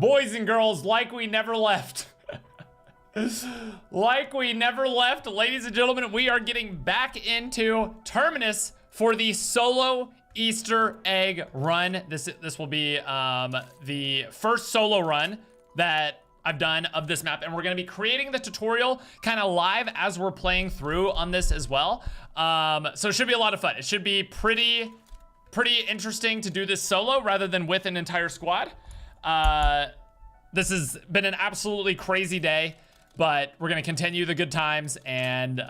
Boys and girls, like we never left. Like we never left, ladies and gentlemen, we are getting back into Terminus for the solo Easter egg run. This will be the first solo run that I've done of this map, and we're gonna be creating the tutorial kind of live as we're playing through on this as well. So it should be a lot of fun. It should be pretty interesting to do this solo rather than with an entire squad. This has been an absolutely crazy day, but we're gonna continue the good times. And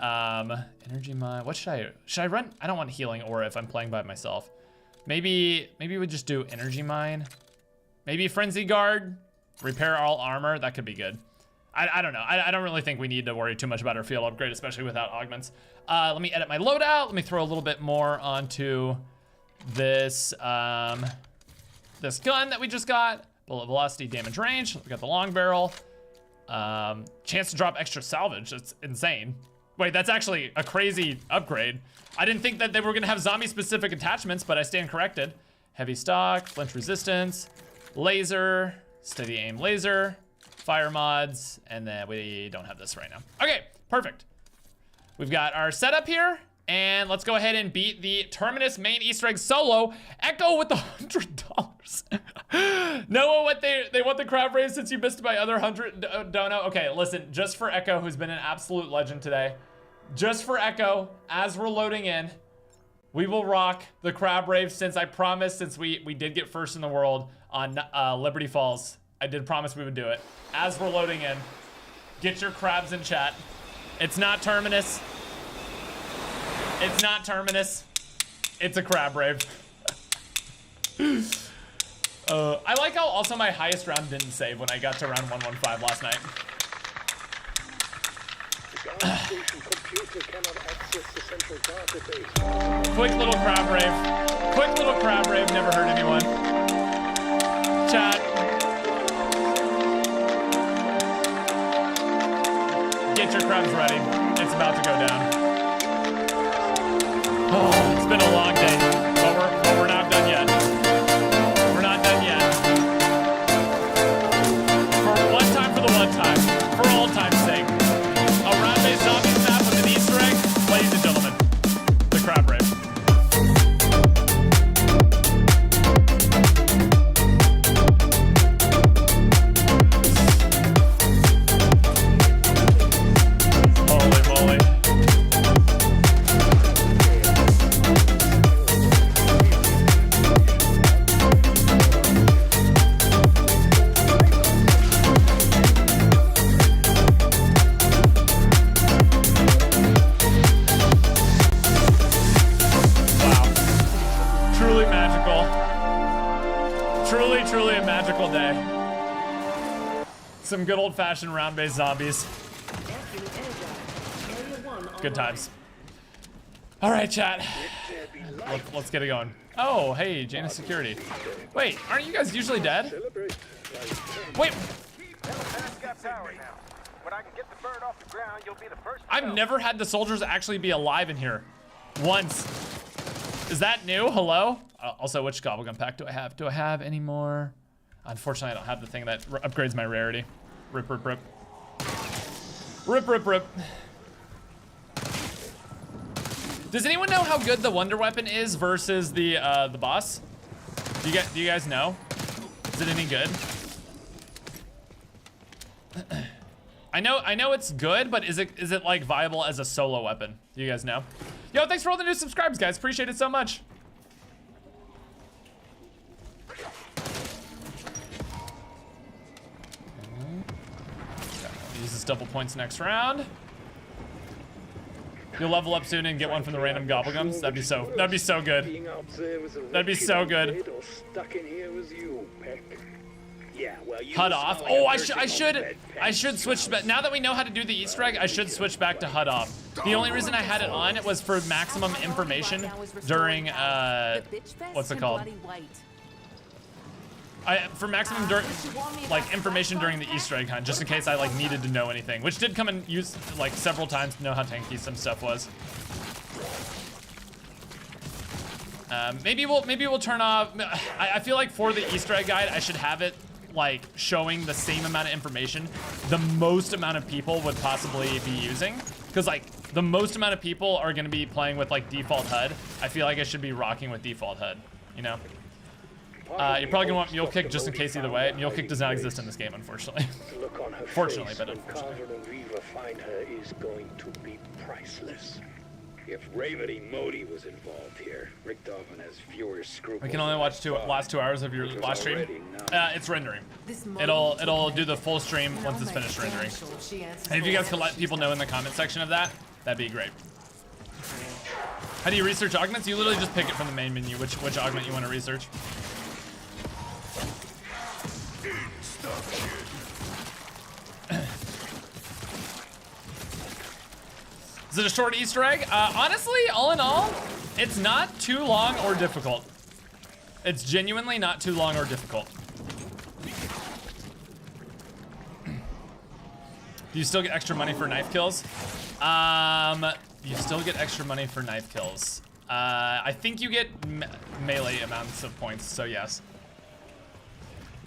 energy mine, what should I run? I don't want healing aura if I'm playing by myself. Maybe we just do energy mine. Maybe frenzy guard, repair all armor. That could be good. I don't know. I don't really think we need to worry too much about our field upgrade, especially without augments. Let me edit my loadout. Let me throw a little bit more onto this this gun that we just got. Bullet velocity, damage range. We got the long barrel. Chance to drop extra salvage. That's insane. Wait, that's actually a crazy upgrade. I didn't think that they were gonna have zombie specific attachments, but I stand corrected. Heavy stock, flinch resistance, laser, steady aim laser, fire mods, and then we don't have this right now. Okay, perfect. We've got our setup here, and let's go ahead and beat the Terminus main Easter egg solo. Echo with the $100. Noah, what they want the crab raise since you missed my other 100 dono. Okay, listen, just for Echo, who's been an absolute legend today, just for Echo, as we're loading in, we will rock the crab rave, since I promised, since we did get first in the world on Liberty Falls. I did promise we would do it. As we're loading in, get your crabs in chat. It's not Terminus. It's not Terminus. It's a crab rave. I like how also my highest round didn't save when I got to round 115 last night. Quick little crab rave. Quick little crab rave, never hurt anyone. Chat. Get your crabs ready. It's about to go down. Oh, it's been a long day, but we're not done yet. We're not done yet. For one time, for the one time, for all time's sake. A round-based zombies map with an Easter egg, ladies and gentlemen, the crab rave. Holy moly. Truly a magical day. Some good old-fashioned round-based zombies. Good times. All right, chat. Let's get it going. Oh, hey, Janus Security. Wait, aren't you guys usually dead? Wait. I've never had the soldiers actually be alive in here. Once. Is that new? Hello? Also, which gobblegum pack do I have? Do I have any more? Unfortunately, I don't have the thing that upgrades my rarity. Rip, rip, rip. Rip, rip, rip. Does anyone know how good the wonder weapon is versus the boss? Do you guys know? Is it any good? I know it's good, but is it like viable as a solo weapon? Do you guys know? Yo, thanks for all the new subscribes, guys. Appreciate it so much. Use this double points next round. You'll level up soon and get one from the random gobblegums. That'd be so good. That'd be so good. HUD off. Oh, I should switch back. Now that we know how to do the Easter egg, I should switch back to HUD off. The only reason I had it on was for maximum information during what's it called? For maximum information during the Easter egg hunt, just in case I like needed to know anything, which did come in use like several times to know how tanky some stuff was. Maybe we'll turn off. I feel like for the Easter egg guide, I should have it like showing the same amount of information the most amount of people would possibly be using. Because like the most amount of people are going to be playing with like default HUD. I feel like I should be rocking with default HUD, you know? You're probably gonna want Mule Kick just in case either way. Mule Kick does not exist in this game, unfortunately. Fortunately, but unfortunately. Find her is going to be priceless. If Ravity Modi was involved here, Richtofen has fewer scruples. We can only watch last 2 hours of your last stream. It's rendering. It'll do the full stream once it's finished rendering. And if you guys could let people know in the comment section of that, that'd be great. How do you research augments? You literally just pick it from the main menu, which augment you want to research. Is it a short Easter egg? Honestly, all in all, it's not too long or difficult. It's genuinely not too long or difficult. Do you still get extra money for knife kills? You still get extra money for knife kills. I think you get melee amounts of points, so yes.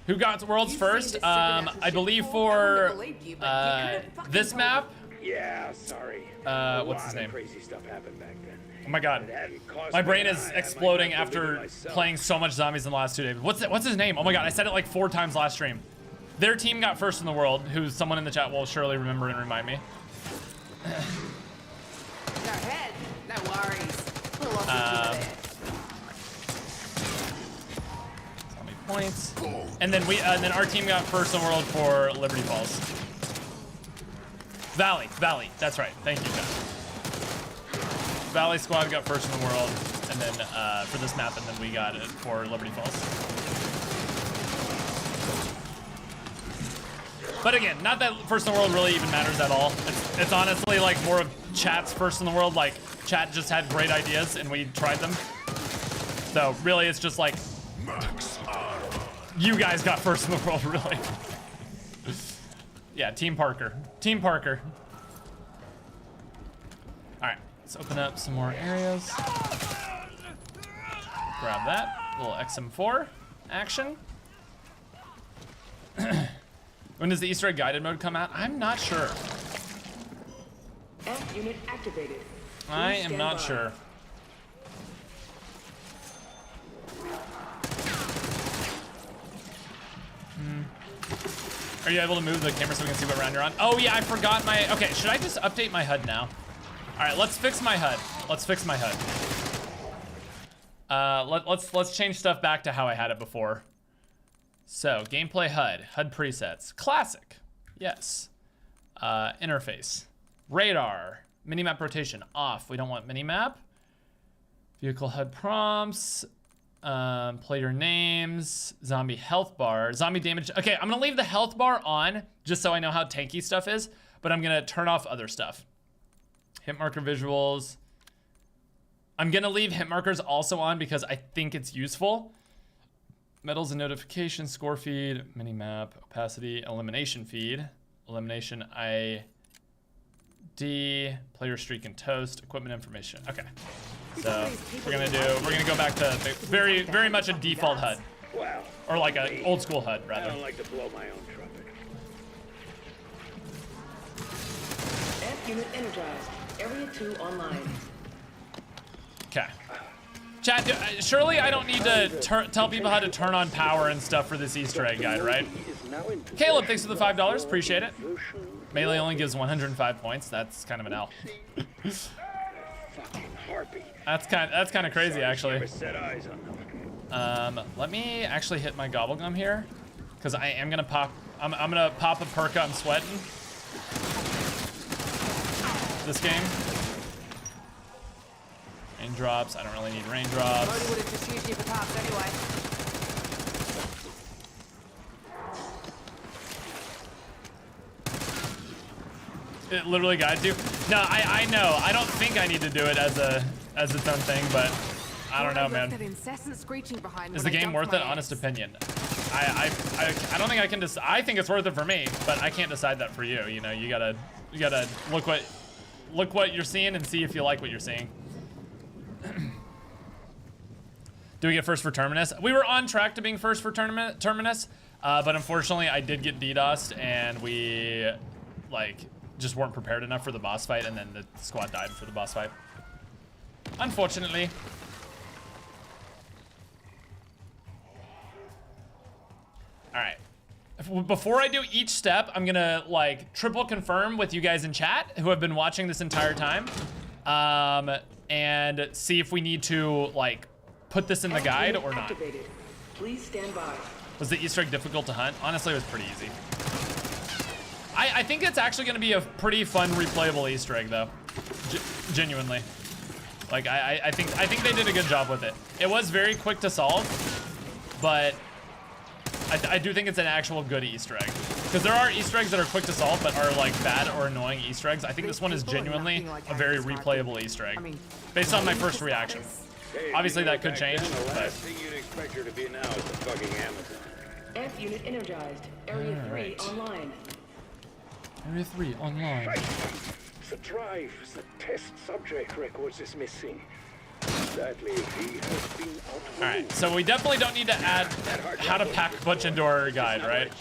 Who got worlds first? I believe for this map. Yeah, sorry. What's his name? Crazy stuff happened back then. Oh my god. My brain is exploding after playing so much zombies in the last 2 days. What's his name? Oh my god, I said it like 4 times last stream. Their team got first in the world, who someone in the chat will surely remember and remind me. Go ahead. No worries. Zombie points. And then our team got first in the world for Liberty Falls. Valley, that's right. Thank you, John. Valley squad got first in the world, and then for this map, and then we got it for Liberty Falls. But again, not that first in the world really even matters at all. It's honestly like more of chat's first in the world. Like chat just had great ideas, and we tried them. So really, it's just like you guys got first in the world, really. Yeah, Team Parker. Team Parker. All right, let's open up some more areas. Grab that. Little XM4 action. When does the Easter egg guided mode come out? I'm not sure. F unit activated. I am not sure. Are you able to move the camera so we can see what round you're on? Oh yeah, I forgot my, okay, should I just update my HUD now? All right, let's fix my HUD. Let's fix my HUD. Let's change stuff back to how I had it before. So, gameplay HUD presets. Classic, yes. Interface, radar, minimap rotation, off. We don't want minimap. Vehicle HUD prompts. Player names, zombie health bar, zombie damage. Okay, I'm gonna leave the health bar on just so I know how tanky stuff is, but I'm gonna turn off other stuff. Hit marker visuals. I'm gonna leave hit markers also on because I think it's useful. Medals and notification, score feed, minimap, opacity, elimination feed, elimination ID, player streak and toast, equipment information. Okay. So we're gonna go back to very much a default HUD. Wow. Or like an old school HUD rather. I don't like to blow my own trumpet. F unit energized. Area 2 online. Okay. Chat, surely I don't need to tell people how to turn on power and stuff for this Easter egg guide, right? Caleb, thanks for the $5. Appreciate it. Melee only gives 105 points. That's kind of an L. That's kind of crazy, actually. Let me actually hit my gobblegum here, because I am gonna pop. I'm gonna pop a perk. I'm sweating. This game. Raindrops. I don't really need raindrops. Modi would have just used you for tops anyway. It literally guides you. No, I know. I don't think I need to do it as its own thing, but I don't know, man. Is the game worth it? Honest opinion. I don't think I can decide. I think it's worth it for me, but I can't decide that for you. You know, you gotta look what you're seeing and see if you like what you're seeing. Do we get first for Terminus? We were on track to being first for Terminus, But unfortunately, I did get DDoSed, and we, like, just weren't prepared enough for the boss fight, and then the squad died for the boss fight. Unfortunately. All right. Before I do each step, I'm gonna like triple confirm with you guys in chat who have been watching this entire time, and see if we need to like put this in the guide or not. Please stand by. Was the Easter egg difficult to hunt? Honestly, it was pretty easy. I think it's actually gonna be a pretty fun replayable Easter egg though, genuinely. Like I think they did a good job with it. It was very quick to solve, but I do think it's an actual good Easter egg. Because there are Easter eggs that are quick to solve but are like bad or annoying Easter eggs. I think this one is genuinely a very replayable Easter egg. Based on my first reaction. Obviously that could change, The but... last thing you'd expect her to be now is the fucking Amazon. F unit energized. Area 3 online. Area 3 online. Right. The drive, the test subject records is missing. Sadly, he has been outmaneuvered. Alright, so we definitely don't need to add how to pack a bunch into our guide, right?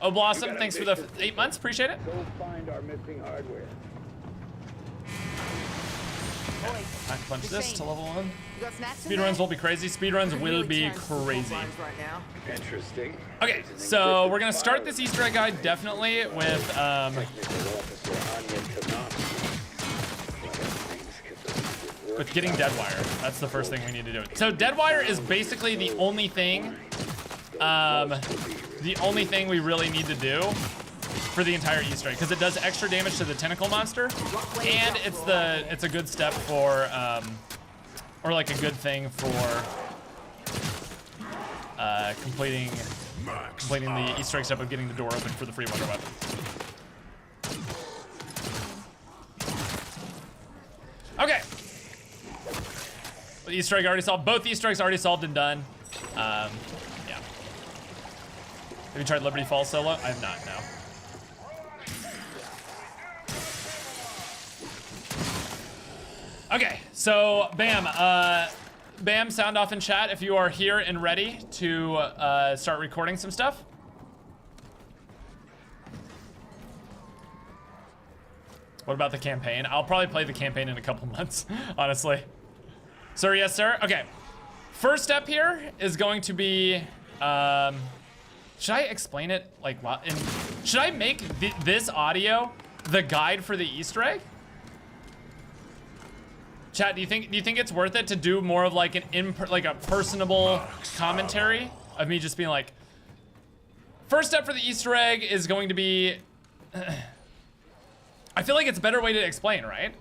Oh, Blossom, thanks for the 8 months, appreciate it. Go find our missing hardware. Pack a bunch of this to level 1. Speedruns will be crazy. Speedruns will be crazy. Interesting. Okay, so we're gonna start this Easter egg guide definitely with getting Deadwire. That's the first thing we need to do. So Deadwire is basically the only thing we really need to do for the entire Easter egg, because it does extra damage to the tentacle monster, and it's a good step for or like a good thing for completing the Easter egg step of getting the door open for the free wonder weapon. Okay. The Easter egg already solved. Both Easter eggs already solved and done. Yeah. Have you tried Liberty Falls solo? I have not, no. Okay, so Bam, sound off in chat if you are here and ready to start recording some stuff. What about the campaign? I'll probably play the campaign in a couple months, honestly. Sir, yes, sir. Okay. First step here is going to be, should I explain it like what? Should I make this audio the guide for the Easter egg? Chat, do you think it's worth it to do more of like a personable commentary of me just being like, first step for the Easter egg is going to be, I feel like it's a better way to explain, right?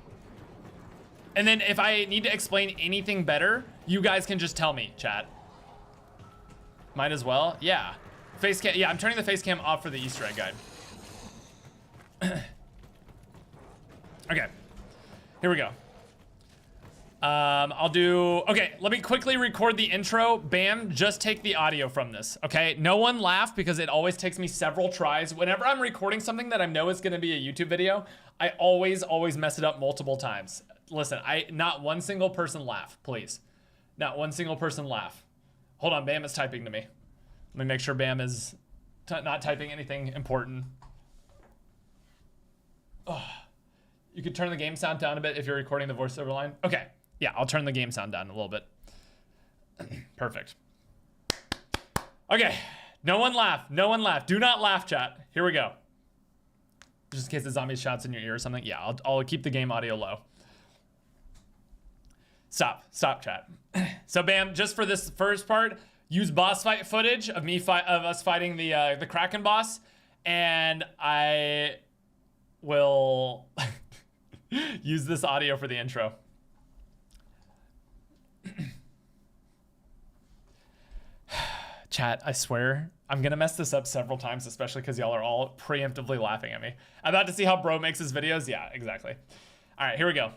And then if I need to explain anything better, you guys can just tell me, chat. Might as well, yeah. Face cam, yeah, I'm turning the face cam off for the Easter egg guide. Okay, here we go. Okay, let me quickly record the intro. Bam, just take the audio from this, okay? No one laugh, because it always takes me several tries. Whenever I'm recording something that I know is gonna be a YouTube video, I always mess it up multiple times. Listen, not one single person laugh, please. Not one single person laugh. Hold on, Bam is typing to me. Let me make sure Bam is not typing anything important. Oh, you could turn the game sound down a bit if you're recording the voiceover line. Okay, yeah, I'll turn the game sound down a little bit. Perfect. Okay, no one laugh, no one laugh. Do not laugh, chat. Here we go. Just in case the zombie shouts in your ear or something. Yeah, I'll keep the game audio low. Stop, chat. So Bam, just for this first part, use boss fight footage of us fighting the Kraken boss, and I will use this audio for the intro. Chat, I swear, I'm gonna mess this up several times, especially because y'all are all preemptively laughing at me. I'm about to see how bro makes his videos. Yeah, exactly. All right, here we go.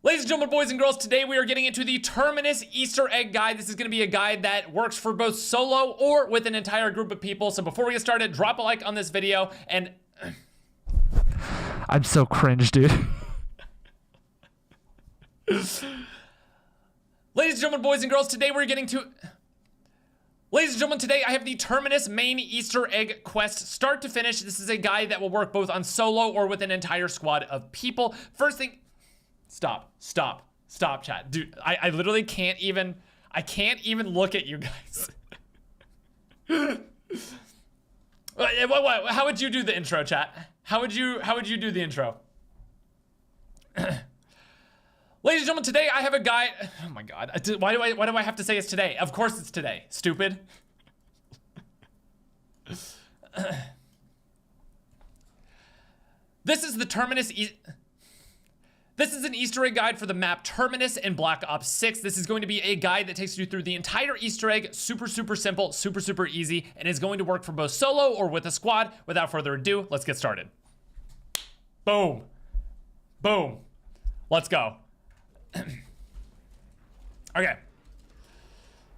Ladies and gentlemen, boys and girls, today we are getting into the Terminus Easter egg guide. This is gonna be a guide that works for both solo or with an entire group of people. So before we get started, drop a like on this video and... I'm so cringe, dude. Ladies and gentlemen, boys and girls, today we're getting to... Ladies and gentlemen, today I have the Terminus main Easter egg quest start to finish. This is a guide that will work both on solo or with an entire squad of people. First thing, stop, chat. Dude, I literally can't even look at you guys. How would you do the intro, chat? How would you do the intro? Ladies and gentlemen, today I have a guide. Oh my God, why do I have to say it's today? Of course it's today, stupid. This is the Terminus. This is an Easter egg guide for the map Terminus in Black Ops 6. This is going to be a guide that takes you through the entire Easter egg. Super simple, super easy, and is going to work for both solo or with a squad. Without further ado, let's get started. Boom. Boom. Let's go. Okay.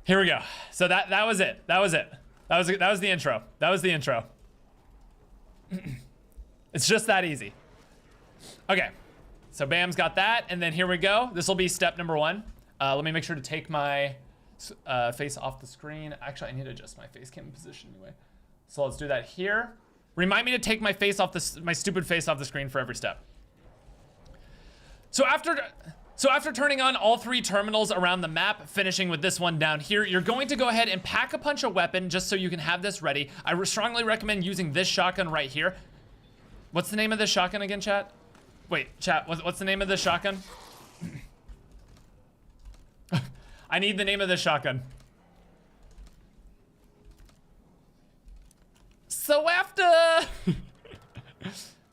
Here we go. So that was it. That was the intro. That was the intro. It's just that easy. Okay. So Bam's got that, and then here we go. This will be step number 1. Let me make sure to take my face off the screen. Actually, I need to adjust my face cam position anyway. So let's do that here. Remind me to take my face off my stupid face off the screen for every step. So after turning on all 3 terminals around the map, finishing with this one down here, you're going to go ahead and pack-a-punch a weapon just so you can have this ready. I strongly recommend using this shotgun right here. What's the name of this shotgun again, chat? Wait, chat, what's the name of this shotgun? I need the name of this shotgun. So after...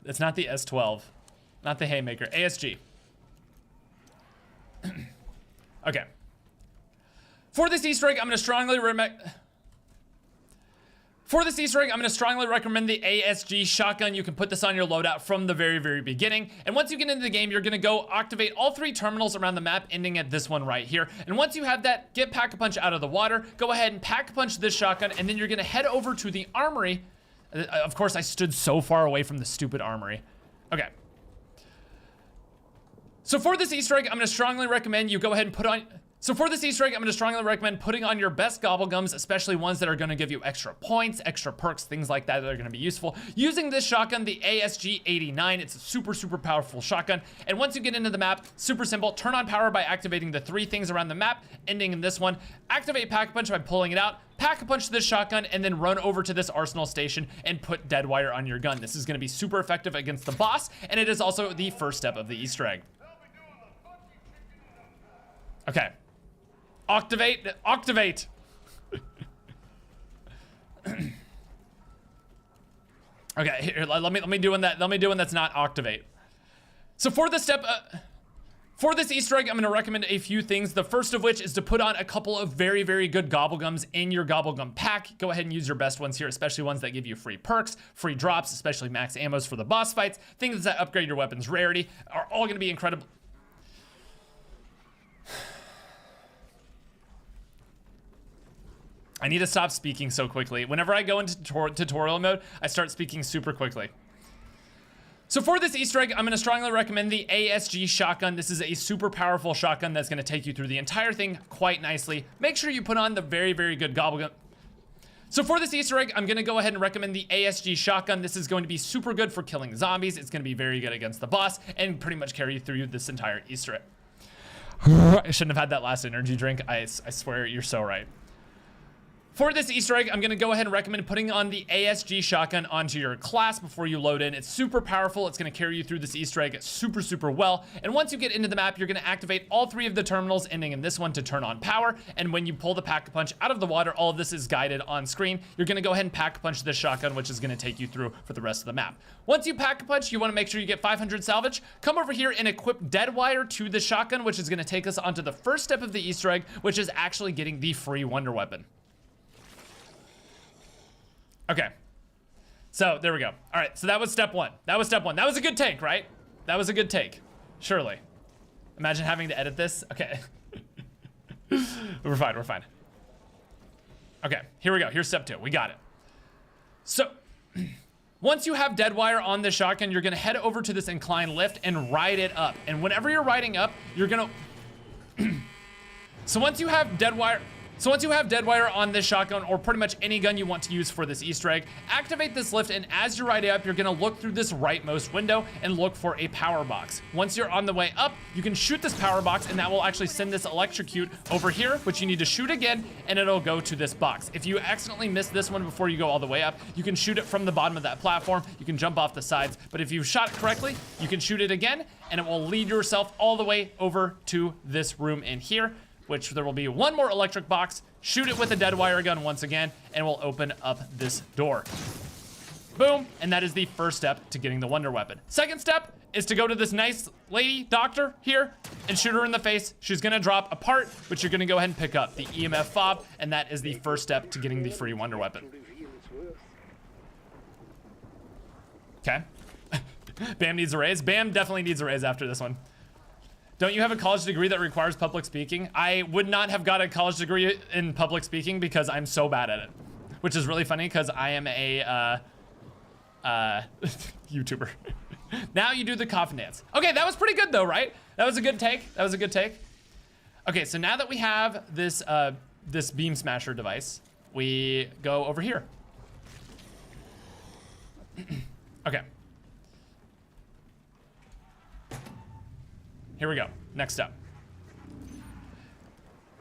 It's not the S12, not the Haymaker, ASG. Okay. For this Easter egg, I'm gonna strongly recommend the ASG shotgun. You can put this on your loadout from the very beginning. And once you get into the game, you're gonna go activate all 3 terminals around the map, ending at this one right here. And once you have that, get Pack-a-Punch out of the water, go ahead and Pack-a-Punch this shotgun, and then you're gonna head over to the armory. Of course, I stood so far away from the stupid armory. Okay. So for this Easter egg, I'm gonna strongly recommend you go ahead and putting on your best gobblegums, especially ones that are gonna give you extra points, extra perks, things like that are gonna be useful. Using this shotgun, the ASG 89, it's a super powerful shotgun. And once you get into the map, super simple, turn on power by activating the 3 things around the map, ending in this one. Activate Pack-a-Punch by pulling it out, Pack-a-Punch this shotgun, and then run over to this arsenal station and put dead wire on your gun. This is gonna be super effective against the boss, and it is also the first step of the Easter egg. Okay. Activate. Okay, here, let me do one that's not activate. So for this step, for this Easter egg, I'm gonna recommend a few things. The first of which is to put on a couple of very good gobblegums in your gobblegum pack. Go ahead and use your best ones here, especially ones that give you free perks, free drops, especially max ammos for the boss fights. Things that upgrade your weapon's rarity are all gonna be incredible. I need to stop speaking so quickly. Whenever I go into tutorial mode, I start speaking super quickly. So for this Easter egg, I'm gonna strongly recommend the ASG shotgun. This is a super powerful shotgun that's gonna take you through the entire thing quite nicely. Make sure you put on the very good gobblegum. So for this Easter egg, I'm gonna go ahead and recommend the ASG shotgun. This is going to be super good for killing zombies. It's gonna be very good against the boss and pretty much carry you through this entire Easter egg. I shouldn't have had that last energy drink. I swear, you're so right. For this Easter egg, I'm gonna go ahead and recommend putting on the ASG shotgun onto your class before you load in. It's super powerful. It's gonna carry you through this Easter egg super well. And once you get into the map, you're gonna activate all 3 of the terminals, ending in this one to turn on power. And when you pull the Pack-a-Punch out of the water, all of this is guided on screen. You're gonna go ahead and Pack-a-Punch this shotgun, which is gonna take you through for the rest of the map. Once you Pack-a-Punch, you wanna make sure you get 500 salvage. Come over here and equip dead wire to the shotgun, which is gonna take us onto the first step of the Easter egg, which is actually getting the free wonder weapon. Okay, so there we go. All right, so that was step 1. That was a good take, right? That was a good take, surely. Imagine having to edit this. Okay. We're fine. Okay, here we go. Here's step 2. We got it. So, once you have dead wire on the shotgun, you're gonna head over to this incline lift and ride it up. And whenever you're riding up, you're gonna... So once you have dead wire... So once you have dead wire on this shotgun, or pretty much any gun you want to use for this Easter egg, activate this lift, and as you're riding up, you're gonna look through this rightmost window and look for a power box. Once you're on the way up, you can shoot this power box, and that will actually send this electrocute over here, which you need to shoot again, and it'll go to this box. If you accidentally miss this one before you go all the way up, you can shoot it from the bottom of that platform. You can jump off the sides, but if you shot correctly, you can shoot it again, and it will lead yourself all the way over to this room in here, which there will be one more electric box. Shoot it with a dead wire gun once again, and we'll open up this door. Boom, and that is the first step to getting the wonder weapon. Second step is to go to this nice lady doctor here and shoot her in the face. She's gonna drop a part, which you're gonna go ahead and pick up, the EMF fob, and that is the first step to getting the free wonder weapon. Okay. Bam needs a raise. Bam definitely needs a raise after this one. Don't you have a college degree that requires public speaking? I would not have got a college degree in public speaking because I'm so bad at it. Which is really funny because I am a YouTuber. Now you do the coffin dance. Okay, that was pretty good though, right? That was a good take. That was a good take. Okay, so now that we have this this beam smasher device, we go over here. Okay. Here we go. Next up.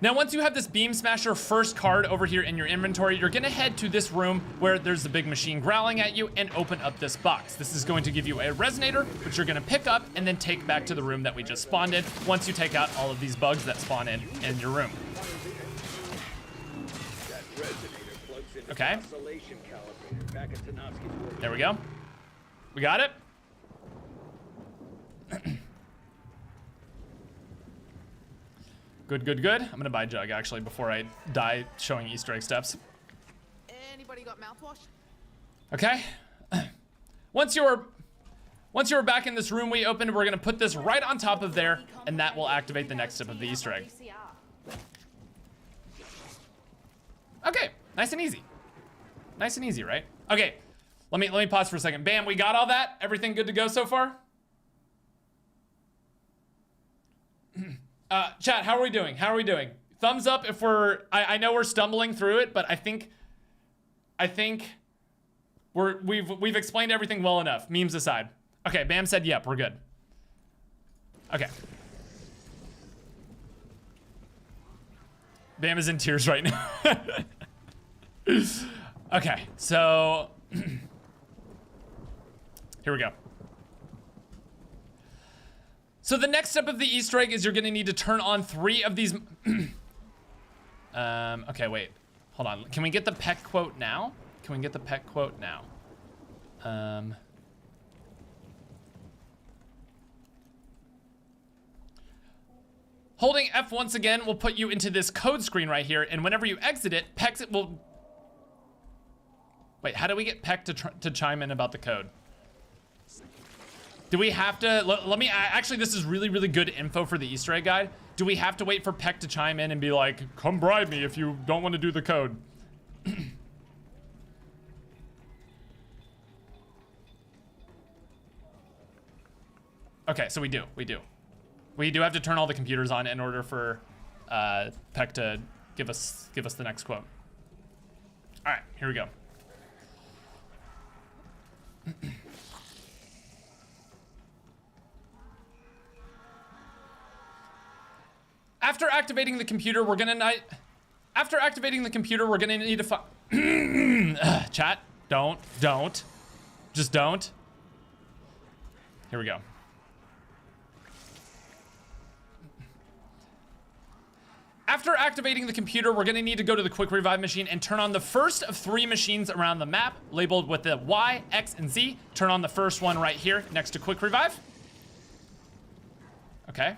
Now, once you have this beam smasher first card over here in your inventory, you're gonna head to this room where there's the big machine growling at you and open up this box. This is going to give you a resonator, which you're gonna pick up and then take back to the room that we just spawned in once you take out all of these bugs that spawn in your room. Okay. There we go. We got it. Good, good, good. I'm gonna buy Jug actually before I die showing Easter egg steps. Anybody got mouthwash? Okay. Once you're back in this room we opened, we're gonna put this right on top of there, and that will activate the next step of the Easter egg. Okay, nice and easy. Nice and easy, right? Okay, let me pause for a second. Bam, we got all that? Everything good to go so far? Chat, how are we doing? How are we doing? Thumbs up if I know we're stumbling through it, but I think we've explained everything well enough, memes aside. Okay, Bam said yep, we're good. Okay. Bam is in tears right now. Okay, so here we go. So the next step of the Easter egg is you're gonna need to turn on 3 of these. Okay, wait, hold on. Can we get the pet quote now? Can we get the pet quote now? Holding F once again will put you into this code screen right here, and whenever you exit it, Pex will. Wait, how do we get Peck to chime in about the code? Do we have to, let me, actually this is really, really good info for the Easter egg guide. Do we have to wait for Peck to chime in and be like, come bribe me if you don't want to do the code? Okay, so we do have to turn all the computers on in order for Peck to give us the next quote. All right, here we go. After activating the computer, we're gonna need to chat, don't. Just don't. Here we go. After activating the computer, we're gonna need to go to the quick revive machine and turn on the first of 3 machines around the map, labeled with the Y, X, and Z. Turn on the first one right here next to quick revive. Okay.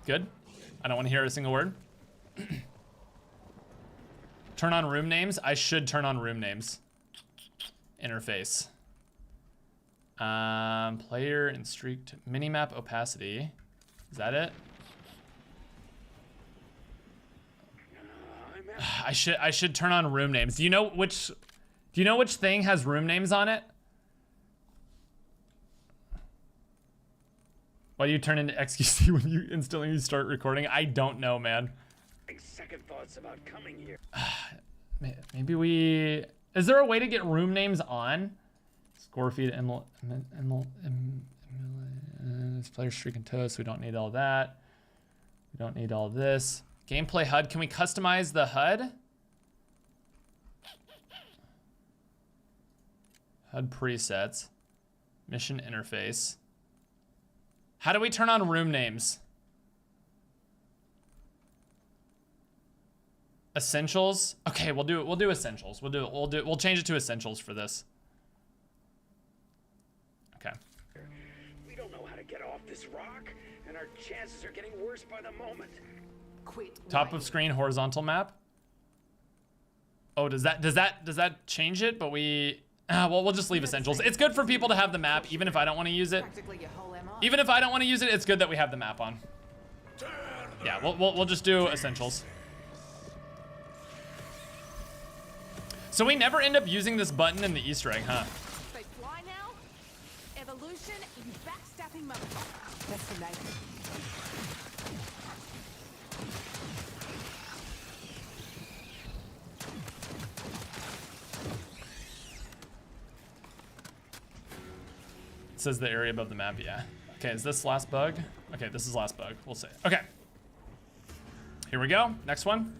Good. I don't want to hear a single word. Turn on room names. I should turn on room names. Interface. Player and streaked minimap opacity. Is that it? I should turn on room names. Do you know which thing has room names on it? Why do you turn into XQC when you instantly start recording? I don't know, man. Second thoughts about coming here. Maybe we... Is there a way to get room names on? Score feed, this player's streaking toast. We don't need all that. We don't need all this. Gameplay HUD. Can we customize the HUD? HUD presets. Mission interface. How do we turn on room names? Essentials. Okay, we'll do essentials. We'll change it to essentials for this. Okay. We don't know how to get off this rock, and our chances are getting worse by the moment. Quit. Top of screen horizontal map. Oh, does that change it? But well, we'll just leave essentials. It's good for people to have the map, even if I don't want to use it. Practically your whole MO. Even if I don't want to use it, it's good that we have the map on. Yeah, we'll just do essentials. So we never end up using this button in the Easter egg, huh? They fly now? Evolution, you backstabbing motherfucker. That's the name. It says the area above the map, yeah. Okay, is this last bug? Okay, this is last bug, we'll see. Okay. Here we go, next one.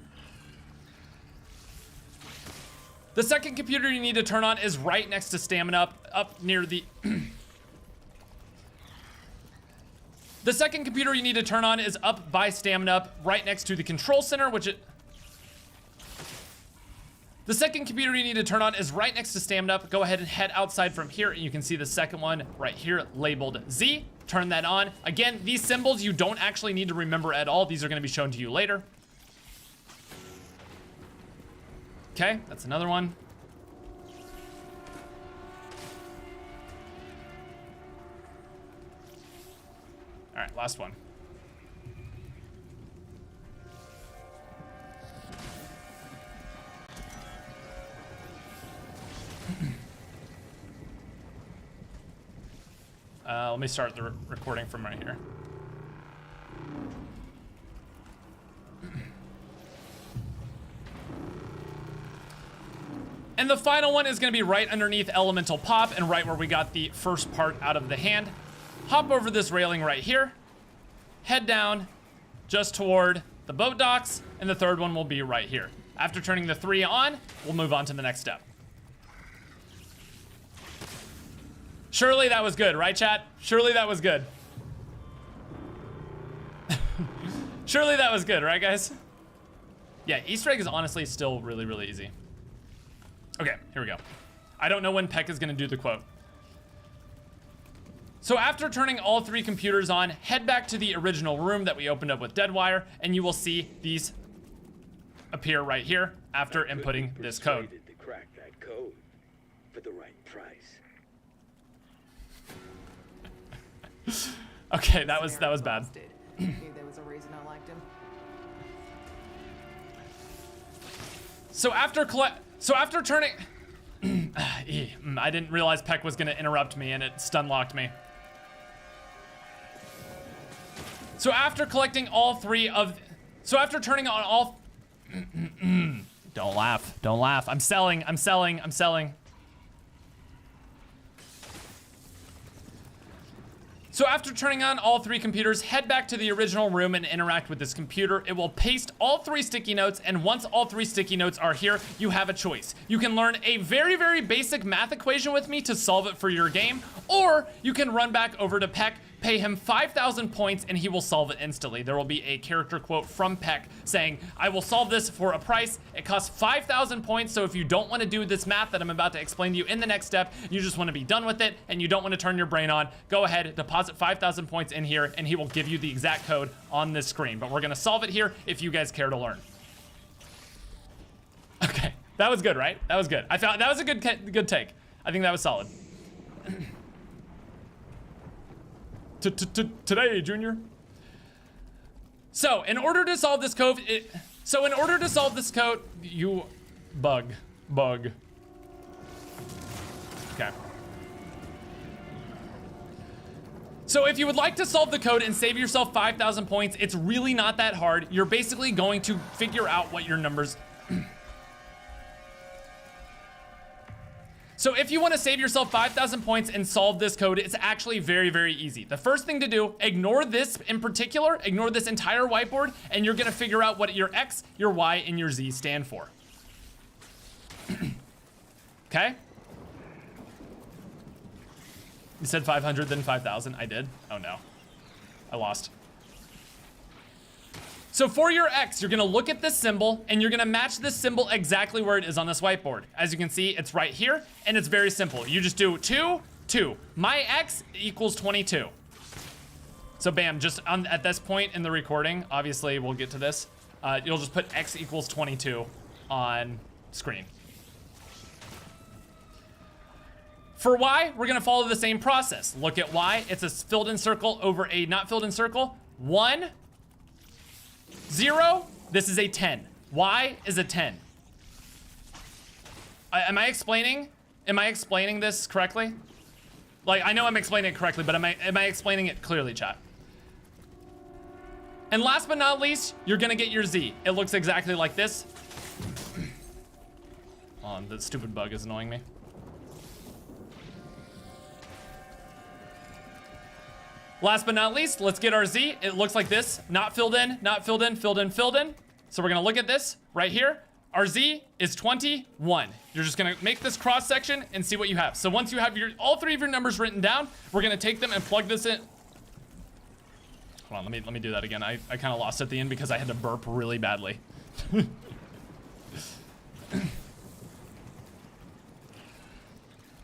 The second computer you need to turn on is right next to stamina up near the... The second computer you need to turn on is up by stamina right next to the control center, which it... The second computer you need to turn on is right next to stamina. Go ahead and head outside from here and you can see the second one right here labeled Z. Turn that on. Again, these symbols you don't actually need to remember at all. These are gonna be shown to you later. Okay, that's another one. All right, last one. Let me start the recording from right here. And the final one is gonna be right underneath Elemental Pop and right where we got the first part out of the hand. Hop over this railing right here, head down just toward the boat docks, and the third one will be right here. After turning the 3 on, we'll move on to the next step. Surely that was good, right, chat? Surely that was good. Surely that was good, right, guys? Yeah, Easter egg is honestly still really, really easy. Okay, here we go. I don't know when Peck is gonna do the quote. So after turning all 3 computers on, head back to the original room that we opened up with Deadwire, and you will see these appear right here after inputting this code. To crack that code for the right price. Okay, that was bad. Knew there was a reason I liked him. So after turning, I didn't realize Peck was gonna interrupt me and it stun locked me. So after collecting all 3 of, so after turning on all, don't laugh. I'm selling. So after turning on all 3 computers, head back to the original room and interact with this computer. It will paste all 3 sticky notes, and once all 3 sticky notes are here, you have a choice. You can learn a very, very basic math equation with me to solve it for your game, or you can run back over to Peck, pay him 5,000 points, and he will solve it instantly. There will be a character quote from Peck saying, I will solve this for a price. It costs 5,000 points, so if you don't want to do this math that I'm about to explain to you in the next step, you just want to be done with it, and you don't want to turn your brain on, go ahead, deposit 5,000 points in here, and he will give you the exact code on this screen. But we're going to solve it here if you guys care to learn. Okay, that was good, right? That was good. I thought that was a good take. I think that was solid. Today, Junior. So, in order to solve this code, you bug. So if you would like to solve the code and save yourself 5,000 points, it's really not that hard. You're basically going to figure out what your numbers... So if you want to save yourself 5,000 points and solve this code, it's actually very, very easy. The first thing to do, ignore this in particular, ignore this entire whiteboard, and you're gonna figure out what your X, your Y, and your Z stand for. Okay? You said 500, then 5,000. I did. Oh no. I lost. So for your X, you're gonna look at this symbol and you're gonna match this symbol exactly where it is on this whiteboard. As you can see, it's right here and it's very simple. You just do 2, 2. My X equals 22. So bam, just at this point in the recording, obviously we'll get to this, you'll just put X equals 22 on screen. For Y, we're gonna follow the same process. Look at Y, it's a filled in circle over a not filled in circle. 1, 0, this is a 10. Y is a 10. Am I explaining this correctly? Like, I know I'm explaining it correctly, but am I explaining it clearly, chat? And last but not least, you're gonna get your Z. It looks exactly like this. Oh, the stupid bug is annoying me. Last but not least, let's get our Z. It looks like this. Not filled in, not filled in, filled in, filled in. So we're gonna look at this right here. Our Z is 21. You're just gonna make this cross section and see what you have. So once you have all three of your numbers written down, we're gonna take them and plug this in. Hold on, let me do that again. I kind of lost at the end because I had to burp really badly.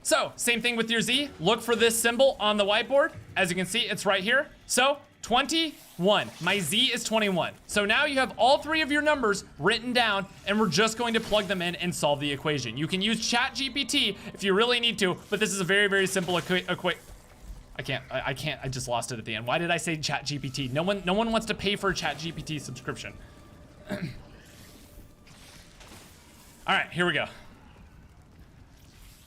So, same thing with your Z. Look for this symbol on the whiteboard. As you can see, it's right here. So, 21. My Z is 21. So now you have all three of your numbers written down, and we're just going to plug them in and solve the equation. You can use ChatGPT if you really need to, but this is a very, very simple I can't, I just lost it at the end. Why did I say ChatGPT? No one wants to pay for a ChatGPT subscription. All right, here we go.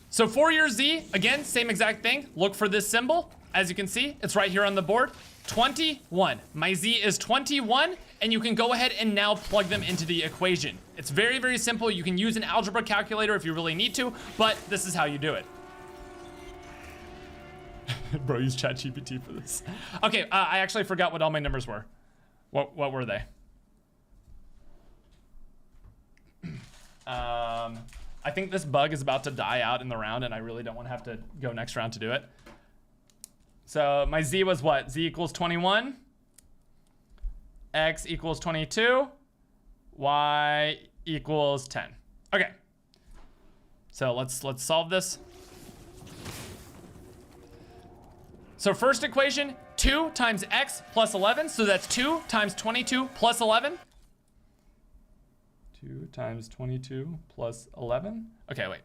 So for your Z, again, same exact thing. Look for this symbol. As you can see, it's right here on the board. 21. My Z is 21, and you can go ahead and now plug them into the equation. It's very, very simple. You can use an algebra calculator if you really need to, but this is how you do it. Bro, use ChatGPT for this. Okay, I actually forgot what all my numbers were. What were they? I think this bug is about to die out in the round, and I really don't want to have to go next round to do it. So my Z was what? Z equals 21. X equals 22. Y equals 10. Okay. So let's solve this. So first equation, 2 times X plus 11. So that's 2 times 22 plus 11. 2 times 22 plus 11. Okay, wait.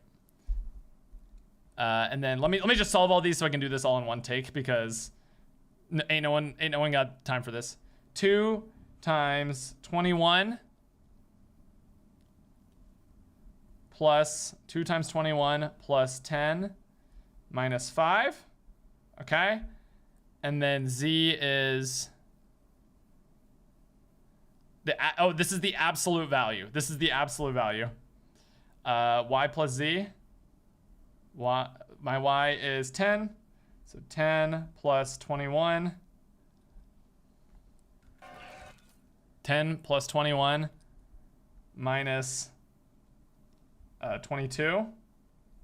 And then let me just solve all these so I can do this all in one take, because ain't no one got time for this. 2 times 21 plus 2 times 21 plus 10 minus 5. Okay. And then Z is this is the absolute value. This is the absolute value. Y plus Z. My Y is 10. So 10 plus 21. 10 plus 21 minus 22.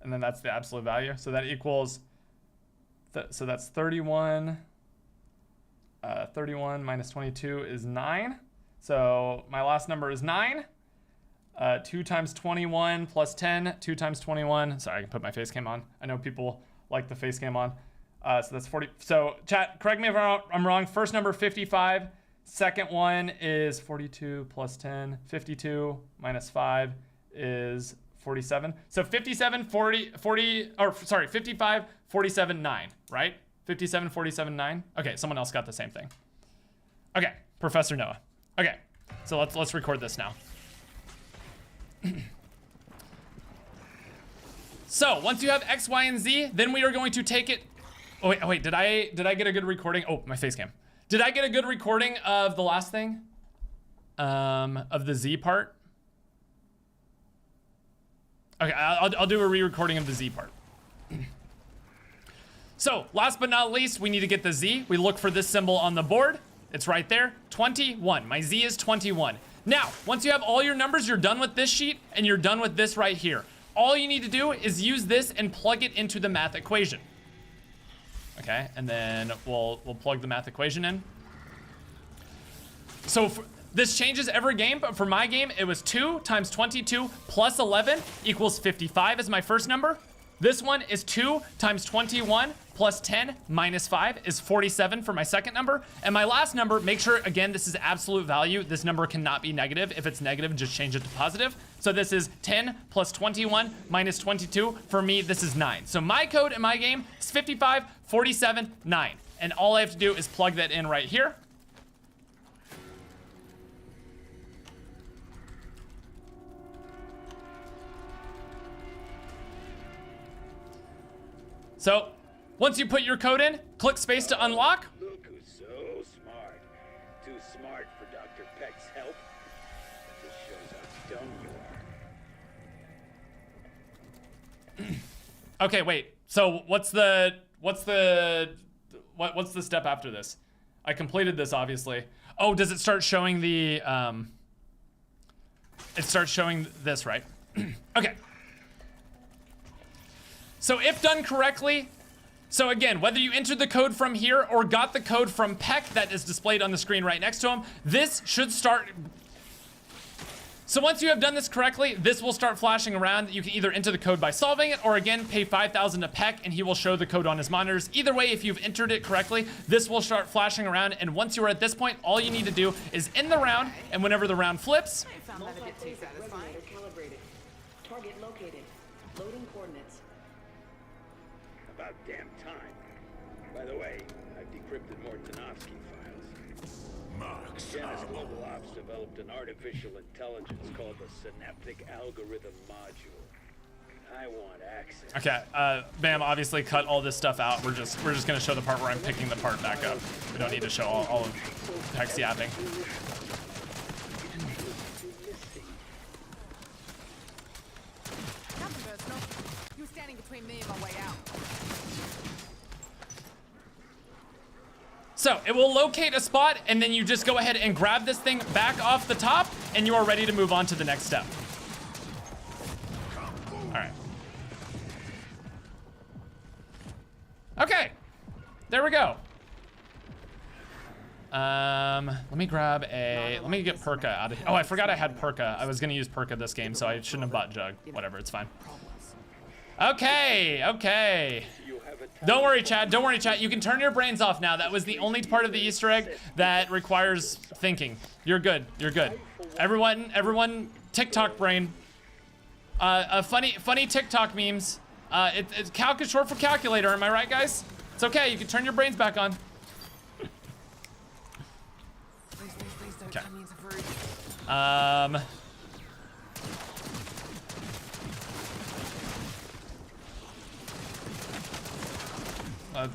And then that's the absolute value. So that equals, so that's 31. 31 minus 22 is 9. So my last number is 9. 2 times 21 plus 10. 2 times 21. Sorry, I can put my face cam on. I know people like the face cam on. So that's 40. So chat, correct me if I'm wrong. First number 55. Second one is 42 plus 10. 52 minus 5 is 47. So 57, 55, 47, 9, right? 57, 47, 9. Okay, someone else got the same thing. Okay, Professor Noah. Okay, so let's record this now. So once you have X, Y, and Z, then we are going to take it. Oh wait, did I get a good recording? Oh, my face cam. Did I get a good recording of the last thing? Of the Z part? Okay, I'll do a re-recording of the Z part. So, last but not least, we need to get the Z. We look for this symbol on the board. It's right there, 21. My Z is 21. Now, once you have all your numbers, you're done with this sheet, and you're done with this right here. All you need to do is use this and plug it into the math equation. Okay, and then we'll plug the math equation in. So this changes every game, but for my game, it was 2 times 22 plus 11 equals 55 as my first number. This one is 2 times 21 plus 10 minus 5 is 47 for my second number. And my last number, make sure, again, this is absolute value. This number cannot be negative. If it's negative, just change it to positive. So this is 10 plus 21 minus 22. For me, this is 9. So my code in my game is 55, 47, 9. And all I have to do is plug that in right here. So, once you put your code in, click space to unlock. Look who's so smart. Too smart for Dr. Peck's help. This shows how dumb you are. Okay, wait. So what's the step after this? I completed this, obviously. Oh, does it start showing the it starts showing this, right? Okay. So if done correctly, so again, whether you entered the code from here or got the code from Peck that is displayed on the screen right next to him, this should start. So once you have done this correctly, this will start flashing around. You can either enter the code by solving it or again, pay 5,000 to Peck and he will show the code on his monitors. Either way, if you've entered it correctly, this will start flashing around. And once you are at this point, all you need to do is end the round. And whenever the round flips, I found that a bit too satisfying. Resonator calibrated. Target located. Loading coordinates. About damn time. By the way, I've decrypted more Tanofsky files. Janus Global Ops developed an artificial intelligence called the Synaptic Algorithm Module. I want access. okay, Bam obviously cut all this stuff out. We're just gonna show the part where I'm picking the part back up. We don't need to show all of Peck's yapping. Nothing personal. You were standing between me and my way out. So it will locate a spot and then you just go ahead and grab this thing back off the top and you are ready to move on to the next step. All right. Okay, there we go. Let me grab a, let me get Perka out of here. Oh, I forgot I had Perka. I was gonna use Perka this game, so I shouldn't have bought Jug. Whatever, it's fine. Okay. Don't worry, Chad. Don't worry, Chad. You can turn your brains off now. That was the only part of the Easter egg that requires thinking. You're good. You're good. Everyone, TikTok brain. Funny TikTok memes. It's calc is short for calculator. Am I right, guys? It's okay. You can turn your brains back on. Please don't Okay. come into fruit.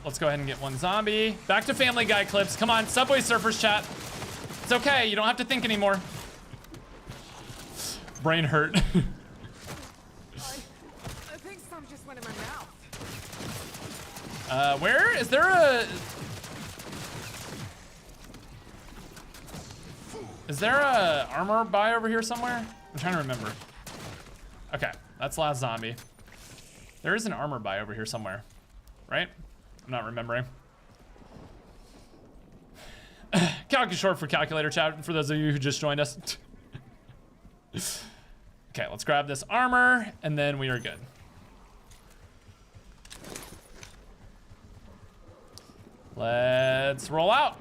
Let's go ahead and get one zombie. Back to Family Guy clips. Come on, Subway Surfers chat. It's okay. You don't have to think anymore. Brain hurt. I think some just went in my mouth. Where is there a? Is there a armor buy over here somewhere? I'm trying to remember. Okay, that's last zombie. There is an armor buy over here somewhere, right? I'm not remembering. Calc is short for calculator, chat, for those of you who just joined us. Okay, let's grab this armor, and then we are good. Let's roll out.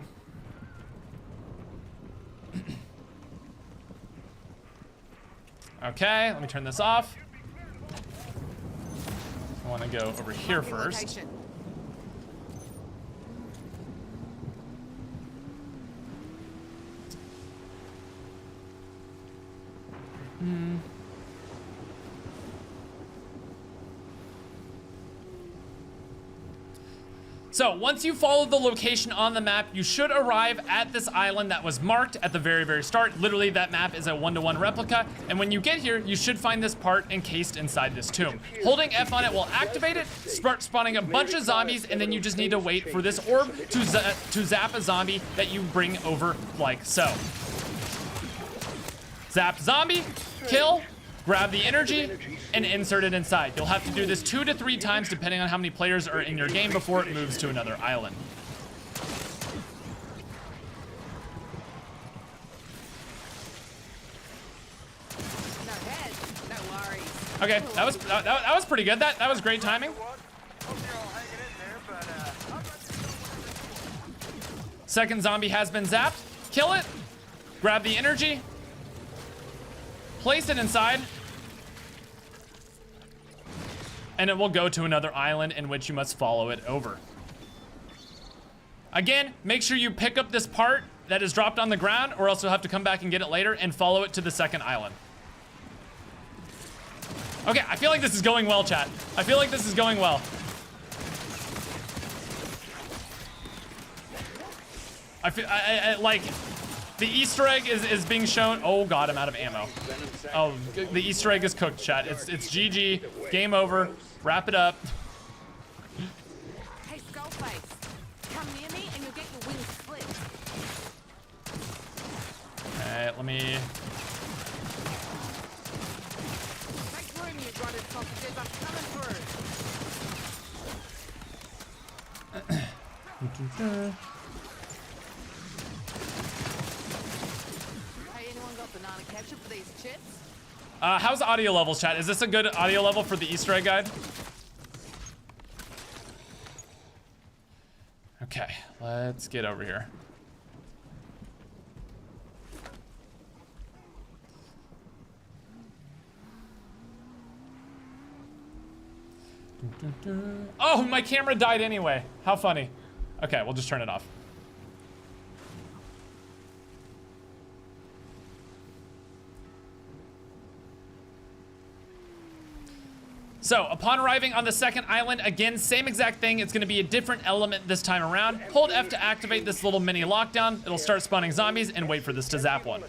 Okay, let me turn this off. I want to go over here Marking first. location. So once you follow the location on the map, you should arrive at this island that was marked at the very, very start. Literally, that map is a 1-to-1 replica. And when you get here, you should find this part encased inside this tomb. Holding F on it will activate it, start spawning a bunch of zombies, and then you just need to wait for this orb to zap a zombie that you bring over like so. Zap zombie, kill, grab the energy, and insert it inside. You'll have to do this 2 to 3 times depending on how many players are in your game before it moves to another island. No head, no worries. Okay, that was pretty good. That was great timing. Second zombie has been zapped. Kill it. Grab the energy. Place it inside. And it will go to another island in which you must follow it over. Again, make sure you pick up this part that is dropped on the ground, or else you'll have to come back and get it later and follow it to the second island. Okay, I feel like this is going well, chat. I feel like this is going well. I like, the Easter egg is being shown. Oh God, I'm out of ammo. Oh, the Easter egg is cooked, chat. It's GG, game over, wrap it up. Hey, Skullface, come near me and you'll get your wings split. Okay, let me, Make room, you rotted sausages. I'm coming through. Hey, anyone got banana ketchup for these chips? how's the audio levels, chat? Is this a good audio level for the Easter egg guide? Okay, let's get over here. Oh, my camera died anyway. How funny. Okay, we'll just turn it off. So, upon arriving on the second island, again, same exact thing. It's going to be a different element this time around. Hold F to activate this little mini lockdown. It'll start spawning zombies, and wait for this to zap one.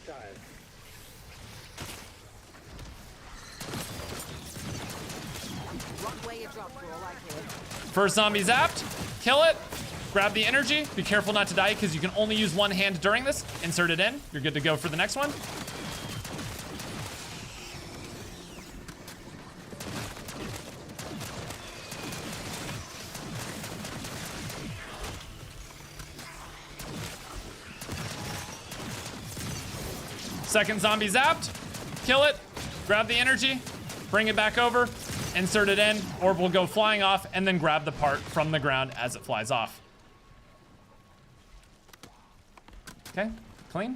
First zombie zapped. Kill it. Grab the energy. Be careful not to die, because you can only use one hand during this. Insert it in. You're good to go for the next one. Second zombie zapped. Kill it. Grab the energy. Bring it back over. Insert it in. Orb will go flying off, and then grab the part from the ground as it flies off. Okay. Clean.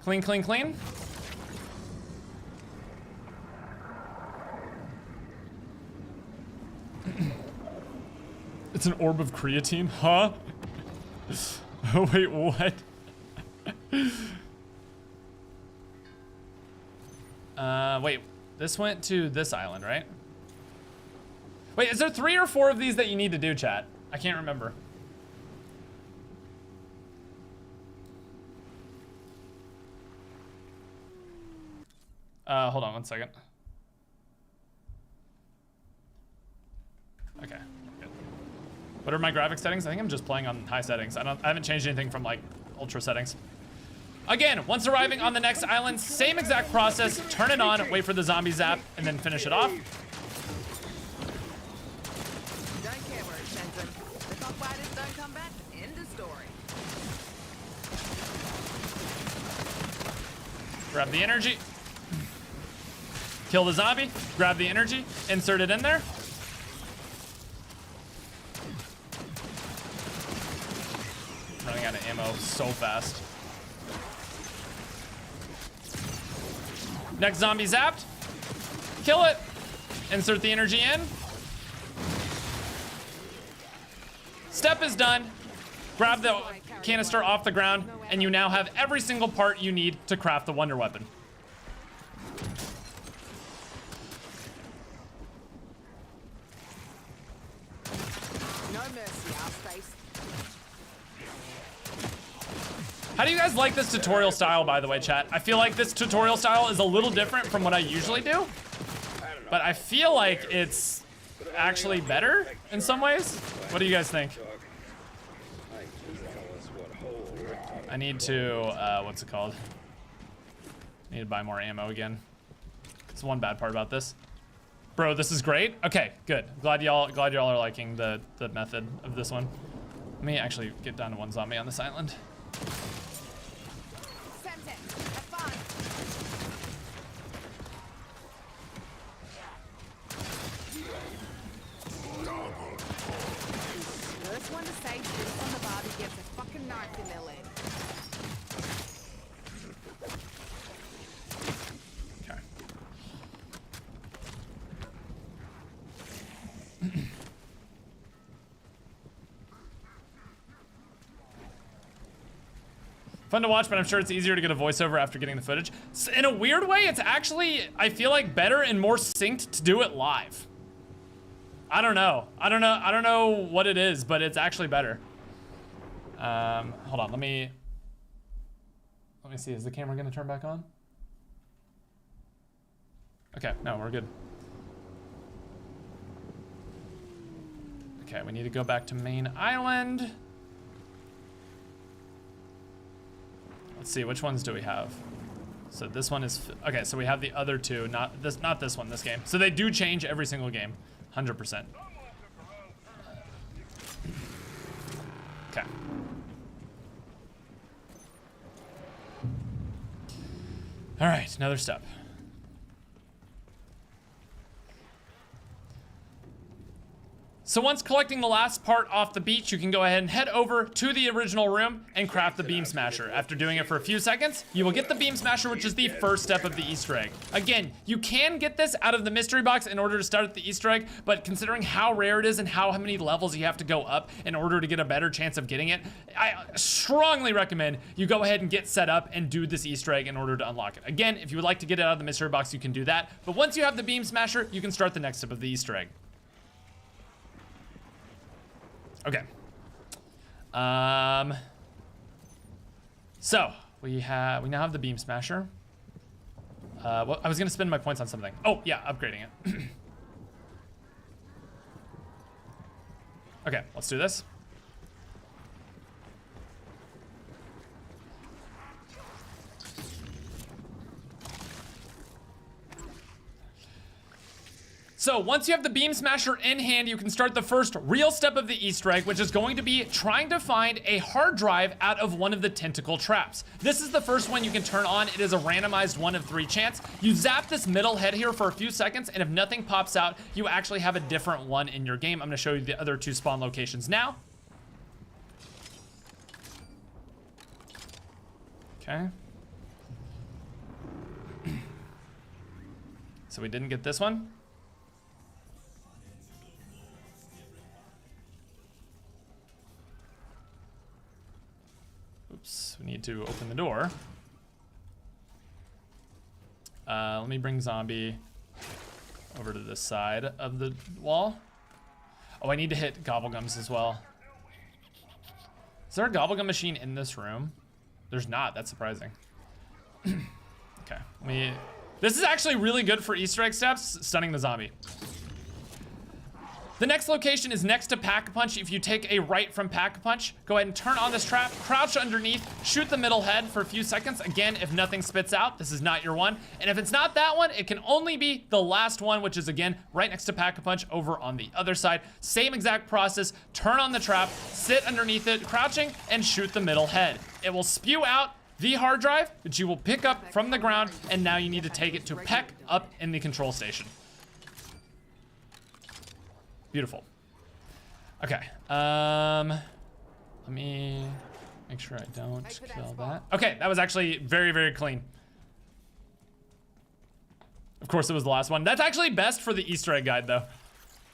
Clean, clean, clean. It's an orb of creatine? Huh? Oh, wait, what? Wait, this went to this island, right? Wait, is there 3 or 4 of these that you need to do, chat? I can't remember. Hold on 1 second. Okay, good. What are my graphic settings? I think I'm just playing on high settings. I haven't changed anything from like ultra settings. Again, once arriving on the next island, same exact process. Turn it on, wait for the zombie zap, and then finish it off. Don't care where it sends them. The cockfighters don't come back. End of story. Grab the energy. Kill the zombie. Grab the energy. Insert it in there. Running out of ammo so fast. Next zombie zapped. Kill it. Insert the energy in. Step is done. Grab the canister off the ground, and you now have every single part you need to craft the wonder weapon. No mercy, our space. How do you guys like this tutorial style, by the way, chat? I feel like this tutorial style is a little different from what I usually do, but I feel like it's actually better in some ways. What do you guys think? I need to, what's it called? I need to buy more ammo again. That's one bad part about this. Bro, this is great. Okay, good. Glad y'all are liking the method of this one. Let me actually get down to one zombie on this island. First one to say shit on the Barbie gets a fucking knife in their leg. Okay. Fun to watch, but I'm sure it's easier to get a voiceover after getting the footage. In a weird way, it's actually, I feel like, better and more synced to do it live. I don't know what it is, but it's actually better. Hold on, let me see, is the camera gonna turn back on? Okay, no, we're good. Okay, we need to go back to main island. Let's see, which ones do we have? So this one is, okay, so we have the other two, not this one, this game. So they do change every single game, 100%. Okay. All right, another step. So once collecting the last part off the beach, you can go ahead and head over to the original room and craft the beam smasher. After doing it for a few seconds, you will get the beam smasher, which is the first step of the Easter egg. Again, you can get this out of the mystery box in order to start the Easter egg, but considering how rare it is and how many levels you have to go up in order to get a better chance of getting it, I strongly recommend you go ahead and get set up and do this Easter egg in order to unlock it. Again, if you would like to get it out of the mystery box, you can do that. But once you have the beam smasher, you can start the next step of the Easter egg. Okay. So we now have the beam smasher. Well, I was gonna spend my points on something. Oh yeah, upgrading it. Okay, let's do this. So once you have the beam smasher in hand, you can start the first real step of the Easter egg, which is going to be trying to find a hard drive out of one of the tentacle traps. This is the first one you can turn on. It is a randomized 1 of 3 chance. You zap this middle head here for a few seconds, and if nothing pops out, you actually have a different one in your game. I'm gonna show you the other 2 spawn locations now. Okay. So we didn't get this one. Oops, we need to open the door. Let me bring zombie over to this side of the wall. Oh, I need to hit gobblegums as well. Is there a gobblegum machine in this room? There's not, that's surprising. Okay, this is actually really good for Easter egg steps, stunning the zombie. The next location is next to Pack-a-Punch. If you take a right from Pack-a-Punch, go ahead and turn on this trap, crouch underneath, shoot the middle head for a few seconds. Again, if nothing spits out, this is not your one. And if it's not that one, it can only be the last one, which is again, right next to Pack-a-Punch over on the other side. Same exact process, turn on the trap, sit underneath it, crouching, and shoot the middle head. It will spew out the hard drive, which you will pick up from the ground, and now you need to take it to Peck up in the control station. Beautiful. Okay, let me make sure I don't kill that. Okay, that was actually very, very clean. Of course, it was the last one. That's actually best for the Easter egg guide, though.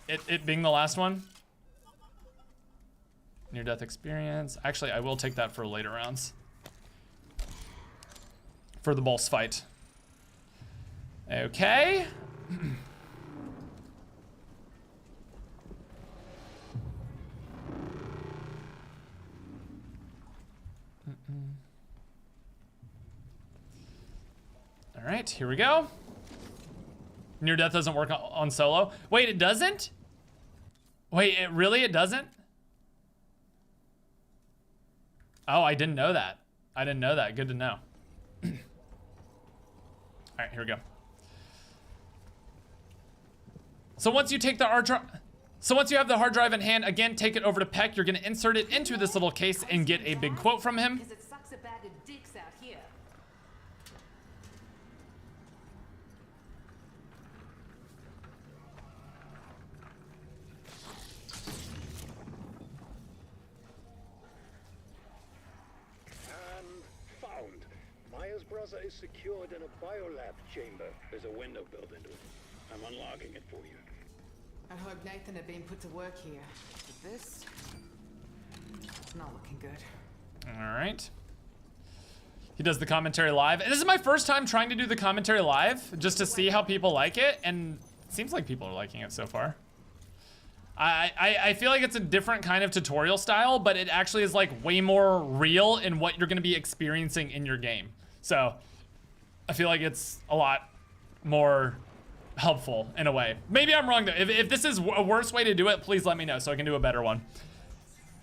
It being the last one. Near-death experience. Actually, I will take that for later rounds. For the boss fight. Okay. right, here we go. Near death doesn't work on solo. Wait, it doesn't? Wait, it doesn't? Oh, I didn't know that. I didn't know that. Good to know. All right, here we go. So once you take the hard drive, once you have the hard drive in hand, again, take it over to Peck. You're gonna insert it into this little case and get a big quote from him. Because it sucks a bag of dicks out here. And found. Maya's brother is secured in a biolab chamber. There's a window built into it. I'm unlocking it for you. I hope Nathan had been put to work here. But this, it's not looking good. All right. He does the commentary live. This is my first time trying to do the commentary live, just to see how people like it, and it seems like people are liking it so far. I feel like it's a different kind of tutorial style, but it actually is like way more real in what you're gonna be experiencing in your game. So I feel like it's a lot more helpful in a way. Maybe I'm wrong though. If this is a worse way to do it, please let me know so I can do a better one.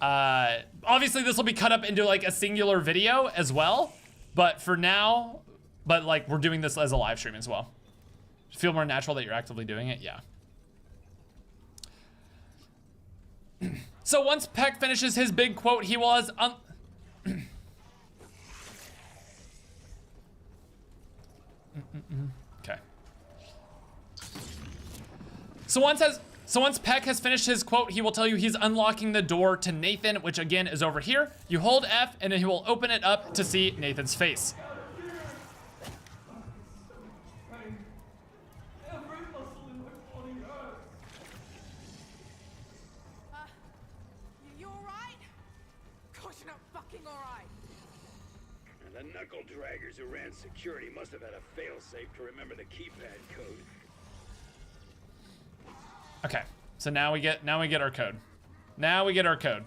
Obviously this will be cut up into like a singular video as well, but for now, like we're doing this as a live stream as well. Feel more natural that you're actively doing it? Yeah. So once Peck finishes his big quote, he was okay. So once Peck has finished his quote, he will tell you he's unlocking the door to Nathan, which again is over here. You hold F and then he will open it up to see Nathan's face. You alright? Of course you're not fucking alright. And the knuckle draggers who ran security must have had a failsafe to remember the keypad code. Okay, so now we get our code. Now we get our code.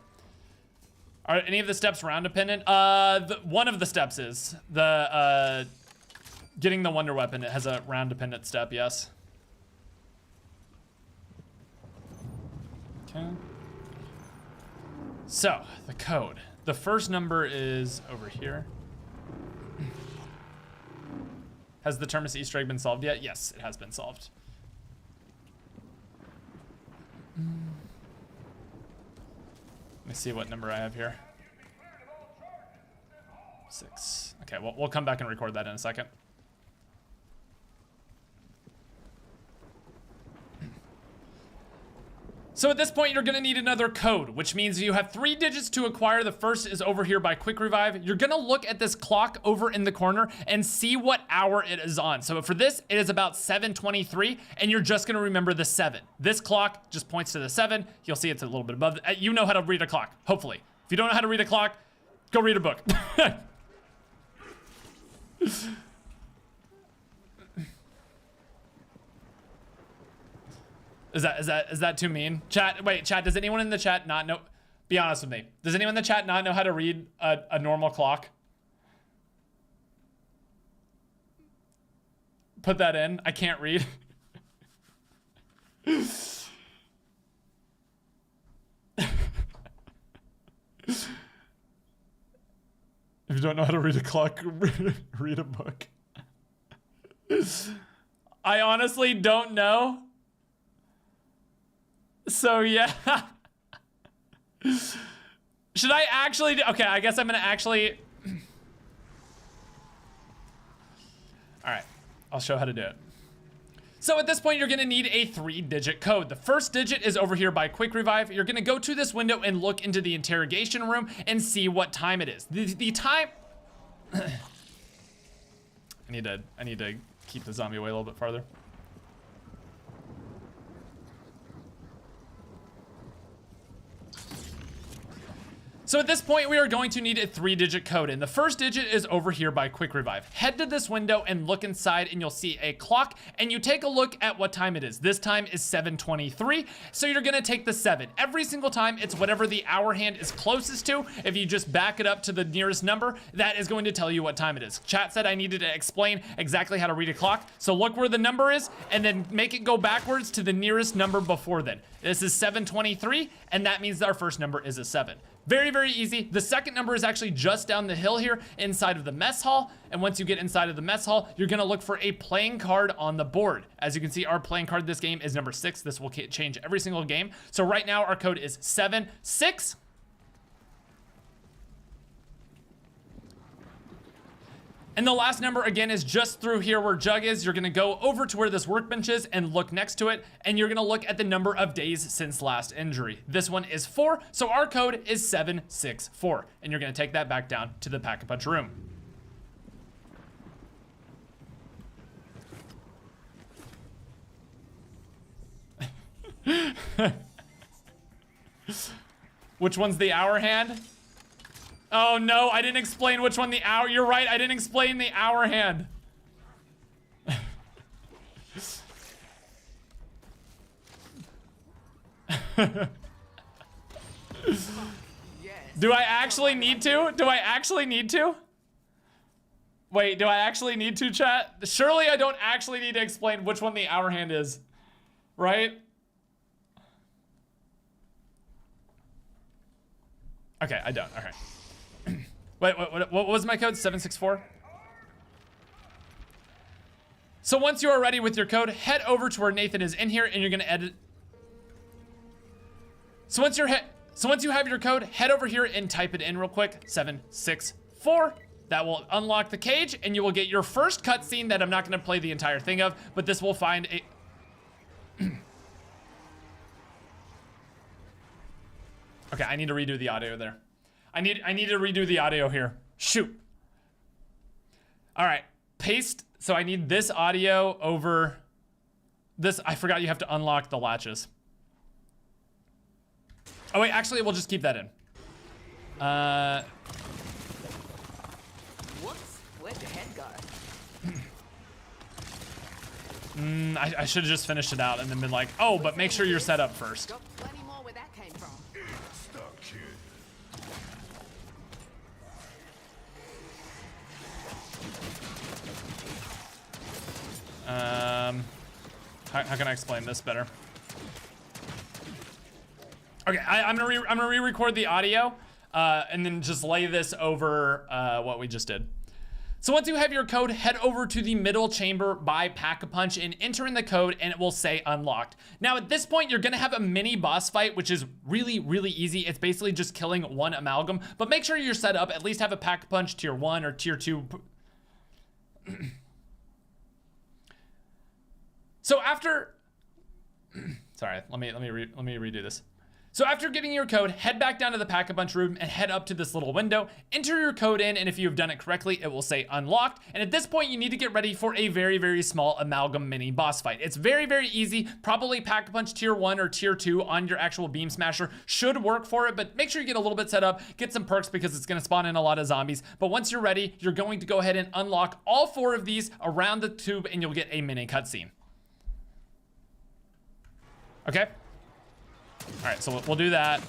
Are any of the steps round dependent? One of the steps is the getting the wonder weapon. It has a round dependent step. Yes. Okay. So the code. The first number is over here. Has the Terminus Easter egg been solved yet? Yes, it has been solved. Let me see what number I have here. 6. Okay, we'll come back and record that in a second. So at this point, you're gonna need another code, which means you have 3 digits to acquire. The first is over here by Quick Revive. You're gonna look at this clock over in the corner and see what hour it is on. So for this, it is about 7:23, and you're just gonna remember the 7. This clock just points to the 7. You'll see it's a little bit above. You know how to read a clock, hopefully. If you don't know how to read a clock, go read a book. Is that too mean? Chat, wait, chat, does anyone in the chat not know? Be honest with me. Does anyone in the chat not know how to read a normal clock? Put that in. I can't read. If you don't know how to read a clock, read a book. I honestly don't know. So yeah. Should I actually do, okay, I guess I'm gonna actually. All right, I'll show how to do it. So at this point, you're gonna need a 3-digit code. The first digit is over here by Quick Revive. You're gonna go to this window and look into the interrogation room and see what time it is. The time, I need to keep the zombie away a little bit farther. So at this point, we are going to need a 3-digit code, and the first digit is over here by Quick Revive. Head to this window and look inside, and you'll see a clock, and you take a look at what time it is. This time is 7:23, so you're gonna take the 7. Every single time, it's whatever the hour hand is closest to. If you just back it up to the nearest number, that is going to tell you what time it is. Chat said I needed to explain exactly how to read a clock, so look where the number is, and then make it go backwards to the nearest number before then. This is 7:23, and that means our first number is a 7. Very, very easy. The second number is actually just down the hill here inside of the mess hall. And once you get inside of the mess hall, you're gonna look for a playing card on the board. As you can see, our playing card this game is number 6. This will change every single game. So right now our code is 76. And the last number, again, is just through here where Jug is. You're gonna go over to where this workbench is and look next to it, and you're gonna look at the number of days since last injury. This one is 4, so our code is 764. And you're gonna take that back down to the Pack-a-Punch room. Which one's the hour hand? Oh no, I didn't explain which one the hour. You're right, I didn't explain the hour hand. Do I actually need to? Do I actually need to? Wait, do I actually need to, chat? Surely I don't actually need to explain which one the hour hand is, right? Okay, I don't, okay. Wait, what was my code? 764? So once you are ready with your code, head over to where Nathan is in here and you're gonna edit. So once you have your code, head over here and type it in real quick, 764. That will unlock the cage and you will get your first cutscene that I'm not gonna play the entire thing of, but this will find a... Okay, I need to redo the audio there. I need to redo the audio here. Shoot. All right, paste. So I need this audio over this. I forgot you have to unlock the latches. Oh wait, actually we'll just keep that in. Whoops, where'd your head go? I should have just finished it out and then been like, oh, but make sure you're set up first. Got plenty more where that came from. How can I explain this better? Okay, I'm gonna re-record the audio, and then just lay this over what we just did. So once you have your code, head over to the middle chamber by Pack-a-Punch and enter in the code, and it will say unlocked. Now at this point, you're gonna have a mini boss fight, which is really, really easy. It's basically just killing one Amalgam, but make sure you're set up. At least have a Pack-a-Punch tier 1 or tier 2. So after, sorry, let me redo this. So after getting your code, head back down to the Pack-a-Punch room and head up to this little window, enter your code in, and if you have done it correctly, it will say unlocked. And at this point, you need to get ready for a very, very small Amalgam mini boss fight. It's very, very easy. Probably Pack-a-Punch tier 1 or tier 2 on your actual Beam Smasher should work for it, but make sure you get a little bit set up, get some perks because it's gonna spawn in a lot of zombies. But once you're ready, you're going to go ahead and unlock all 4 of these around the tube and you'll get a mini cutscene. Okay? All right, so we'll do that.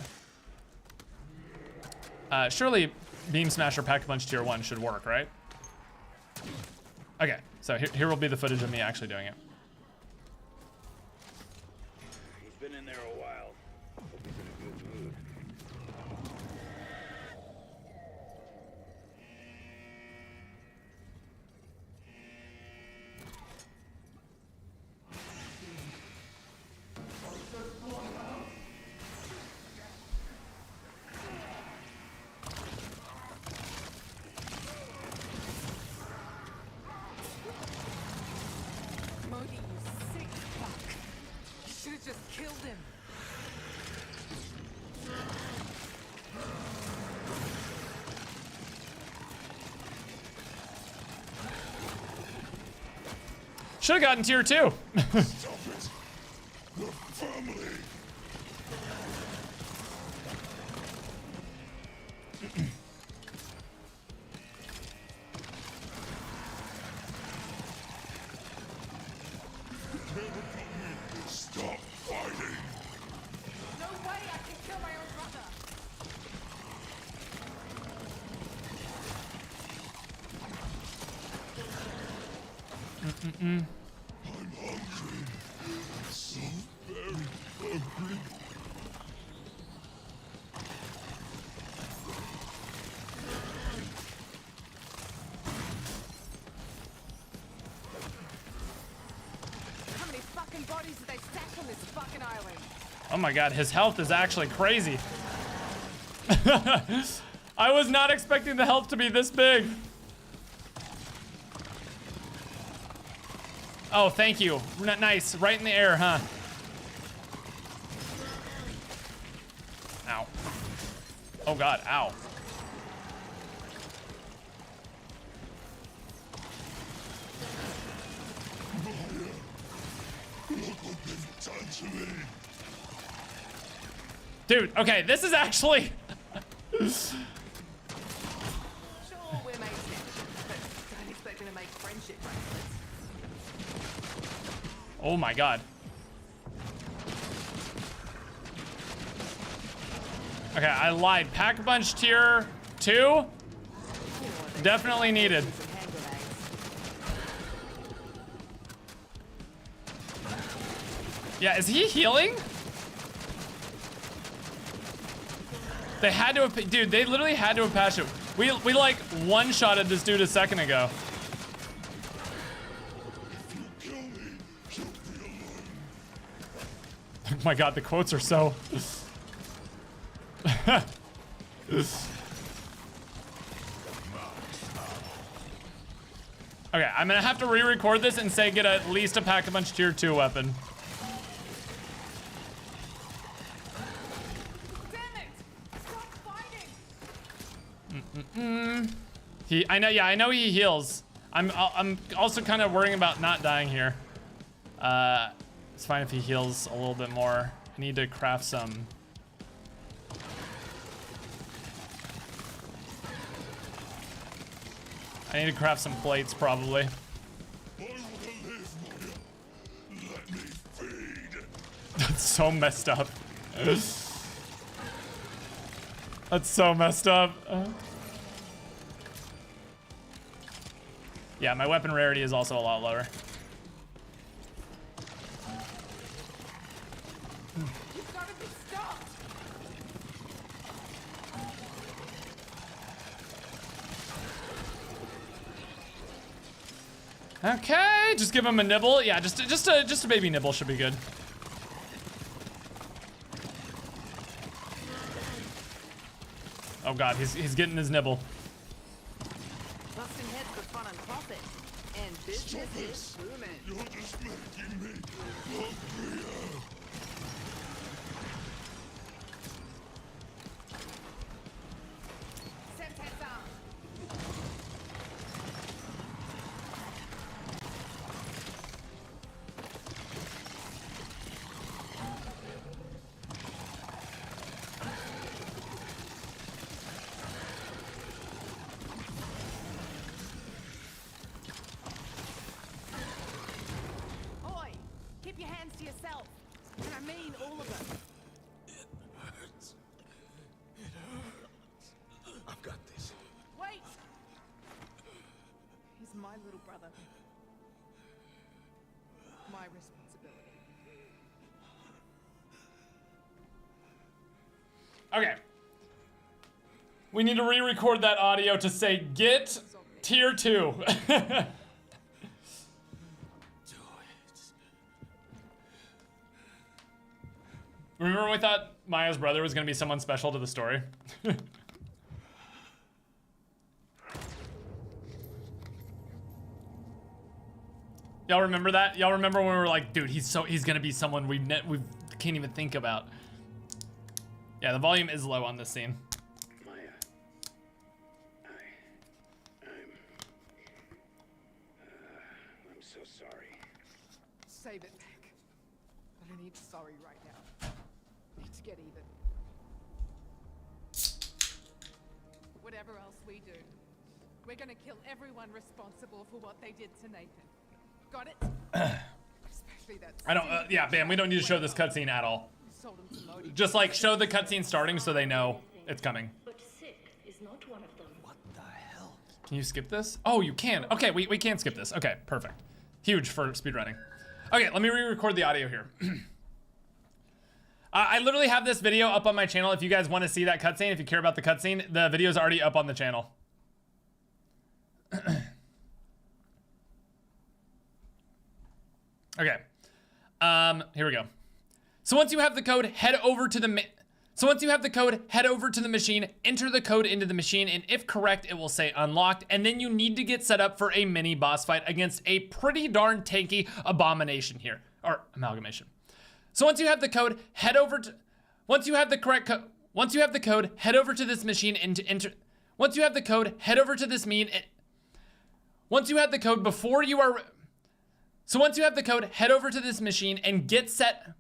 Surely Beam Smasher Pack-a-Punch tier 1 should work, right? Okay, so here will be the footage of me actually doing it. He's been in there a while. Hope he's in a good mood. Modi, you sick fuck. You should have just killed him. Should have gotten tier 2. Stop it. The family. Stop fighting. No way I can kill my own brother. I'm hungry. So very hungry. How many fucking bodies did they stack on this fucking island? Oh my god, his health is actually crazy. I was not expecting the health to be this big. Oh, thank you. Nice. Right in the air, huh? Ow. Oh god, ow. Dude, okay, this is actually... Sure, we're mates now, but don't expect me to make friendship bracelets. Oh my god. Okay, I lied. Pack-a-punch tier 2? Definitely needed. Some hand grenades. Yeah, is he healing? They had to have, dude, they literally had to have patched it. We like one-shotted this dude a second ago. Oh my god, the quotes are so... Okay, I'm gonna have to re-record this and say get at least a Pack-a-Punch tier 2 weapon. I know he heals. I'm also kind of worrying about not dying here. It's fine if he heals a little bit more. I need to craft some. I need to craft some plates probably. That's so messed up. That's so messed up. Yeah, my weapon rarity is also a lot lower. You've got to be stopped. Okay, just give him a nibble. Yeah, just a baby nibble should be good. Oh god, he's getting his nibble. Busting heads for fun and profit. And business is booming. You're just making me hungrier. Sentenza. Oi, keep your hands to yourself. And I mean all of them. I've got this. Wait! He's my little brother. My responsibility. Okay. We need to re-record that audio to say get tier 2. Remember when we thought Maya's brother was gonna be someone special to the story? Y'all remember that? Y'all remember when we were like, dude, he's gonna be someone we can't even think about. Yeah, the volume is low on this scene. Maya, I'm so sorry. Save it, Beck. I don't need sorry right now. Need to get even. whatever else we do. We're gonna kill everyone responsible for what they did to Nathan. Got it? Especially that. I don't, yeah, Bam, we don't need to show this cutscene at all. Sold him to Modi. Just like show the cutscene starting so they know it's coming. But sick is not one of them. What the hell? Can you skip this? Oh, you can. Okay, we can skip this. Okay, perfect. Huge for speedrunning. Okay, let me re-record the audio here. I literally have this video up on my channel. If you guys want to see that cutscene, if you care about the cutscene, the video is already up on the channel. Okay. Here we go. So once you have the code, head over to the machine, enter the code into the machine, and if correct, it will say unlocked, and then you need to get set up for a mini boss fight against a pretty darn tanky abomination here, or amalgamation. So once you have the code, head over to, once you have the code, head over to this machine and to enter, once you have the code, head over to this once you have the code before you are, so once you have the code, head over to this machine and get set.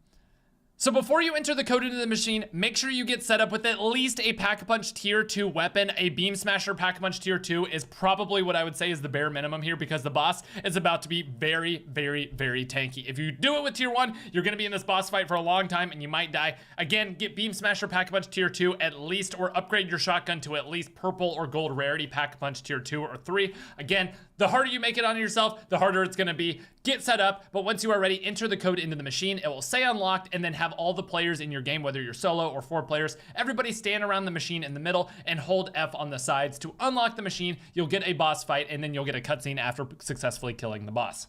So before you enter the code into the machine, make sure you get set up with at least a Pack-a-Punch tier 2 weapon. A Beam Smasher Pack-a-Punch tier 2 is probably what I would say is the bare minimum here because the boss is about to be very, very, very tanky. If you do it with tier 1, you're gonna be in this boss fight for a long time and you might die. Again, get Beam Smasher Pack-a-Punch tier 2 at least, or upgrade your shotgun to at least purple or gold rarity Pack-a-Punch tier 2 or 3. Again, the harder you make it on yourself, the harder it's gonna be. Get set up, but once you are ready, enter the code into the machine. It will say unlocked, and then have all the players in your game, whether you're solo or 4 players, everybody stand around the machine in the middle and hold F on the sides to unlock the machine. You'll get a boss fight, and then you'll get a cutscene after successfully killing the boss.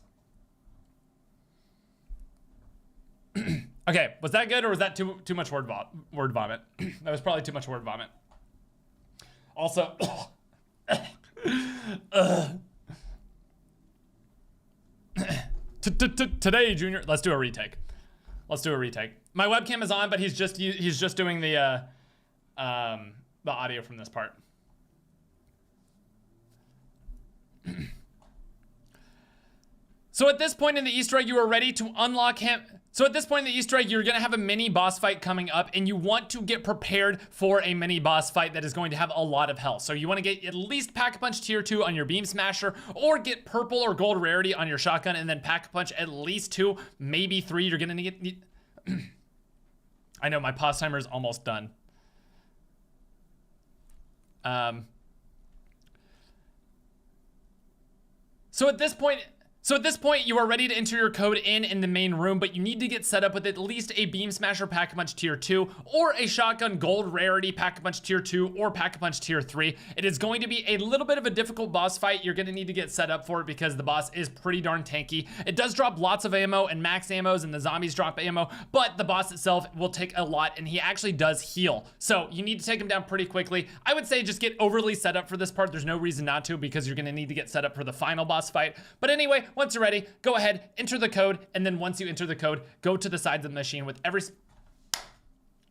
Okay, was that good, or was that too much word vomit? That was probably too much word vomit. Also, today, Junior, let's do a retake. Let's do a retake. My webcam is on, but he's just doing the audio from this part. So at this point in the Easter egg, you are ready to unlock him. So at this point in the Easter egg, you're gonna have a mini boss fight coming up, and you want to get prepared for a mini boss fight that is going to have a lot of health. So you wanna get at least Pack-a-Punch tier 2 on your Beam Smasher, or get purple or gold rarity on your shotgun, and then Pack-a-Punch at least 2, maybe 3. You're gonna need I know, my pause timer is almost done. So at this point, you are ready to enter your code in the main room, but you need to get set up with at least a Beam Smasher Pack-a-Punch tier 2, or a shotgun gold rarity Pack-a-Punch tier 2, or Pack-a-Punch tier 3. It is going to be a little bit of a difficult boss fight. You're gonna need to get set up for it because the boss is pretty darn tanky. It does drop lots of ammo and max ammos, and the zombies drop ammo, but the boss itself will take a lot, and he actually does heal. So you need to take him down pretty quickly. I would say just get overly set up for this part. There's no reason not to, because you're gonna need to get set up for the final boss fight. But anyway, once you're ready, go ahead, enter the code, and then once you enter the code, go to the sides of the machine with every...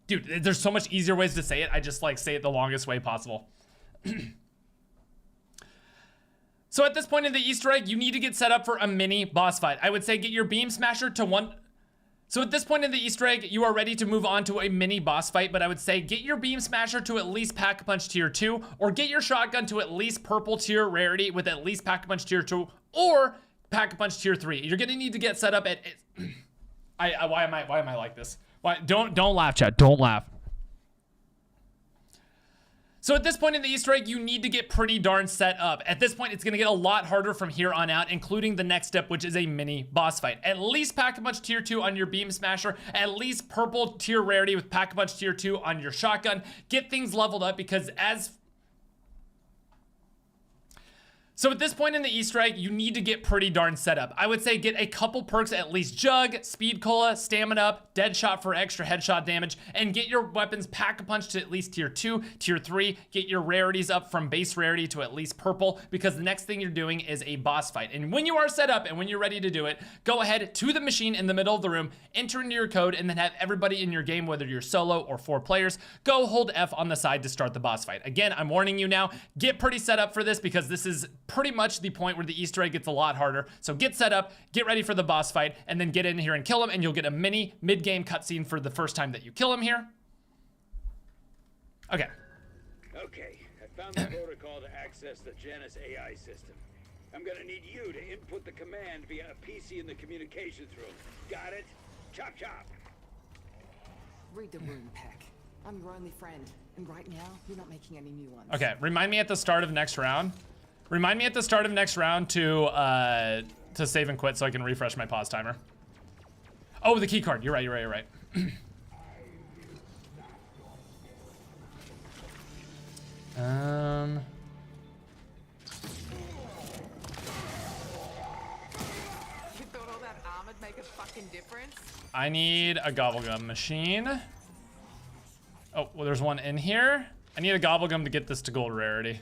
Dude, there's so much easier ways to say it. I just like say it the longest way possible. So at this point in the Easter egg, you need to get set up for a mini boss fight. I would say get your Beam Smasher to 1... So at this point in the Easter egg, you are ready to move on to a mini boss fight, but I would say get your Beam Smasher to at least Pack-a-Punch tier 2, or get your shotgun to at least purple tier rarity with at least Pack-a-Punch tier 2, or Pack-a-Punch tier 3. You're gonna need to get set up at... why am I like this? Why? Don't laugh, chat. Don't laugh. So at this point in the Easter egg, you need to get pretty darn set up. At this point, it's gonna get a lot harder from here on out, including the next step, which is a mini boss fight. At least Pack-a-Punch tier 2 on your Beam Smasher, at least purple tier rarity with Pack-a-Punch tier 2 on your shotgun. Get things leveled up, because So at this point in the Easter egg, you need to get pretty darn set up. I would say get a couple perks, at least Jug, Speed Cola, Stamina Up, Dead Shot for extra headshot damage, and get your weapons Pack-a-Punch to at least tier 2, tier 3, get your rarities up from base rarity to at least purple, because the next thing you're doing is a boss fight. And when you are set up and when you're ready to do it, go ahead to the machine in the middle of the room, enter into your code, and then have everybody in your game, whether you're solo or 4 players, go hold F on the side to start the boss fight. Again, I'm warning you now, get pretty set up for this, because this is pretty much the point where the Easter egg gets a lot harder. So get set up, get ready for the boss fight, and then get in here and kill him, and you'll get a mini mid-game cutscene for the first time that you kill him here. Okay. Okay, I found the protocol to access the Janus AI system. I'm gonna need you to input the command via a PC in the communications room. Got it? Chop chop. Read the room, Peck. I'm your only friend, and right now, you're not making any new ones. Okay, remind me at the start of next round. Remind me at the start of next round to save and quit so I can refresh my pause timer. Oh, the key card. You're right, you're right, you're right. You thought all that armor'd make a fucking difference? I need a gobblegum machine. Oh, well, there's one in here. I need a gobblegum to get this to gold rarity.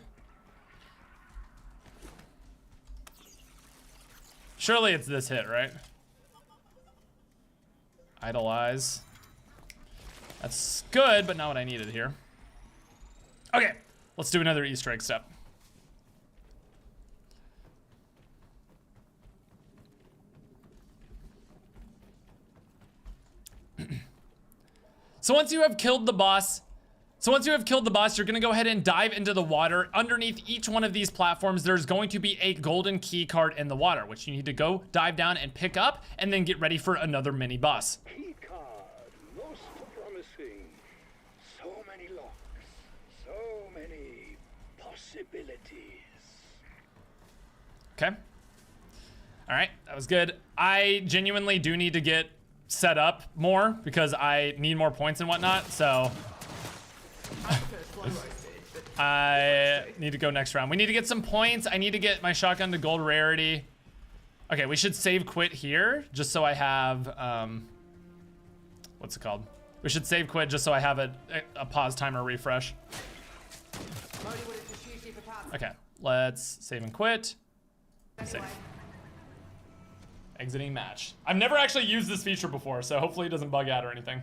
Surely it's this hit, right? Idolize. That's good, but not what I needed here. Okay, let's do another Easter egg step. So once you have killed the boss, you're gonna go ahead and dive into the water. Underneath each one of these platforms, there's going to be a golden key card in the water, which you need to go dive down and pick up, and then get ready for another mini boss. Key card, most promising. So many locks, so many possibilities. Okay. All right, that was good. I genuinely do need to get set up more because I need more points and whatnot, so I need to go next round. We need to get some points. I need to get my shotgun to gold rarity. Okay, we should save quit here just so I have, what's it called? We should save quit just so I have a pause timer refresh. Okay, let's save and quit. Save. Exiting match. I've never actually used this feature before, so hopefully it doesn't bug out or anything.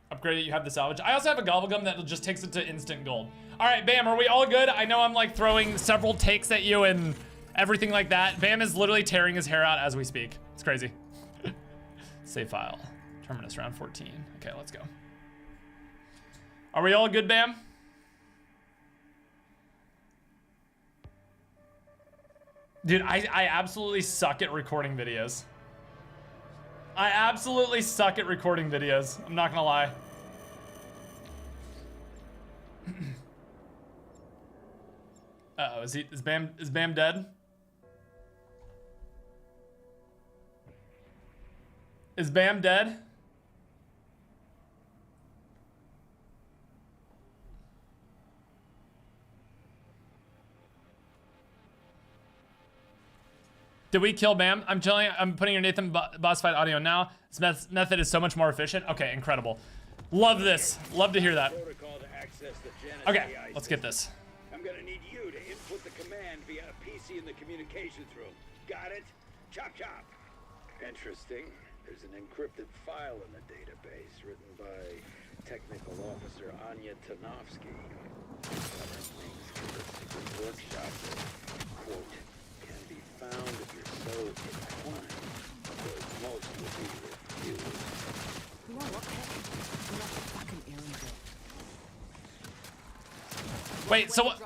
Upgrade it, you have the salvage. I also have a gobblegum that just takes it to instant gold. All right, Bam, are we all good? I know I'm like throwing several takes at you and everything like that. Bam is literally tearing his hair out as we speak. It's crazy. Save file. Terminus round 14. Okay, let's go. Are we all good, Bam? Dude, I absolutely suck at recording videos. I absolutely suck at recording videos. I'm not gonna lie. Uh-oh, is Bam dead? Is Bam dead? Did we kill Bam? I'm putting your Nathan boss fight audio now. This method is so much more efficient. Okay, incredible. Love this. Love to hear that. Okay, let's get this. I'm gonna need you to input the command via a PC in the communications room. Got it? Chop chop. Interesting. There's an encrypted file in the database written by Technical Officer Anya Tanovsky. Workshop that, quote, can be found if you're so inclined, though most will be refused. You know what, Peck? I'm not the fucking errand girl. Wait, so what?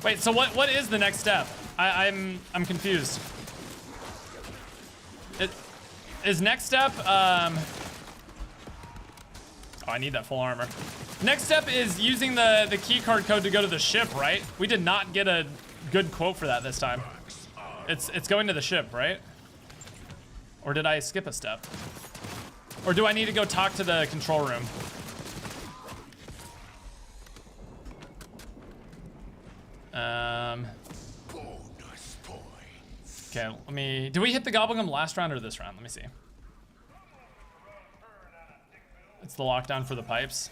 Wait, so what is the next step? I'm confused. Is next step oh, I need that full armor. Next step is using the key card code to go to the ship, right? We did not get a good quote for that this time. It's going to the ship, right? Or did I skip a step? Or do I need to go talk to the control room? Okay, let me, did we hit the gobblegum last round or this round? Let me see. It's the lockdown for the pipes.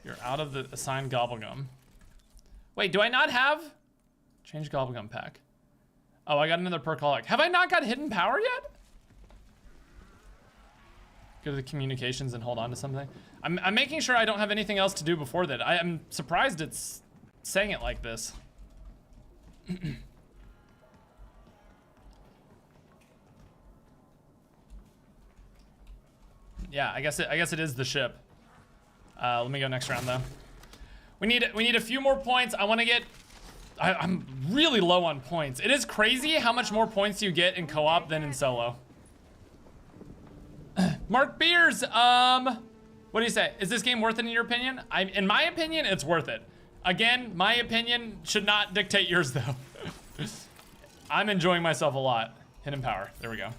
You're out of the assigned gobblegum. Wait, do I not have? Change gobblegum pack. Oh, I got another perkaholic. Have I not got hidden power yet? Go to the communications and hold on to something. I'm making sure I don't have anything else to do before that. I'm surprised it's saying it like this. Yeah, I guess it is the ship. Let me go next round though. We need a few more points. I want to get. I'm really low on points. It is crazy how much more points you get in co-op than in solo. Mark Beers, what do you say? Is this game worth it in your opinion? In my opinion, it's worth it. Again, my opinion should not dictate yours though. I'm enjoying myself a lot. Hidden power, there we go.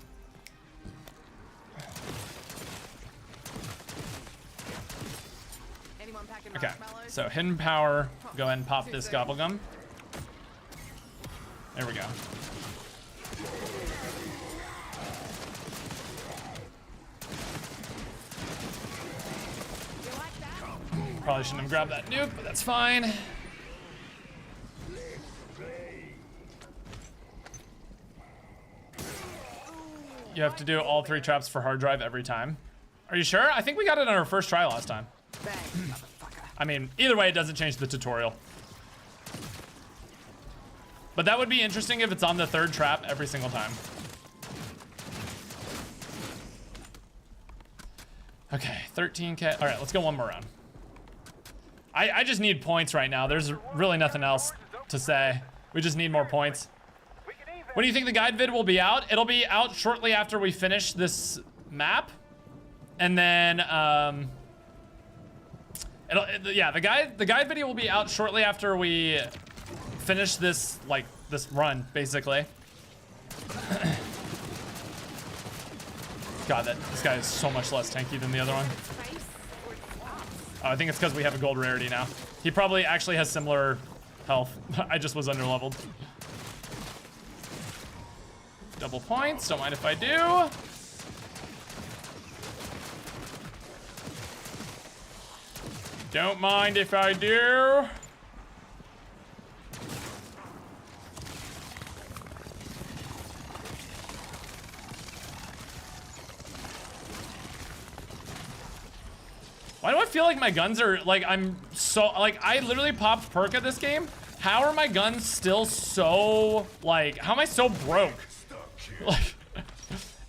Anyone packing Okay, marshmallows? so hidden power, go ahead and pop this gobblegum. There we go. Probably shouldn't have grabbed that nuke, but that's fine. You have to do all 3 traps for hard drive every time. Are you sure? I think we got it on our first try last time. Bang, motherfucker. I mean, either way, it doesn't change the tutorial. But that would be interesting if it's on the 3rd trap every single time. Okay, 13K. All right, let's go one more round. I just need points right now. There's really nothing else to say. We just need more points. When do you think the guide vid will be out? It'll be out shortly after we finish this map. And then, yeah, the guide video will be out shortly after we finish this, like, this run, basically. God, this guy is so much less tanky than the other one. Oh, I think it's because we have a gold rarity now. He probably actually has similar health. I just was underleveled. Double points, don't mind if I do. Don't mind if I do. Why do I feel like my guns are, like, I'm so, like, I literally popped perk at this game. How are my guns still so, like, how am I so broke? Like,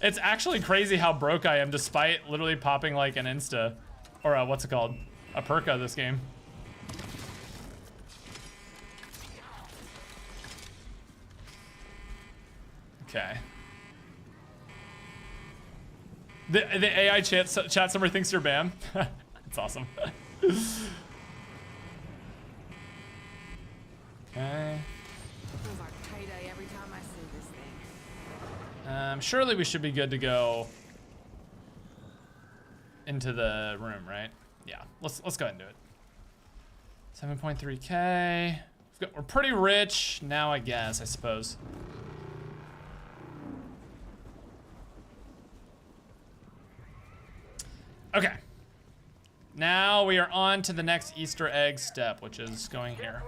it's actually crazy how broke I am despite literally popping, like, an insta, or what's it called? A perk of this game. Okay. The AI chat summary thinks you're BAM. That's awesome. Okay. Feels like payday every time I see this thing. Surely we should be good to go into the room, right? Yeah, let's go ahead and do it. 7.3K. We're pretty rich now, I guess, I suppose. Okay. Now we are on to the next Easter egg step, which is going here.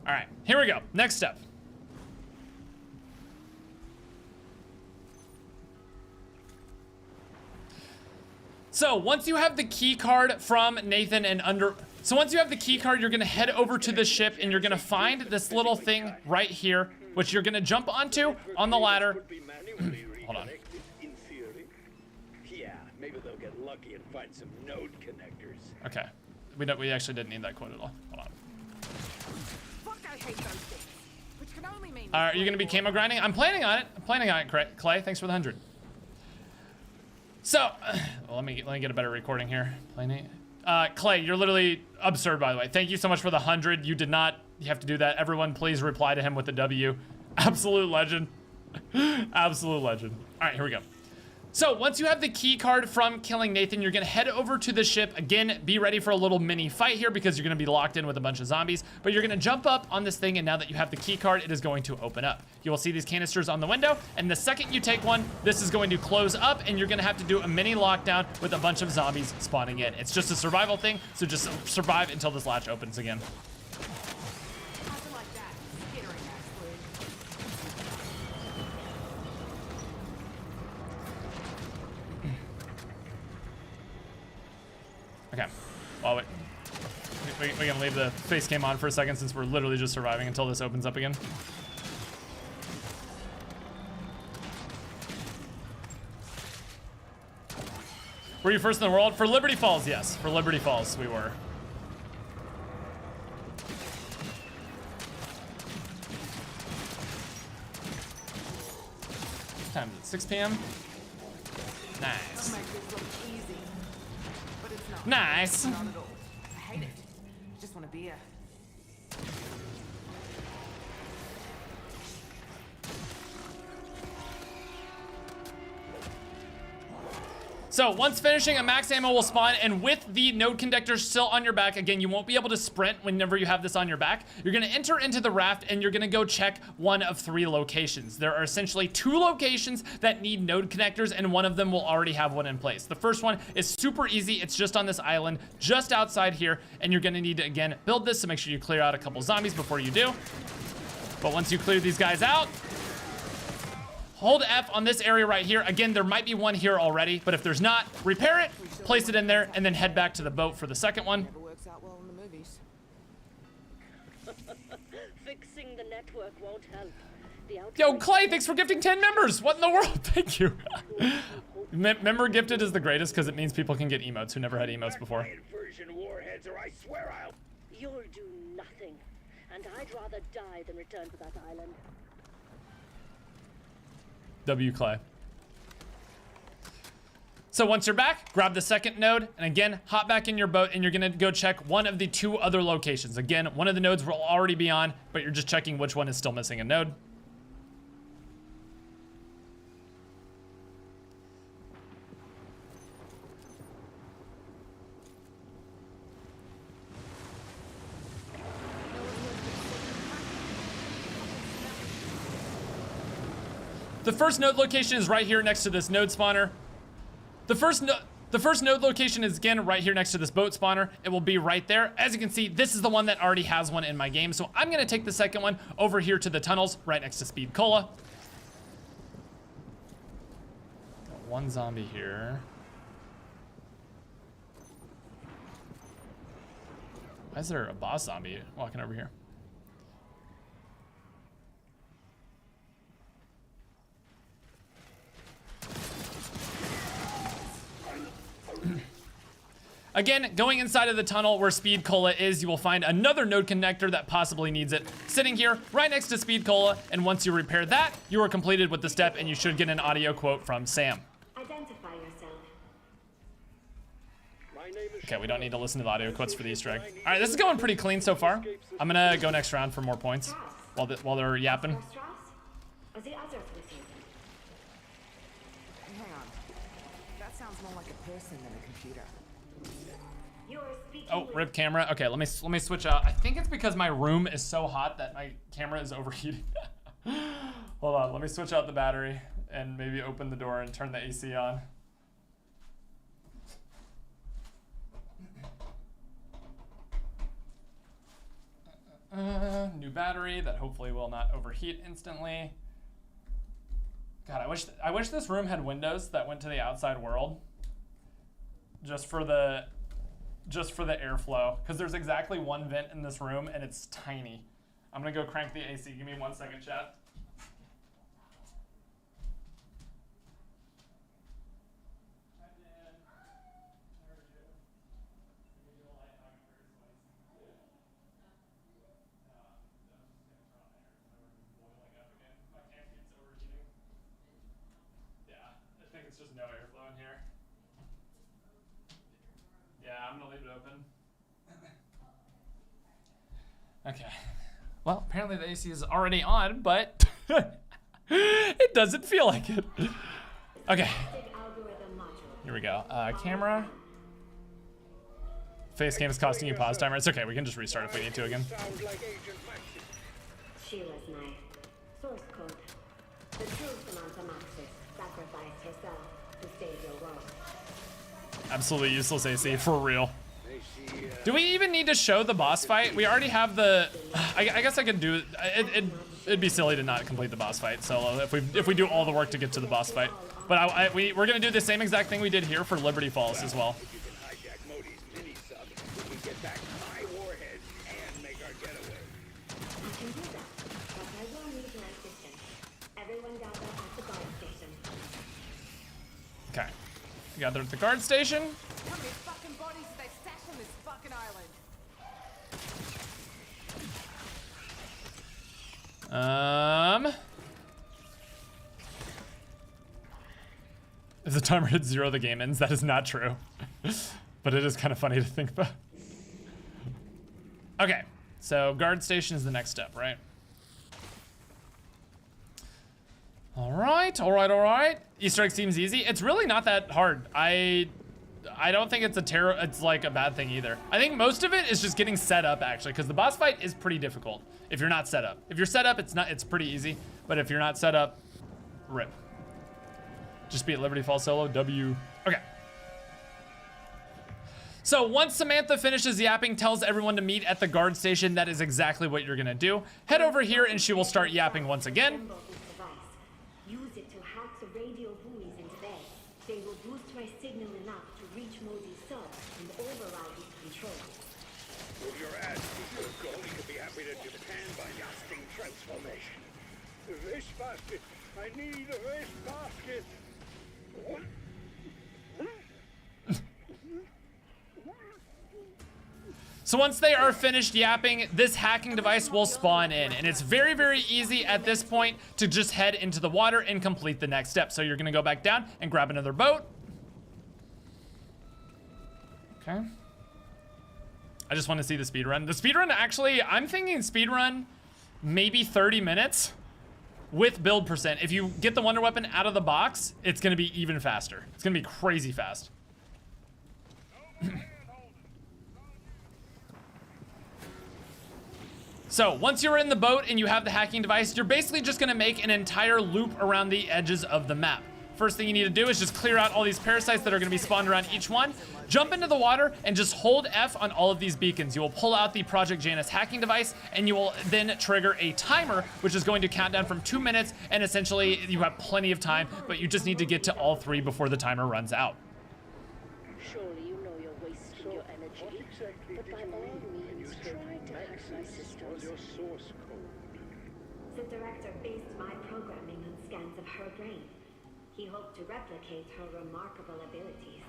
All right, here we go. Next step. So once you have the key card from Nathan and once you have the key card, you're gonna head over to the ship and you're gonna find this little thing right here, which you're gonna jump onto on the ladder. Hold on. In theory. Yeah, maybe they'll get lucky and find some node connectors. Okay. We actually didn't need that quote at all. Hold on. Fuck, I hate those things. Which can only mean. Are you gonna be camo grinding? I'm planning on it. Clay. Thanks for the 100. So, well, let me get a better recording here. Clay, you're literally absurd, by the way. Thank you so much for the 100. You did not have to do that. Everyone, please reply to him with a W. Absolute legend. Absolute legend. All right, here we go. So once you have the key card from killing Nathan, you're gonna head over to the ship. Again, be ready for a little mini fight here because you're gonna be locked in with a bunch of zombies, but you're gonna jump up on this thing, and now that you have the key card, it is going to open up. You will see these canisters on the window, and the second you take one, this is going to close up, and you're gonna have to do a mini lockdown with a bunch of zombies spawning in. It's just a survival thing, so just survive until this latch opens again. Okay. Well, we can leave the face cam on for a second since we're literally just surviving until this opens up again. Were you first in the world? For Liberty Falls, yes. For Liberty Falls, we were. What time is it? 6 p.m.? Nice. Some make this look easy, but it's not. Nice. Not at all. I hate it. I just want a beer. So once finishing, a max ammo will spawn, and with the node conductor still on your back, again, you won't be able to sprint whenever you have this on your back. You're gonna enter into the raft and you're gonna go check one of 3 locations. There are essentially 2 locations that need node connectors, and one of them will already have one in place. The first one is super easy. It's just on this island, just outside here, and you're gonna need to, again, build this, so make sure you clear out a couple zombies before you do. But once you clear these guys out, hold F on this area right here. Again, there might be one here already, but if there's not, repair it, place it in there, and then head back to the boat for the second one. Never works out well in the movies. Fixing the network won't help. Yo, Clay, thanks for gifting 10 members. What in the world? Thank you. Member gifted is the greatest because it means people can get emotes who never had emotes before. Inversion warheads, or I swear I'll. You'll do nothing, and I'd rather die than return to that island. W Clay. So once you're back, grab the second node, and again, hop back in your boat, and you're gonna go check one of the 2 other locations. Again, one of the nodes will already be on, but you're just checking which one is still missing a node. The first node location is right here next to this node spawner. The first node location is again right here next to this boat spawner. It will be right there. As you can see, this is the one that already has one in my game. So I'm gonna take the second one over here to the tunnels right next to Speed Cola. Got one zombie here. Why is there a boss zombie walking over here? Again, going inside of the tunnel where Speed Cola is, you will find another node connector that possibly needs it sitting here right next to Speed Cola, and once you repair that, you are completed with the step and you should get an audio quote from Sam. Identify yourself. Okay, we don't need to listen to the audio quotes for the Easter egg. All right, this is going pretty clean so far. I'm gonna go next round for more points while they're yapping. Strauss? Are the others with you? Hang on. That sounds more like a person than a computer. You're speaking Oh, with rip camera. Okay, let me switch out. I think it's because my room is so hot that my camera is overheating. Hold on, let me switch out the battery and maybe open the door and turn the AC on. New battery that hopefully will not overheat instantly. God, I wish this room had windows that went to the outside world. Just for the airflow, because there's exactly one vent in this room and it's tiny. I'm gonna go crank the AC. Give me 1 second, chat. It's just no airflow in here. Yeah, I'm gonna leave it open. Okay. Well, apparently the AC is already on, but it doesn't feel like it. Okay. Here we go. Camera. Face cam is costing you pause timer. It's okay. We can just restart if we need to again. Sheila's knife. Source code. The true Samantha Maxis sacrificed herself to save your world. Absolutely useless AC, for real. Do we even need to show the boss fight? We already have the... I guess I could do it. It'd be silly to not complete the boss fight solo if we do all the work to get to the boss fight. But we're gonna do the same exact thing we did here for Liberty Falls as well. Okay. Gathered at the guard station. How many fucking bodies do they stash on this fucking island? If the timer hits 0, the game ends. That is not true. But it is kind of funny to think about. Okay, so guard station is the next step, right? All right. Easter egg seems easy. It's really not that hard. I don't think it's like a bad thing either. I think most of it is just getting set up actually, because the boss fight is pretty difficult if you're not set up. If you're set up, it's pretty easy. But if you're not set up, rip. Just beat Liberty Falls solo, W. Okay. So once Samantha finishes yapping, tells everyone to meet at the guard station, that is exactly what you're gonna do. Head over here and she will start yapping once again. Use it to hack the radio buoys into bed. They will boost my signal enough to reach Modi's sub and override his control. With your ass to your goal, you could be happy to Japan by casting transformation. The fish basket. I need a fish basket. So once they are finished yapping, this hacking device will spawn in, and it's very, very easy at this point to just head into the water and complete the next step. So you're gonna go back down and grab another boat. Okay. I just want to see the speed run. The speed run, actually, I'm thinking speed run maybe 30 minutes with build percent. If you get the wonder weapon out of the box, it's gonna be even faster. It's gonna be crazy fast. So once you're in the boat and you have the hacking device, you're basically just gonna make an entire loop around the edges of the map. First thing you need to do is just clear out all these parasites that are gonna be spawned around each one. Jump into the water and just hold F on all of these beacons. You will pull out the Project Janus hacking device and you will then trigger a timer, which is going to count down from 2 minutes, and essentially you have plenty of time, but you just need to get to all 3 before the timer runs out. Surely you know you're wasting your energy, but by all means try to hack my systems. Your source code. The director based my programming on scans of her brain. He hoped to replicate her remarkable abilities.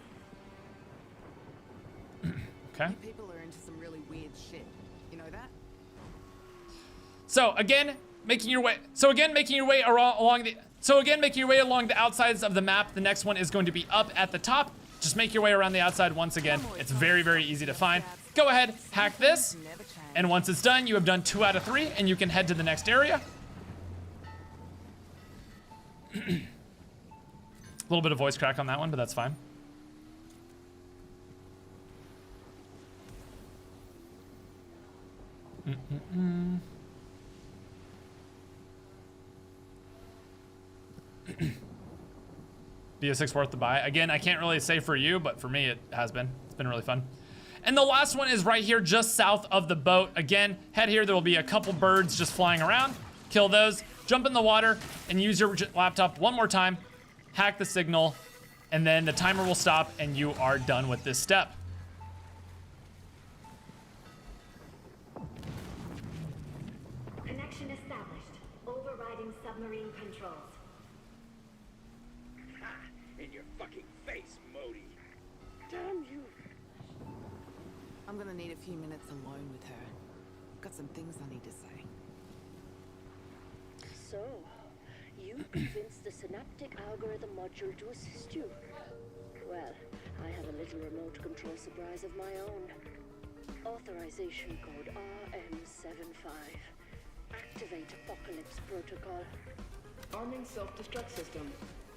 Okay. People are into some really weird shit. You know that? So again, making your way along the outsides of the map. The next one is going to be up at the top. Just make your way around the outside once again. It's very, very easy to find. Go ahead, hack this. And once it's done, you have done 2 out of 3 and you can head to the next area. A little bit of voice crack on that one, but that's fine. BS6 worth the buy. Again, I can't really say for you, but for me it has been. It's been really fun. And the last one is right here just south of the boat. Again, head here, there will be a couple birds just flying around. Kill those, jump in the water, and use your laptop one more time. Hack the signal, and then the timer will stop and you are done with this step. Connection established. Overriding submarine controls. Ha! In your fucking face, Modi. Damn you. I'm gonna need a few minutes alone with her. Got some things I need to say. So, you convinced the synaptic algorithm module to assist you. Well, I have a little remote control surprise of my own. Authorization code RM75. Activate Apocalypse Protocol. Arming self-destruct system.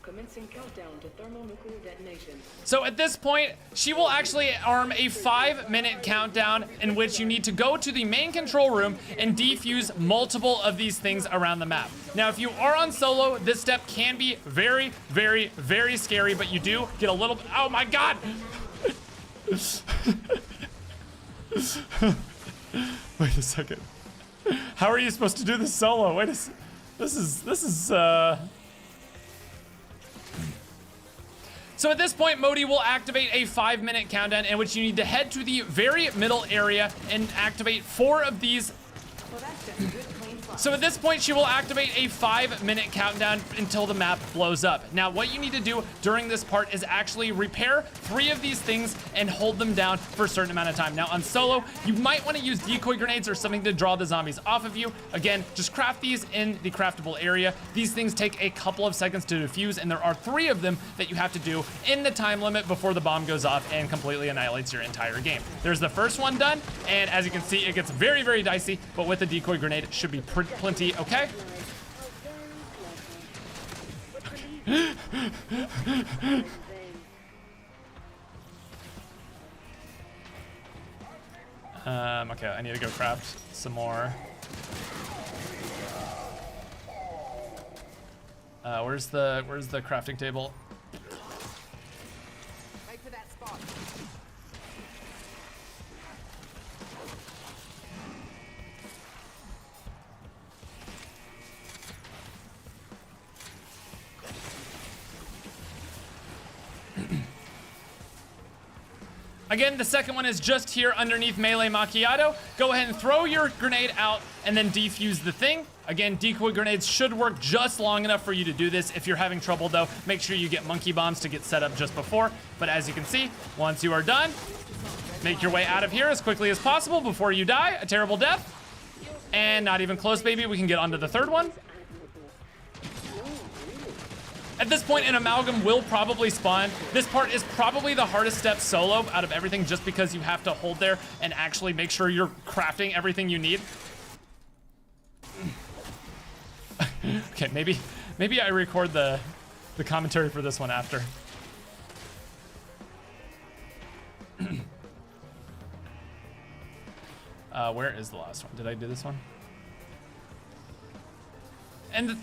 Commencing countdown to thermonuclear detonation. So at this point, she will actually arm a 5-minute countdown in which you need to go to the main control room and defuse multiple of these things around the map. Now, if you are on solo, this step can be very, very, very scary, but you do get a little, oh my God. Wait a second. How are you supposed to do this solo? Wait a second. This is So at this point, Modi will activate a 5-minute countdown in which you need to head to the very middle area and activate 4 of these. Well, that's just a good clean So at this point, she will activate a 5-minute countdown until the map blows up. Now, what you need to do during this part is actually repair 3 of these things and hold them down for a certain amount of time. Now, on solo, you might want to use decoy grenades or something to draw the zombies off of you. Again, just craft these in the craftable area. These things take a couple of seconds to defuse, and there are 3 of them that you have to do in the time limit before the bomb goes off and completely annihilates your entire game. There's the first one done, and as you can see, it gets very, very dicey, but with the decoy grenade, it should be plenty okay. Okay, I need to go craft some more. Where's the crafting table? Wait for that spot. Again, the second one is just here underneath Melee Macchiato. Go ahead and throw your grenade out and then defuse the thing. Again, decoy grenades should work just long enough for you to do this. If you're having trouble though, make sure you get monkey bombs to get set up just before. But as you can see, once you are done, make your way out of here as quickly as possible before you die a terrible death. And not even close, baby. We can get onto the third one. At this point, an Amalgam will probably spawn. This part is probably the hardest step solo out of everything just because you have to hold there and actually make sure you're crafting everything you need. Okay, maybe I record the commentary for this one after. Where is the last one? Did I do this one? And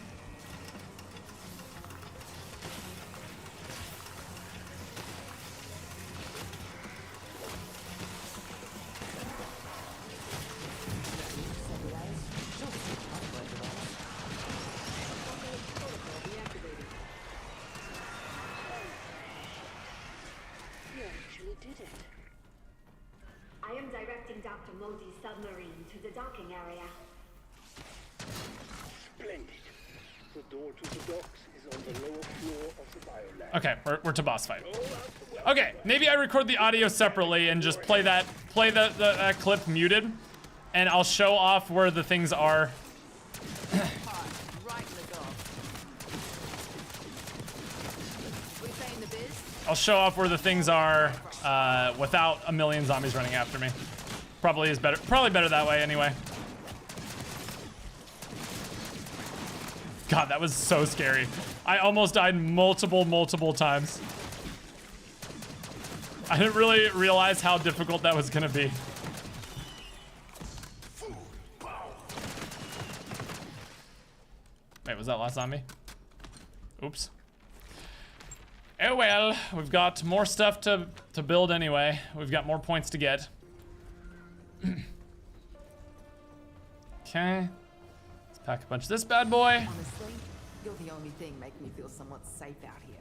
I am directing Dr. Modi's submarine to the docking area. Splendid. The door to the docks is on the lower floor of the biolab. okay, we're to boss fight. Okay, maybe I record the audio separately and just play the clip muted, and I'll show off where the things are. Right in the dog. We saying the biz? I'll show off where the things are without a million zombies running after me. Probably better that way anyway. God, that was so scary. I almost died multiple times. I didn't really realize how difficult that was gonna be. Wait, was that last zombie? Oops. Oh well, we've got more stuff to build anyway. We've got more points to get. Okay. Let's pack a bunch of this bad boy. Honestly, you're the only thing making me feel somewhat safe out here.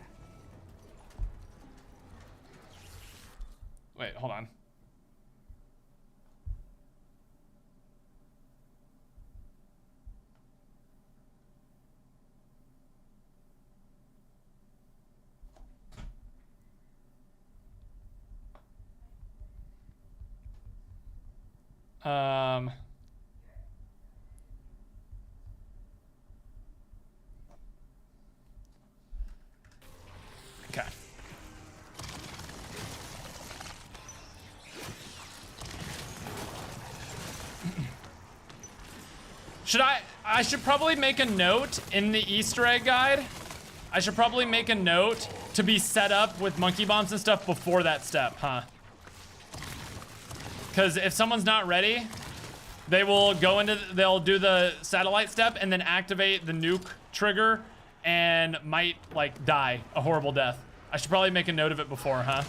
Wait, hold on. Okay. I should probably make a note in the Easter egg guide. I should probably make a note to be set up with monkey bombs and stuff before that step, huh? Because if someone's not ready, they'll do the satellite step and then activate the nuke trigger and might like die a horrible death. I should probably make a note of it before, huh?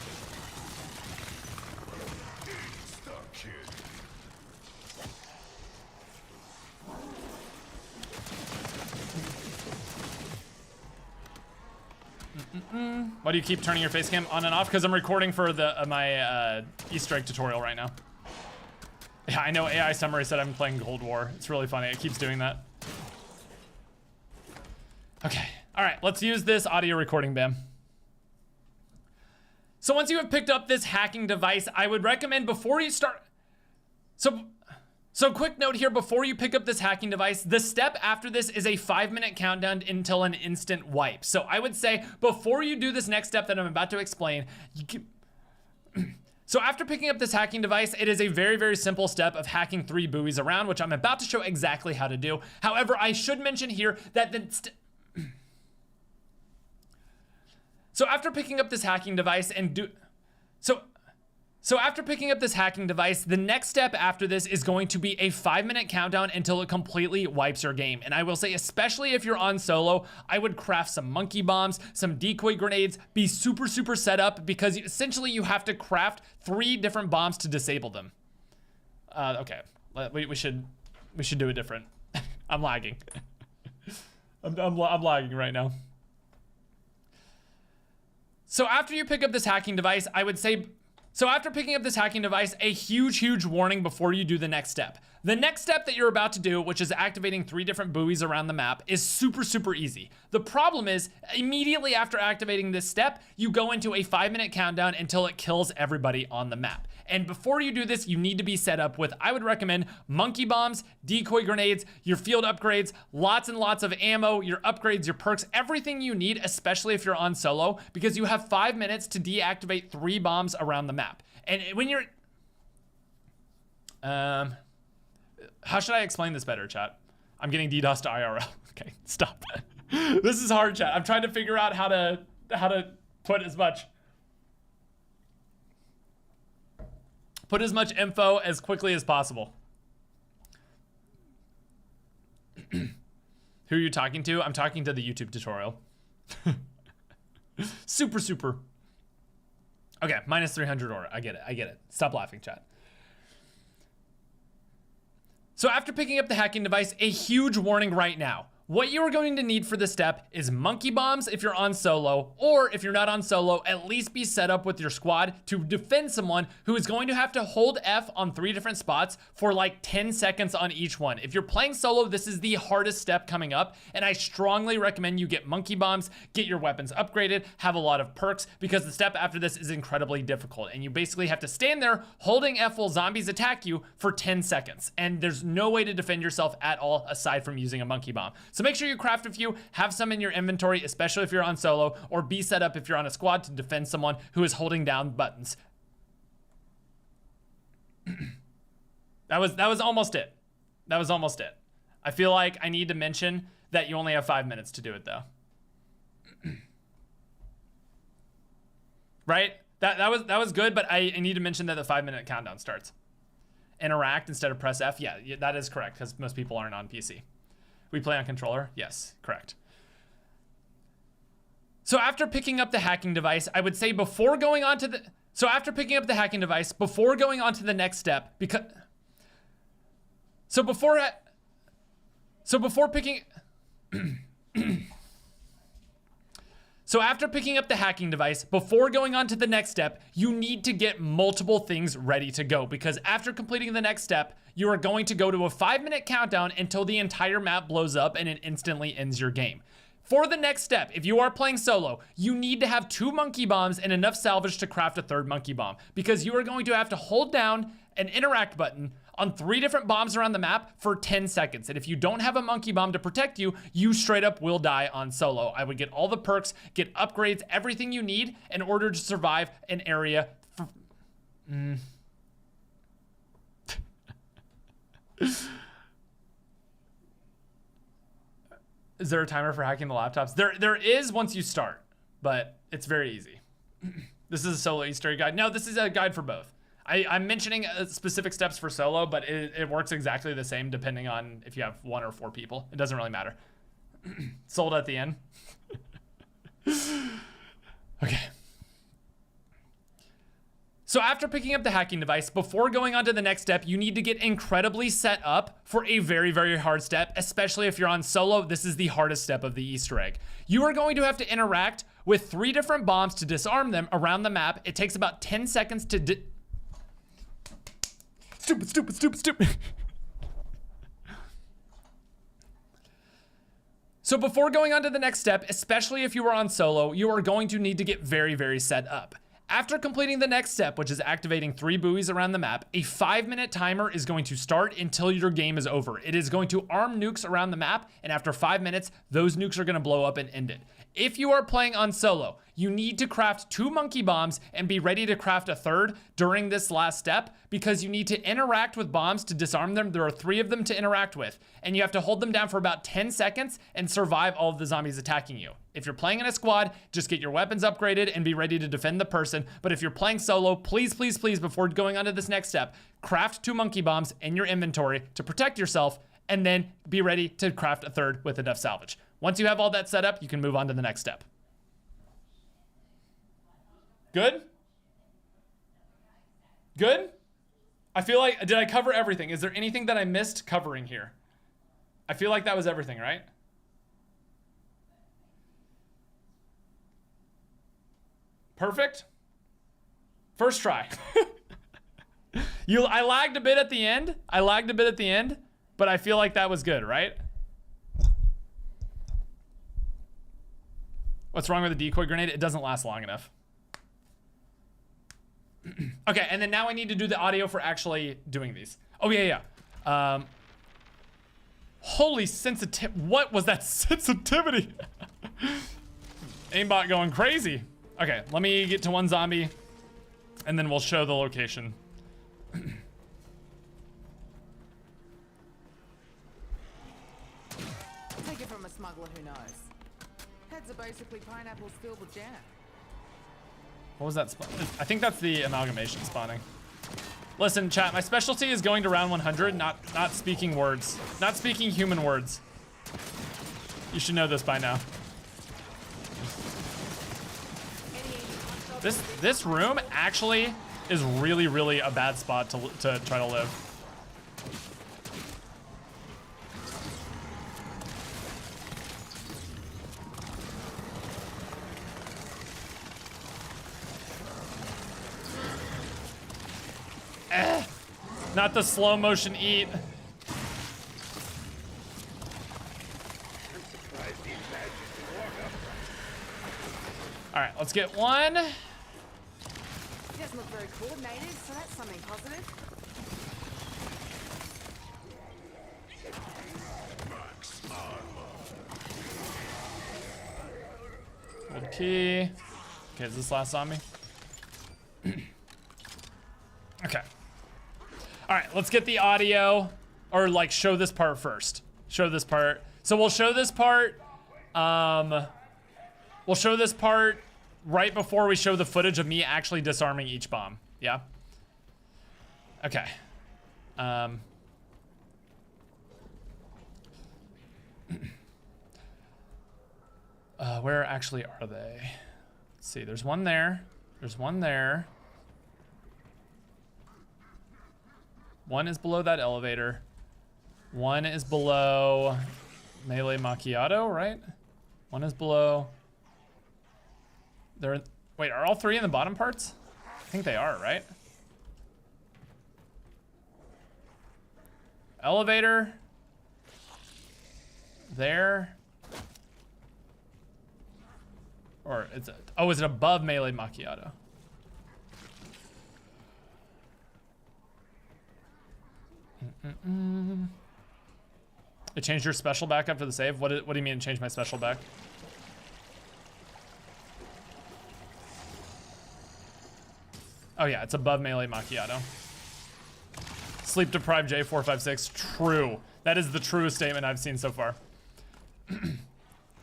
Why do you keep turning your face cam on and off? Because I'm recording for my Easter egg tutorial right now. Yeah, I know AI Summary said I'm playing Cold War. It's really funny. It keeps doing that. Okay, all right, let's use this audio recording, Bam. So once you have picked up this hacking device, I would recommend before you start, so quick note here, before you pick up this hacking device, the step after this is a 5-minute countdown until an instant wipe. So I would say before you do this next step that I'm about to explain, so after picking up this hacking device, it is a very, very simple step of hacking 3 buoys around, which I'm about to show exactly how to do. However, I should mention here that so after picking up this hacking device So after picking up this hacking device, the next step after this is going to be a 5-minute countdown until it completely wipes your game. And I will say, especially if you're on solo, I would craft some monkey bombs, some decoy grenades, be super, super set up, because essentially you have to craft 3 different bombs to disable them. Okay, we should do it different. I'm lagging. I'm lagging right now. So after you pick up this hacking device, I would say, so after picking up this hacking device, a huge, huge warning before you do the next step. The next step that you're about to do, which is activating 3 different buoys around the map, is super, super easy. The problem is, immediately after activating this step, you go into a 5-minute countdown until it kills everybody on the map. And before you do this, you need to be set up with, I would recommend, monkey bombs, decoy grenades, your field upgrades, lots and lots of ammo, your upgrades, your perks, everything you need, especially if you're on solo, because you have 5 minutes to deactivate 3 bombs around the map. And when you're... how should I explain this better, chat? I'm getting DDoS to IRL. Okay, stop. This is hard, chat. I'm trying to figure out how to put as much info as quickly as possible. Who are you talking to? I'm talking to the YouTube tutorial. Super, super. Okay, minus 300 aura. I get it. Stop laughing, chat. So after picking up the hacking device, a huge warning right now. What you are going to need for this step is monkey bombs if you're on solo, or if you're not on solo, at least be set up with your squad to defend someone who is going to have to hold F on 3 different spots for like 10 seconds on each one. If you're playing solo, this is the hardest step coming up, and I strongly recommend you get monkey bombs, get your weapons upgraded, have a lot of perks, because the step after this is incredibly difficult, and you basically have to stand there holding F while zombies attack you for 10 seconds, and there's no way to defend yourself at all aside from using a monkey bomb. So make sure you craft a few, have some in your inventory, especially if you're on solo, or be set up if you're on a squad to defend someone who is holding down buttons. That was almost it. That was almost it. I feel like I need to mention that you only have 5 minutes to do it though. Right? That was good, but I need to mention that the 5-minute countdown starts. Interact instead of press F. Yeah, that is correct, because most people aren't on PC. We play on controller? Yes, correct. So after picking up the hacking device, I would say before going on to the... So after picking up the hacking device, before going on to the next step, because... So before picking... So after picking up the hacking device, before going on to the next step, you need to get multiple things ready to go, because after completing the next step, you are going to go to a 5-minute countdown until the entire map blows up and it instantly ends your game. For the next step, if you are playing solo, you need to have 2 monkey bombs and enough salvage to craft a 3rd monkey bomb, because you are going to have to hold down an interact button on 3 different bombs around the map for 10 seconds. And if you don't have a monkey bomb to protect you, you straight up will die on solo. I would get all the perks, get upgrades, everything you need in order to survive an area for... Is there a timer for hacking the laptops? There is once you start, but it's very easy. This is a solo Easter egg guide. No, this is a guide for both. I'm mentioning specific steps for solo, but it works exactly the same depending on if you have 1 or 4 people. It doesn't really matter. Sold at the end. Okay. So after picking up the hacking device, before going on to the next step, you need to get incredibly set up for a very, very hard step, especially if you're on solo. This is the hardest step of the Easter egg. You are going to have to interact with 3 different bombs to disarm them around the map. It takes about 10 seconds to Stupid. So before going on to the next step, especially if you are on solo, you are going to need to get very, very set up. After completing the next step, which is activating 3 buoys around the map, a 5-minute timer is going to start until your game is over. It is going to arm nukes around the map, and after 5 minutes, those nukes are gonna blow up and end it. If you are playing on solo, you need to craft 2 monkey bombs and be ready to craft a 3rd during this last step, because you need to interact with bombs to disarm them. There are 3 of them to interact with, and you have to hold them down for about 10 seconds and survive all of the zombies attacking you. If you're playing in a squad, just get your weapons upgraded and be ready to defend the person. But if you're playing solo, please, please, please, before going on to this next step, craft 2 monkey bombs in your inventory to protect yourself, and then be ready to craft a 3rd with enough salvage. Once you have all that set up, you can move on to the next step. Good? Good? I feel like, did I cover everything? Is there anything that I missed covering here? I feel like that was everything, right? Perfect? First try. I lagged a bit at the end. But I feel like that was good, right? What's wrong with the decoy grenade? It doesn't last long enough. Okay, and then now I need to do the audio for actually doing these. Oh, yeah. Holy sensitivity. What was that sensitivity? Aimbot going crazy. Okay, let me get to one zombie, and then we'll show the location. Take it from a smuggler who knows. Heads are basically pineapples filled with jam. What was that spawn? I think that's the amalgamation spawning. Listen, chat, my specialty is going to round 100, not speaking words. Not speaking human words. You should know this by now. This room actually is really, really a bad spot to try to live. Not the slow motion eat. All right, let's get one. He doesn't look very coordinated, so that's something positive. Hold key. Okay, is this last zombie? Okay. All right, let's get the audio, or like show this part first. Show this part. So we'll show this part. We'll show this part right before we show the footage of me actually disarming each bomb. Yeah. Okay. Where actually are they? Let's see. There's one there. There's one there. One is below that elevator. One is below Melee Macchiato, right? One is below. Wait, are all 3 in the bottom parts? I think they are, right? Elevator. There. Or is it above Melee Macchiato? It changed your special back after the save? What do you mean it changed my special back? Oh yeah, it's above Melee Macchiato. Sleep deprived J456, true. That is the truest statement I've seen so far.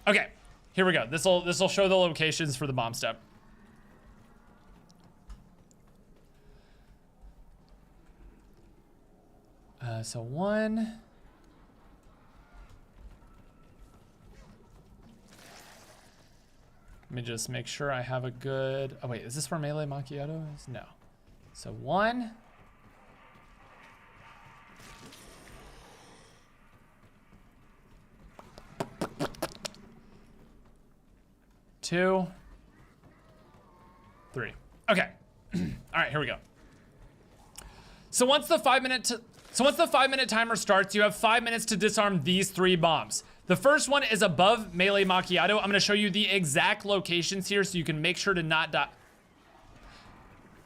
Okay, here we go. This'll show the locations for the bomb step. So one. Let me just make sure I have a good, oh wait, is this where Melee Macchiato is? No. So one. Two. Three. Okay. All right, here we go. So once the 5-minute timer starts, you have 5 minutes to disarm these 3 bombs. The first one is above Melee Macchiato. I'm gonna show you the exact locations here so you can make sure to not die.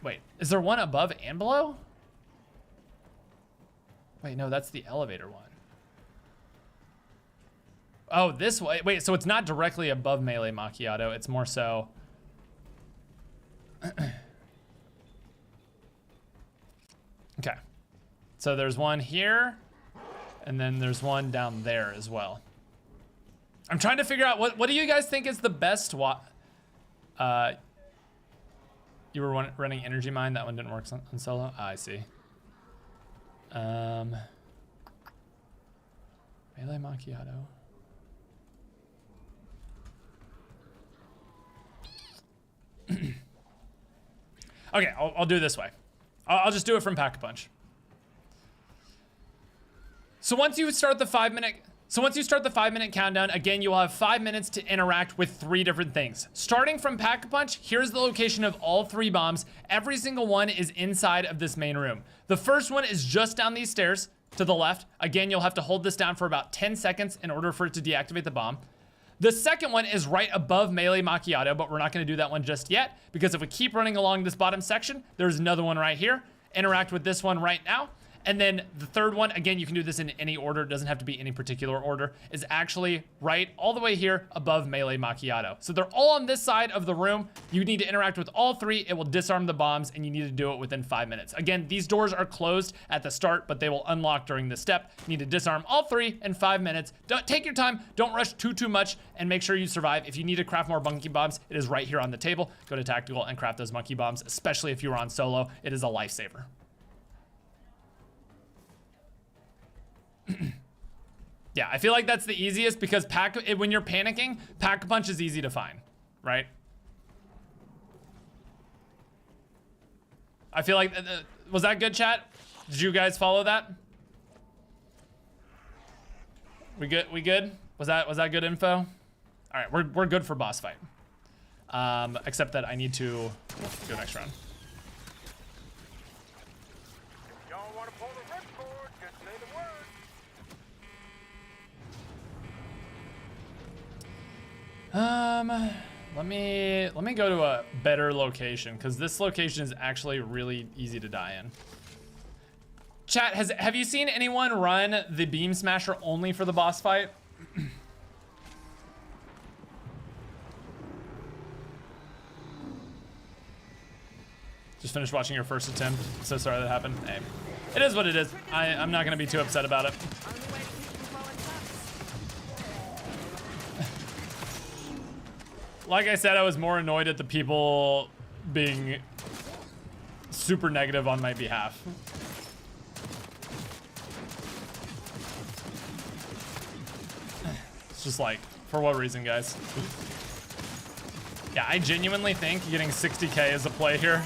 Wait, is there one above and below? Wait, no, that's the elevator one. Oh, this way. Wait, so it's not directly above Melee Macchiato. It's more so. Okay. So there's one here, and then there's one down there as well. I'm trying to figure out what do you guys think is the best you were running Energy Mine. That one didn't work on solo. I see. Melee Macchiato. Okay, I'll do it this way. I'll just do it from Pack-a-Punch. So once you start the 5-minute countdown, again, you'll have 5 minutes to interact with 3 different things. Starting from Pack-a-Punch, here's the location of all 3 bombs. Every single one is inside of this main room. The first one is just down these stairs to the left. Again, you'll have to hold this down for about 10 seconds in order for it to deactivate the bomb. The second one is right above Melee Macchiato, but we're not gonna do that one just yet, because if we keep running along this bottom section, there's another one right here. Interact with this one right now. And then the third one, again, you can do this in any order, it doesn't have to be any particular order, is actually right all the way here above Melee Macchiato. So they're all on this side of the room. You need to interact with all 3, it will disarm the bombs, and you need to do it within 5 minutes. Again, these doors are closed at the start, but they will unlock during this step. You need to disarm all 3 in 5 minutes. Don't take your time, don't rush too much, and make sure you survive. If you need to craft more monkey bombs, it is right here on the table. Go to Tactical and craft those monkey bombs, especially if you are on solo. It is a lifesaver. Yeah, I feel like that's the easiest because when you're panicking, Pack-a-Punch is easy to find, right? I feel like, was that good, chat? Did you guys follow that? We good? We good? Was that good info? All right, we're good for boss fight. Except that I need to go next round. Let me go to a better location because this location is actually really easy to die in. Chat, have you seen anyone run the Beam Smasher only for the boss fight? Just finished watching your first attempt. So sorry that happened. Hey, it is what it is. I'm not gonna be too upset about it. Like I said, I was more annoyed at the people being super negative on my behalf. It's just like, for what reason, guys? Yeah, I genuinely think getting 60K is a play here.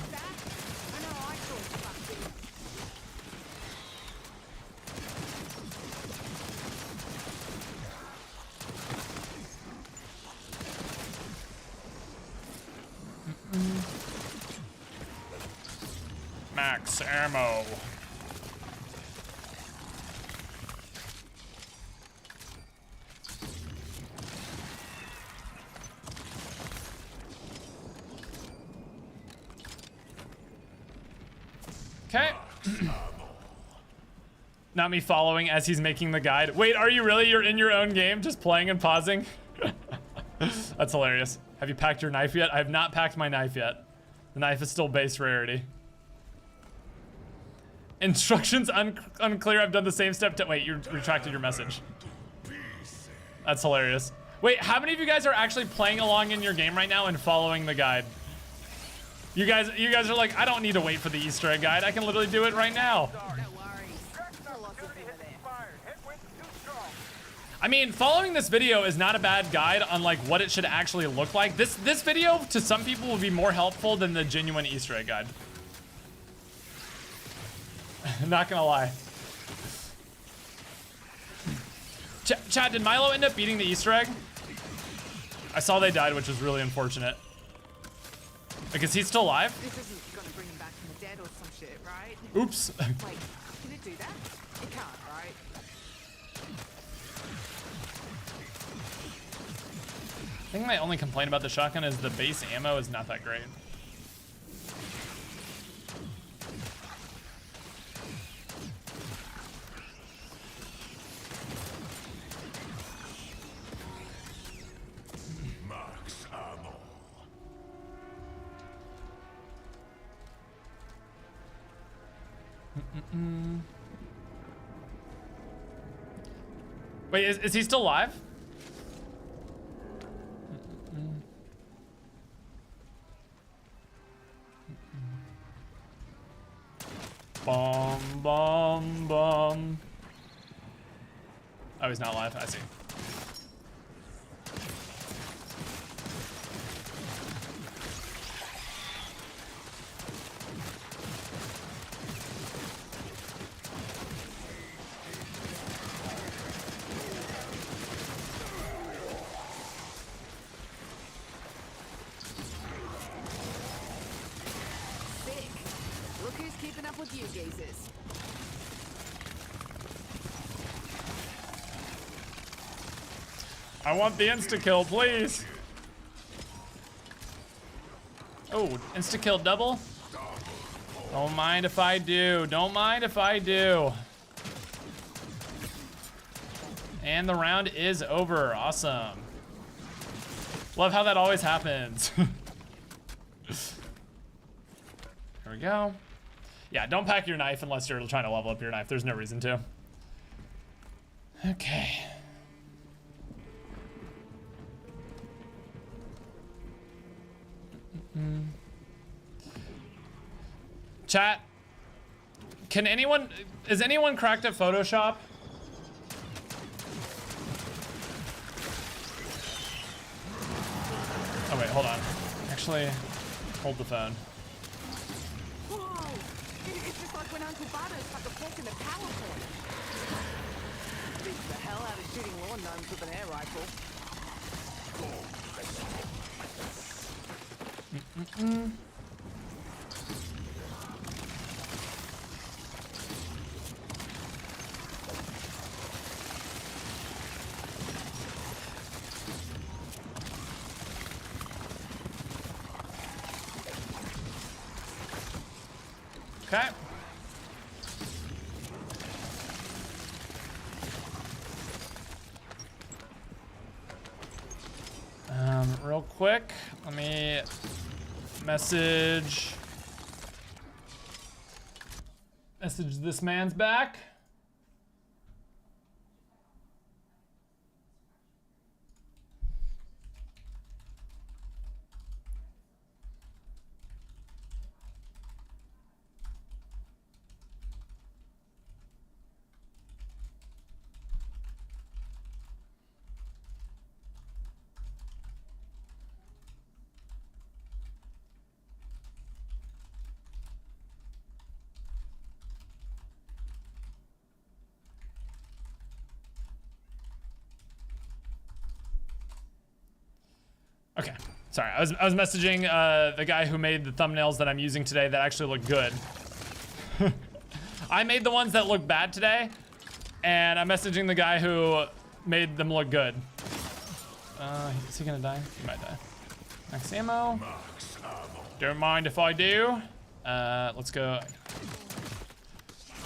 Max ammo. Okay. Not me following as he's making the guide. Wait, are you really? You're in your own game, just playing and pausing? That's hilarious. Have you packed your knife yet? I have not packed my knife yet. The knife is still base rarity. Instructions unclear. I've done the same step. Wait, you retracted your message. That's hilarious. Wait, how many of you guys are actually playing along in your game right now and following the guide? You guys are like, I don't need to wait for the Easter egg guide. I can literally do it right now. I mean, following this video is not a bad guide on like what it should actually look like. This video to some people will be more helpful than the genuine Easter egg guide. Not gonna lie. Chat, did Milo end up beating the Easter egg? I saw they died, which was really unfortunate. Because he's still alive? This isn't gonna bring him back from the dead or some shit, right? Oops. Wait, can it do that? It can't, right? think my only complaint about the shotgun is the base ammo is not that great. Max ammo. Wait, is he still alive? Bum, bum, bum. Oh, he's not alive. I see. Sick. Look who's keeping up with you geezers. I want the insta-kill, please. Oh, insta-kill double? Don't mind if I do. Don't mind if I do. And the round is over. Awesome. Love how that always happens. Here we go. Yeah, don't pack your knife unless you're trying to level up your knife. There's no reason to. Okay. Chat, is anyone cracked at Photoshop? Oh wait, hold on. Actually, hold the phone. Whoa! It's just like when Uncle Butter stuck a fork in the PowerPoint. Beats the hell out of shooting lawn gnomes with an air rifle. Okay. Real quick, let me message this man's back. Okay, sorry. I was messaging the guy who made the thumbnails that I'm using today that actually look good. I made the ones that look bad today, and I'm messaging the guy who made them look good. Is he gonna die? He might die. Max ammo. Don't mind if I do. Let's go.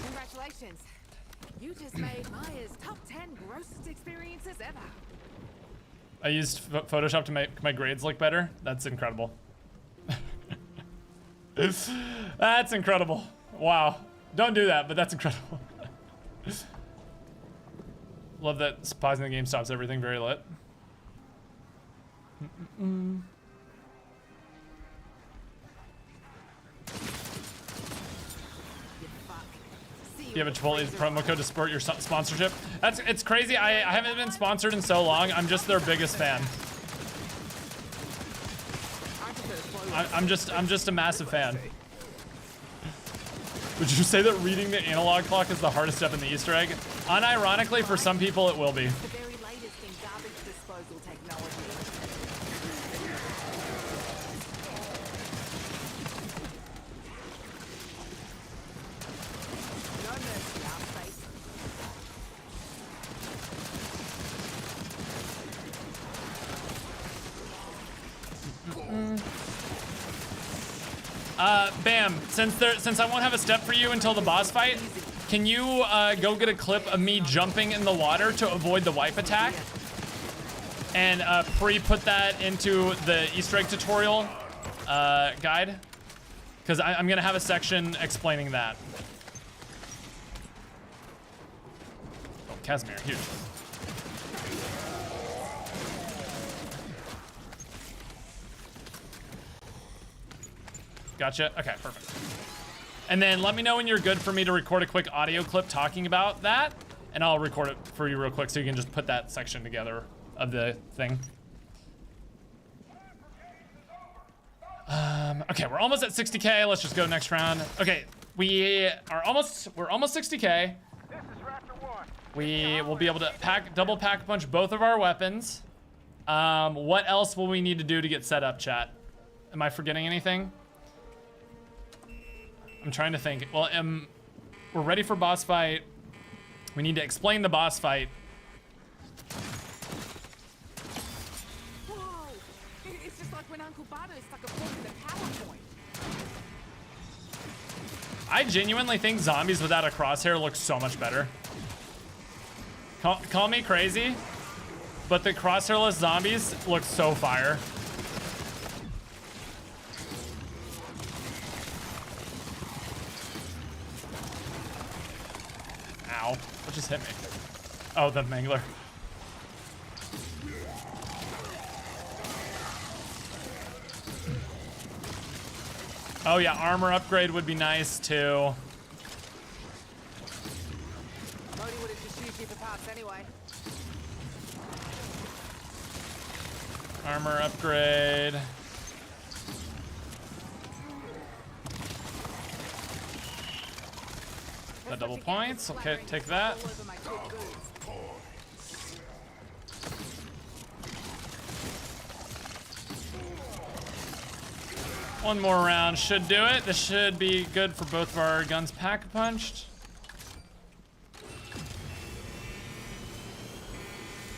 Congratulations. You just made Maya's top 10 grossest experiences ever. I used Photoshop to make my grades look better. That's incredible. That's incredible. Wow. Don't do that, but that's incredible. Love that pausing the game stops everything very lit. Do you have a Chipotle promo code to support your sponsorship? It's crazy. I haven't been sponsored in so long. I'm just their biggest fan. I'm just a massive fan. Would you say that reading the analog clock is the hardest step in the Easter egg? Unironically, for some people, it will be. The very latest in garbage disposal technology. No mercy, our space. Bam, since I won't have a step for you until the boss fight, can you go get a clip of me jumping in the water to avoid the wipe attack? And pre-put that into the Easter egg tutorial guide? Because I'm gonna have a section explaining that. Oh, Casimir, huge. Gotcha. Okay, perfect. And then let me know when you're good for me to record a quick audio clip talking about that, and I'll record it for you real quick so you can just put that section together of the thing. Okay, we're almost at 60K. Let's just go next round. Okay, we're almost 60K. We will be able to double pack punch both of our weapons. What else will we need to do to get set up, chat? Am I forgetting anything? I'm trying to think. Well, we're ready for boss fight. We need to explain the boss fight. Whoa! It's just like when Uncle Bardo stuck a fork in the PowerPoint. I genuinely think zombies without a crosshair look so much better. Call me crazy, but the crosshairless zombies look so fire. Ow, what just hit me? Oh, the mangler. Oh yeah, armor upgrade would be nice too. Modi would have just used you for parts anyway. Armor upgrade. The double points. Okay, take that. One more round should do it. This should be good for both of our guns pack-punched.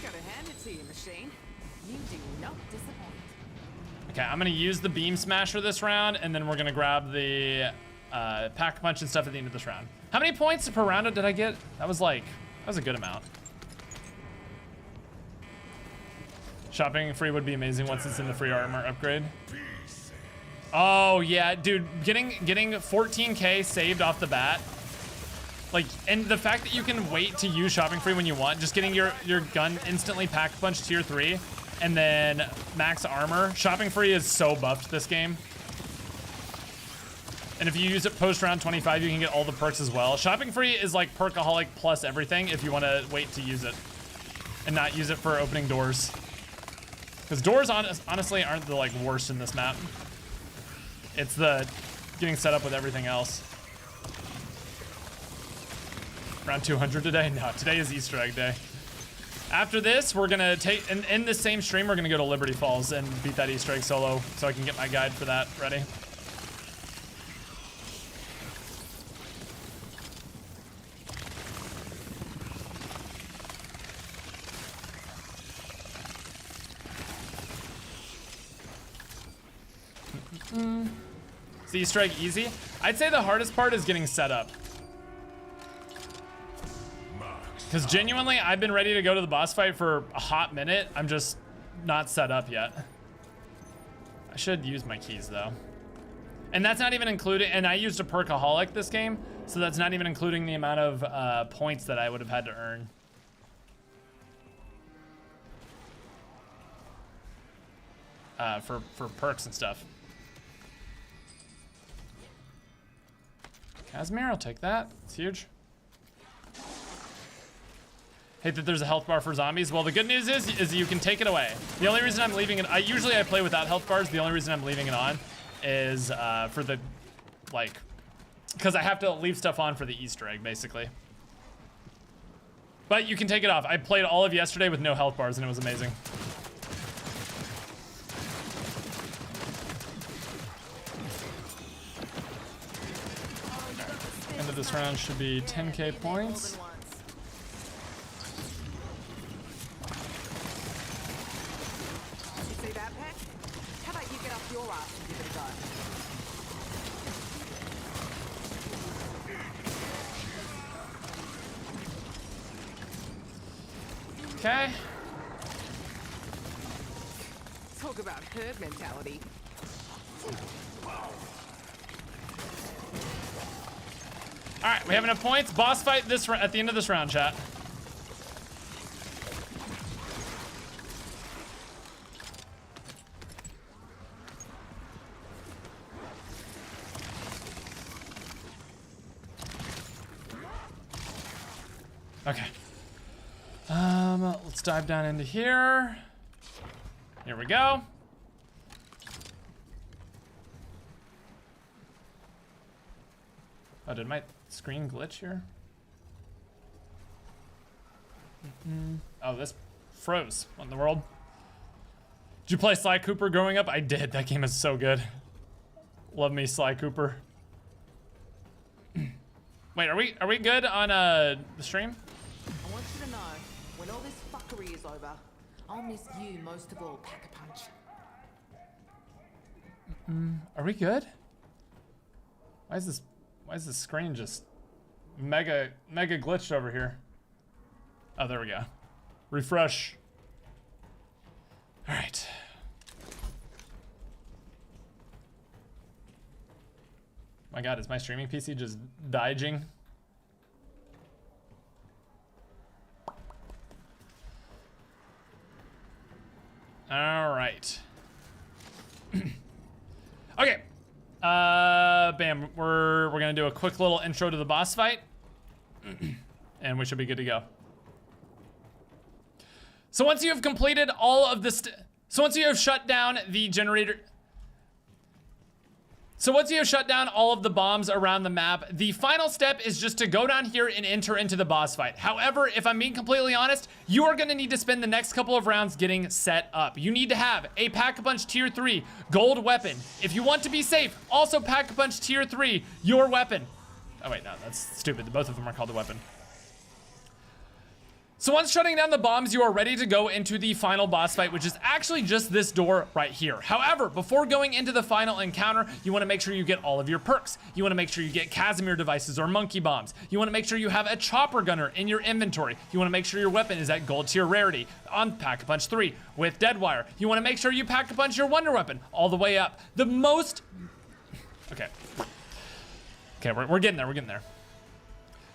Gotta hand it to you, machine. You do not disappoint. Okay, I'm gonna use the beam smasher this round, and then we're gonna grab the pack-punch and stuff at the end of this round. How many points per round did I get? That was a good amount. Shopping free would be amazing once it's in the free armor upgrade. Oh yeah, dude, getting 14K saved off the bat. Like, and the fact that you can wait to use shopping free when you want, just getting your gun instantly pack punch tier 3 and then max armor. Shopping free is so buffed this game. And if you use it post round 25, you can get all the perks as well. Shopping free is like perkaholic plus everything if you want to wait to use it and not use it for opening doors. Because doors honestly aren't the like worst in this map. It's the getting set up with everything else. Round 200 today? No, today is Easter egg day. After this, we're gonna take, in this same stream, we're gonna go to Liberty Falls and beat that Easter egg solo so I can get my guide for that ready. Is the Easter egg easy? I'd say the hardest part is getting set up. Because genuinely, I've been ready to go to the boss fight for a hot minute. I'm just not set up yet. I should use my keys though. And that's not even including, and I used a perkaholic this game, so that's not even including the amount of points that I would have had to earn. For perks and stuff. Casimir, I'll take that. It's huge. Hate that there's a health bar for zombies. Well, the good news is you can take it away. The only reason I'm leaving it, usually I play without health bars. The only reason I'm leaving it on is for the, like, because I have to leave stuff on for the Easter egg, basically. But you can take it off. I played all of yesterday with no health bars and it was amazing. End of this round should be 10K points. You see that, Pat? How about you Okay. Talk about herd mentality. All right, we have enough points. Boss fight this at the end of this round, chat. Okay. Let's dive down into here. Here we go. Oh, did my screen glitch here? Oh, this froze. What in the world? Did you play Sly Cooper growing up? I did. That game is so good. Love me Sly Cooper. Wait, are we good on the stream? I want you to know, when all this fuckery is over, I'll miss you most of all, Pack-a-Punch. Are we good? Why is this screen just mega glitched over here? Oh, there we go. Refresh. All right. My God, is my streaming PC just dying? All right. Okay. Bam. We're gonna do a quick little intro to the boss fight, and we should be good to go. So once you have completed all of this, so once you have shut down the generator. So once you have shut down all of the bombs around the map, the final step is just to go down here and enter into the boss fight. However, if I'm being completely honest, you are gonna need to spend the next couple of rounds getting set up. You need to have a Pack-a-Punch Tier 3 gold weapon. If you want to be safe, also Pack-a-Punch Tier 3 your weapon. Oh wait, no, that's stupid. Both of them are called a weapon. So once shutting down the bombs, you are ready to go into the final boss fight, which is actually just this door right here. However, before going into the final encounter, you want to make sure you get all of your perks. You want to make sure you get Casimir devices or monkey bombs. You want to make sure you have a chopper gunner in your inventory. You want to make sure your weapon is at gold tier rarity on Pack-a-Punch 3 with Deadwire. You want to make sure you Pack-a-Punch your wonder weapon all the way up. The most... Okay, we're getting there, we're getting there.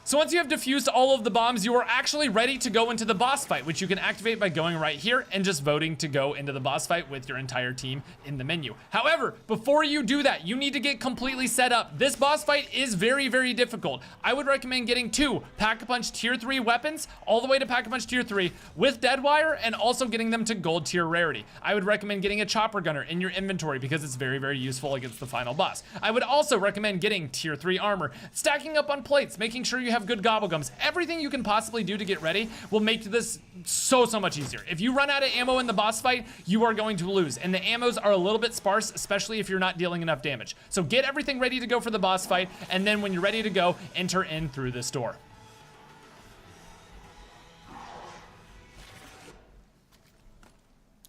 So once you have defused all of the bombs, you are actually ready to go into the boss fight, which you can activate by going right here and just voting to go into the boss fight with your entire team in the menu. However, before you do that, you need to get completely set up. This boss fight is very, very difficult. I would recommend getting 2 Pack-a-Punch Tier 3 weapons all the way to Pack-a-Punch Tier 3 with Deadwire and also getting them to gold tier rarity. I would recommend getting a chopper gunner in your inventory because it's very, very useful against the final boss. I would also recommend getting Tier 3 armor, stacking up on plates, making sure you have good gobblegums. Everything you can possibly do to get ready will make this so much easier. If you run out of ammo in the boss fight, you are going to lose, and the ammos are a little bit sparse, especially if you're not dealing enough damage. So get everything ready to go for the boss fight, and then when you're ready to go, enter in through this door.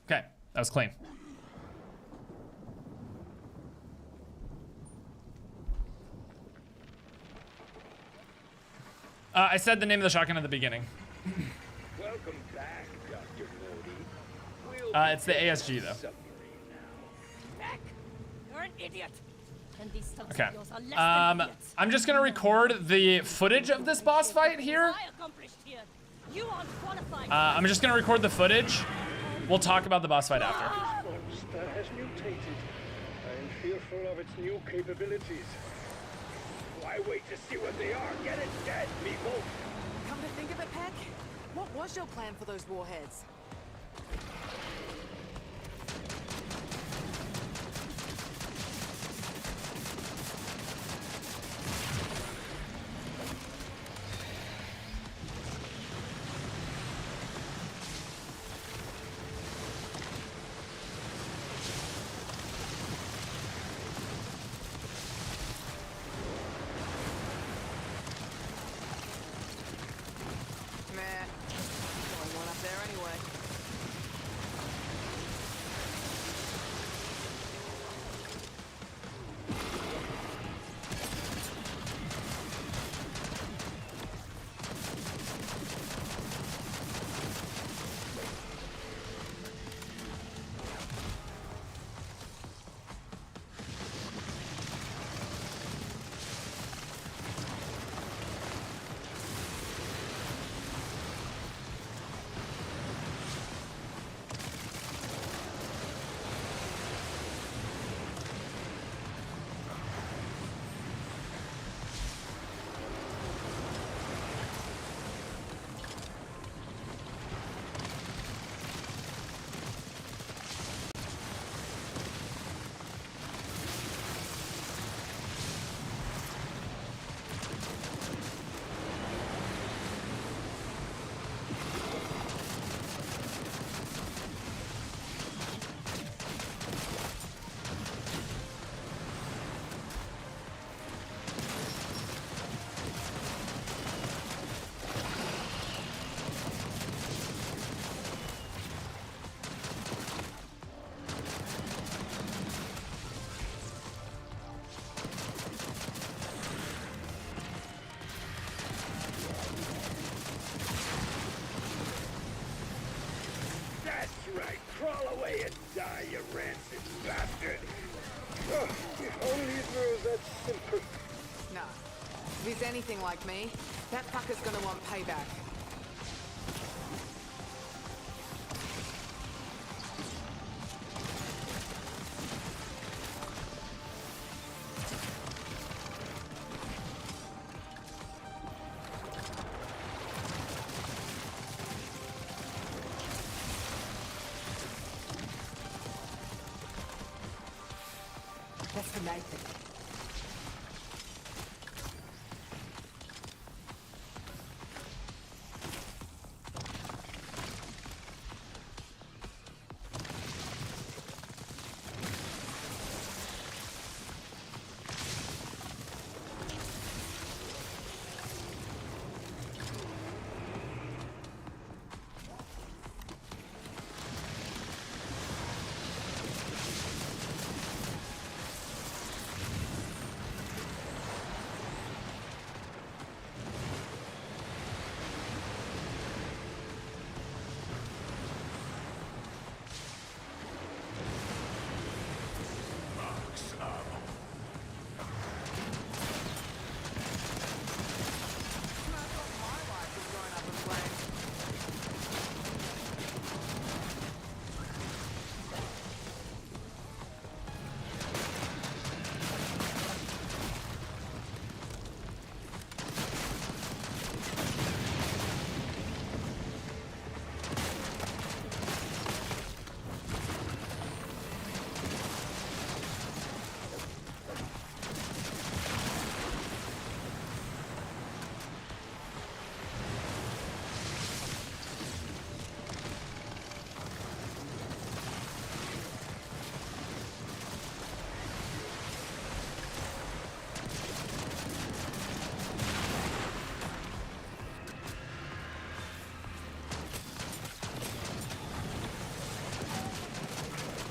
Okay, that was clean. I said the name of the shotgun at the beginning. Welcome back, Dr. Modi. It's the ASG though. Heck, you're an idiot. And these thugs Okay. of yours are less than idiots. I'm just gonna record the footage of this boss fight here. I accomplished here. You aren't qualified. I'm just gonna record the footage. We'll talk about the boss fight after. Monster has mutated. I am fearful of its new capabilities. Why wait to see what they are? Get it dead, people! Come to think of it, Pack, what was your plan for those warheads? Nah, going one up there anyway. much simpler. No. If he's anything like me, that fucker's gonna want payback. That's for Nathan.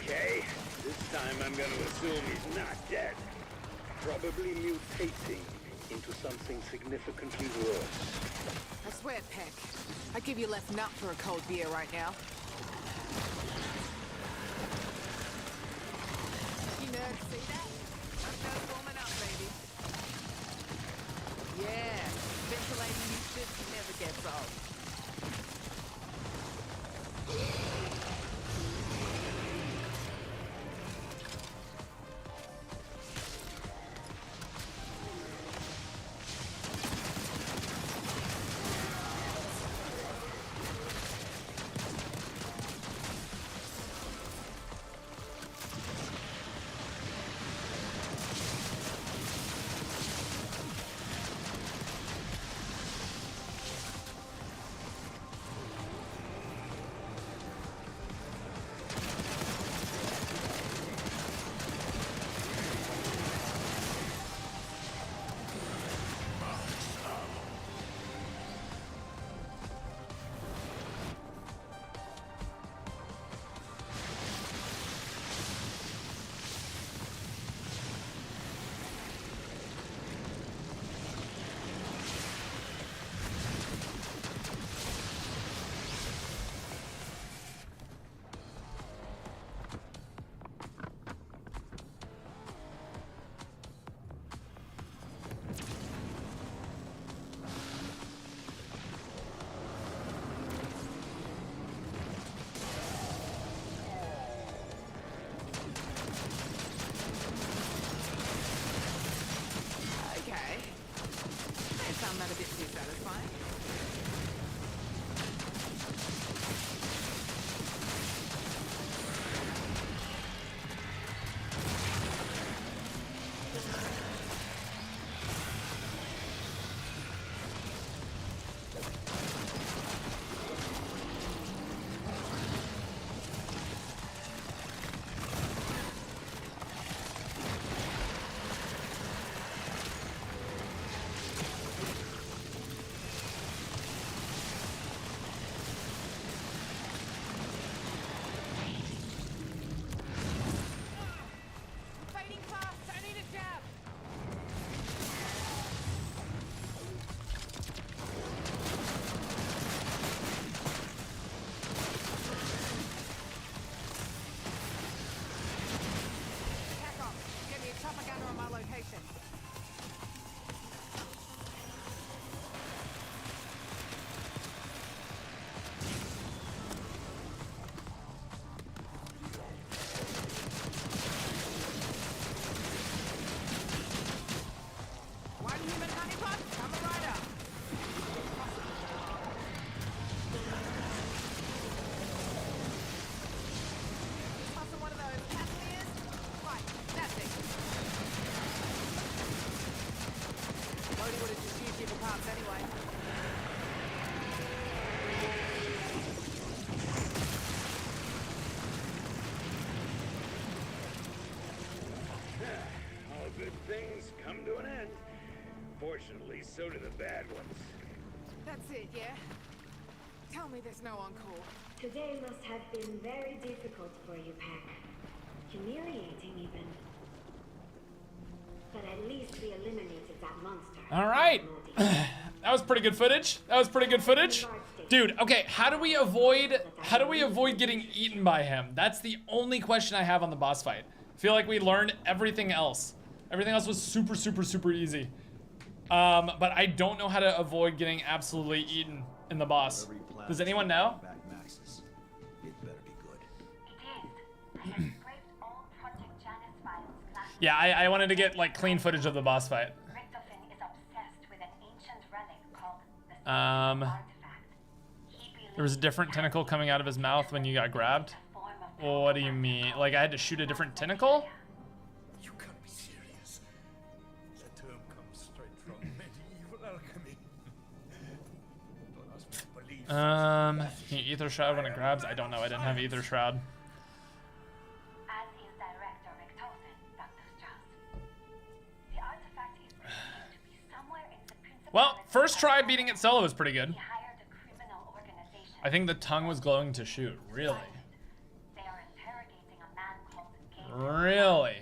Okay, this time I'm gonna assume he's not dead. Probably mutating into something significantly worse. I swear, Peck, I'd give you less nut for a cold beer right now. You nerds see that? I'm just warming up, baby. Yeah, ventilating you shit never gets old. location. One human honeypot, coming right up. Tossing one of those cavaliers. Right, that's it. Lodi would have just used you for parts anyway. All good things come to an end. Fortunately, so do the bad ones. That's it, yeah? Tell me there's no encore. Today must have been very difficult for you, Pack. Humiliating, even. But at least we eliminated that monster. All right. That was pretty good footage. That was pretty good footage. Dude, okay, how do we avoid getting eaten by him? That's the only question I have on the boss fight. I feel like we learned everything else. Everything else was super, super, super easy. But I don't know how to avoid getting absolutely eaten in the boss. Does anyone know? It better be good. It is. I have scraped all Project Janus files last Yeah, I wanted to get like clean footage of the boss fight. Richtofen is obsessed with an ancient relic called the artifact. There was a different tentacle coming out of his mouth when you got grabbed. Well, what do you mean? Like I had to shoot a different tentacle? You can't be serious. The term comes straight from medieval alchemy. Don't ask me to believe. Can you ether shroud when it grabs? I don't know. I didn't have ether shroud. As is Director Richtofen, Dr. Strauss. The artifact is believed to be somewhere in the principal. Well, first try beating it solo was pretty good. He hired a criminal organization. I think the tongue was glowing to shoot. Really? They are interrogating a man called Gabriel. Really?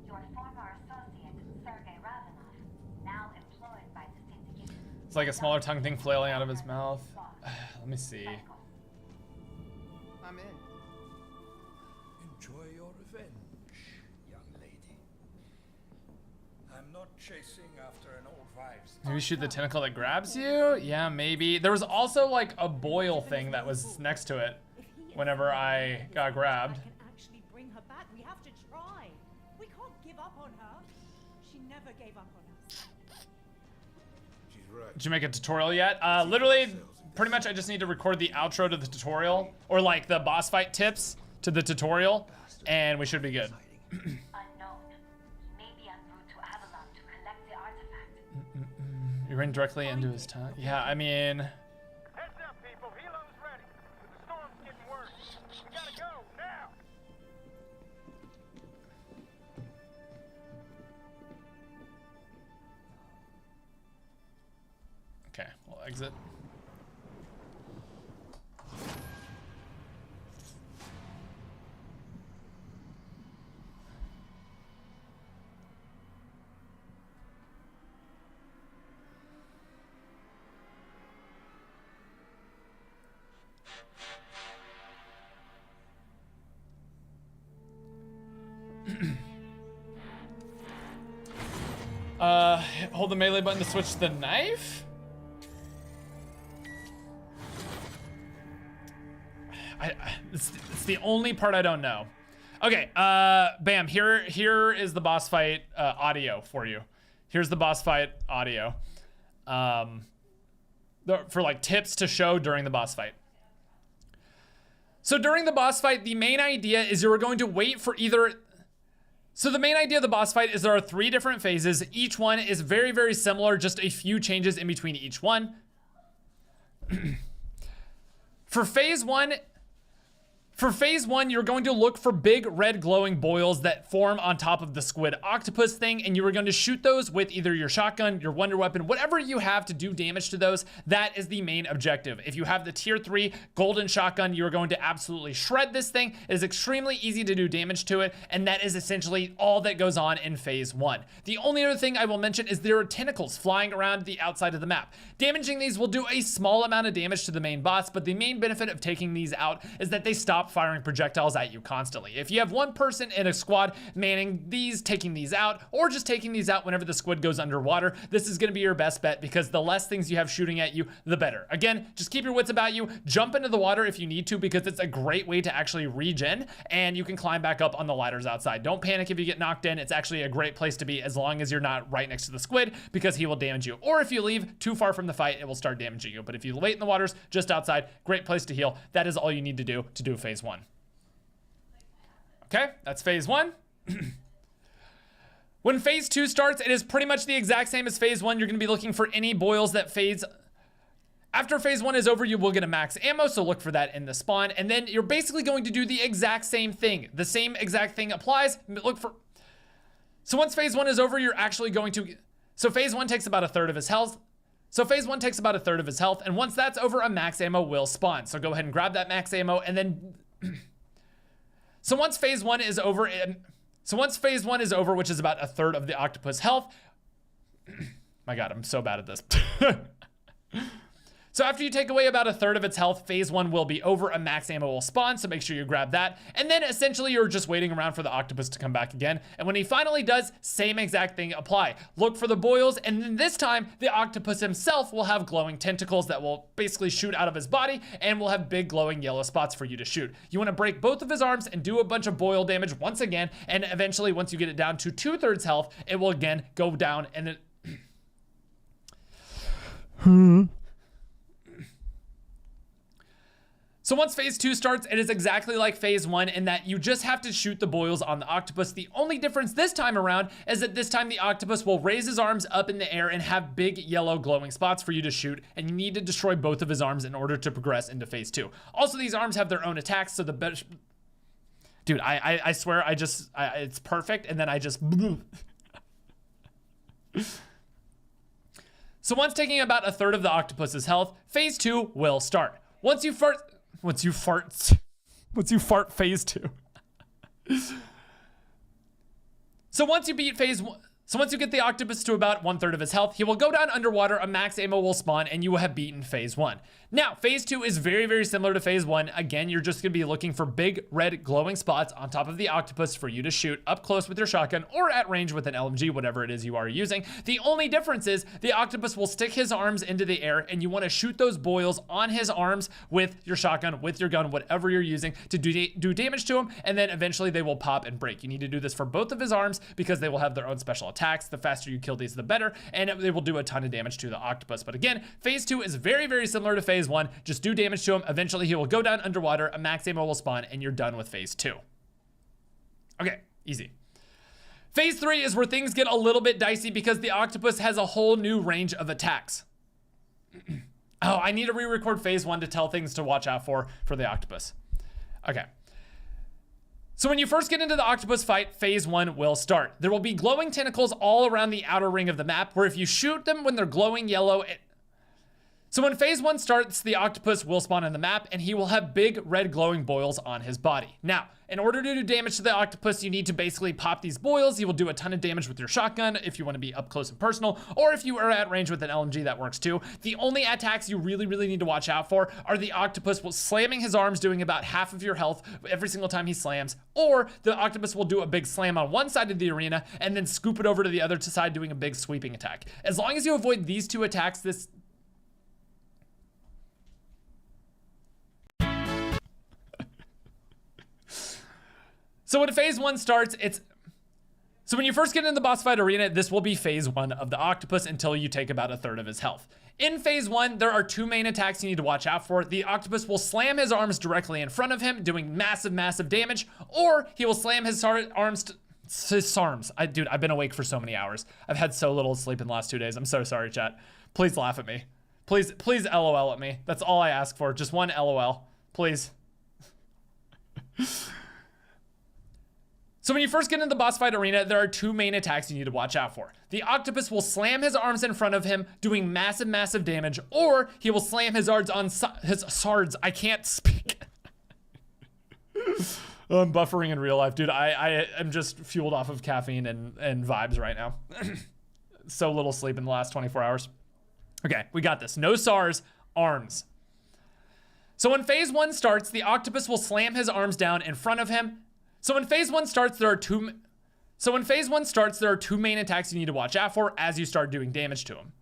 Your former associate, Sergei Razumov, now employed by the syndicate. It's like a smaller tongue thing flailing out of his mouth. Let me see. I'm in. Enjoy your revenge, young lady. I'm not chasing after an old wives' Maybe shoot the tentacle that grabs you? Yeah, maybe. There was also like a boil thing that was next to it whenever I got grabbed. I can actually bring her back. We have to try. We can't give up on her. She never gave up on us. She's right. Did you make a tutorial yet? Literally, pretty much I just need to record the outro to the tutorial, or like the boss fight tips to the tutorial, and we should be good. Unknown. He may be en route to Avalon to collect the artifact. You ran directly into his tongue. Yeah, I mean, Heads up, people. Helo's ready. The storm's getting worse. We gotta go now. okay, we'll exit. Hold the melee button to switch the knife? It's the only part I don't know. Okay, bam, here is the boss fight audio for you. Here's the boss fight audio. For like tips to show during the boss fight. So during the boss fight, the main idea is you're going to wait for either... So the main idea of the boss fight is there are 3 different phases. Each one is very, very similar, just a few changes in between each one. For phase one, you're going to look for big red glowing boils that form on top of the squid octopus thing, and you are going to shoot those with either your shotgun, your wonder weapon, whatever you have to do damage to those. That is the main objective. If you have the tier 3 golden shotgun, you're going to absolutely shred this thing. It is extremely easy to do damage to it, and that is essentially all that goes on in phase 1. The only other thing I will mention is there are tentacles flying around the outside of the map. Damaging these will do a small amount of damage to the main boss, but the main benefit of taking these out is that they stop stop firing projectiles at you constantly. If you have one person in a squad manning these, taking these out, or just taking these out whenever the squid goes underwater, this is gonna be your best bet because the less things you have shooting at you, the better. Again, just keep your wits about you, jump into the water if you need to because it's a great way to actually regen, and you can climb back up on the ladders outside. Don't panic if you get knocked in. It's actually a great place to be as long as you're not right next to the squid because he will damage you. Or if you leave too far from the fight, it will start damaging you. But if you wait in the waters just outside, great place to heal. That is all you need to do phase 1. Okay, that's phase 1. When phase 2 starts, it is pretty much the exact same as phase 1. You're gonna be looking for any boils that phase. After phase 1 is over, you will get a max ammo, so look for that in the spawn. And then you're basically going to do the exact same thing. The same exact thing applies. Look for. So once phase 1 is over, you're actually going to. So phase 1 takes about a third of his health. And once that's over, a max ammo will spawn. So go ahead and grab that max ammo, and then. So once phase 1 is over, which is about a third of the octopus health. My God, I'm so bad at this. So after you take away about a third of its health, phase 1 will be over, a max ammo will spawn, so make sure you grab that. And then essentially you're just waiting around for the octopus to come back again. And when he finally does, same exact thing apply. Look for the boils, and then this time, the octopus himself will have glowing tentacles that will basically shoot out of his body and will have big glowing yellow spots for you to shoot. You wanna break both of his arms and do a bunch of boil damage once again, and eventually once you get it down to 2/3 health, it will again go down and it... So once phase 2 starts, it is exactly like phase 1 in that you just have to shoot the boils on the octopus. The only difference this time around is that this time the octopus will raise his arms up in the air and have big yellow glowing spots for you to shoot, and you need to destroy both of his arms in order to progress into phase 2. Also, these arms have their own attacks, so the better... Dude, I swear, it's perfect, and then I just... So once taking about a third of the octopus's health, phase 2 will start. Once you fart phase 2. So once you beat phase 1, so once you get the octopus to about 1/3 of his health, he will go down underwater, a max ammo will spawn, and you will have beaten phase 1. Now, phase 2 is very, very similar to phase 1. Again, you're just gonna be looking for big red glowing spots on top of the octopus for you to shoot up close with your shotgun or at range with an LMG, whatever it is you are using. The only difference is the octopus will stick his arms into the air, and you wanna shoot those boils on his arms with your shotgun, with your gun, whatever you're using to do damage to him, and then eventually they will pop and break. You need to do this for both of his arms because they will have their own special attacks. The faster you kill these, the better, and they will do a ton of damage to the octopus. But again, phase 2 is very, very similar to phase 1. Just do damage to him. Eventually, he will go down underwater, a max ammo will spawn, and you're done with phase 2. Okay, easy. Phase 3 is where things get a little bit dicey because the octopus has a whole new range of attacks. Oh, I need to re-record phase 1 to tell things to watch out for the octopus. Okay. So when you first get into the octopus fight, phase 1 will start. There will be glowing tentacles all around the outer ring of the map, where if you shoot them when they're glowing yellow, so when phase 1 starts, the octopus will spawn on the map, and he will have big red glowing boils on his body. Now, in order to do damage to the octopus, you need to basically pop these boils. You will do a ton of damage with your shotgun if you want to be up close and personal, or if you are at range with an LMG, that works too. The only attacks you really, really need to watch out for are the octopus slamming his arms, doing about half of your health every single time he slams, or the octopus will do a big slam on one side of the arena and then scoop it over to the other side, doing a big sweeping attack. As long as you avoid these two attacks, So when phase 1 starts, so when you first get into the boss fight arena, this will be phase 1 of the octopus until you take about a third of his health. In phase 1, there are 2 main attacks you need to watch out for. The octopus will slam his arms directly in front of him, doing massive, massive damage, or he will slam his arms. Dude, I've been awake for so many hours. I've had so little sleep in the last 2 days. I'm so sorry, chat. Please laugh at me. Please LOL at me. That's all I ask for. Just one LOL, please. So when you first get into the boss fight arena, there are 2 main attacks you need to watch out for. The octopus will slam his arms in front of him, doing massive, massive damage, or he will slam his arms on his SARDs. I can't speak. I'm buffering in real life, dude. I am just fueled off of caffeine and vibes right now. So little sleep in the last 24 hours. Okay, we got this. No SARS, arms. So when phase 1 starts, the octopus will slam his arms down in front of him. So when phase 1 starts, there are two main attacks you need to watch out for as you start doing damage to him.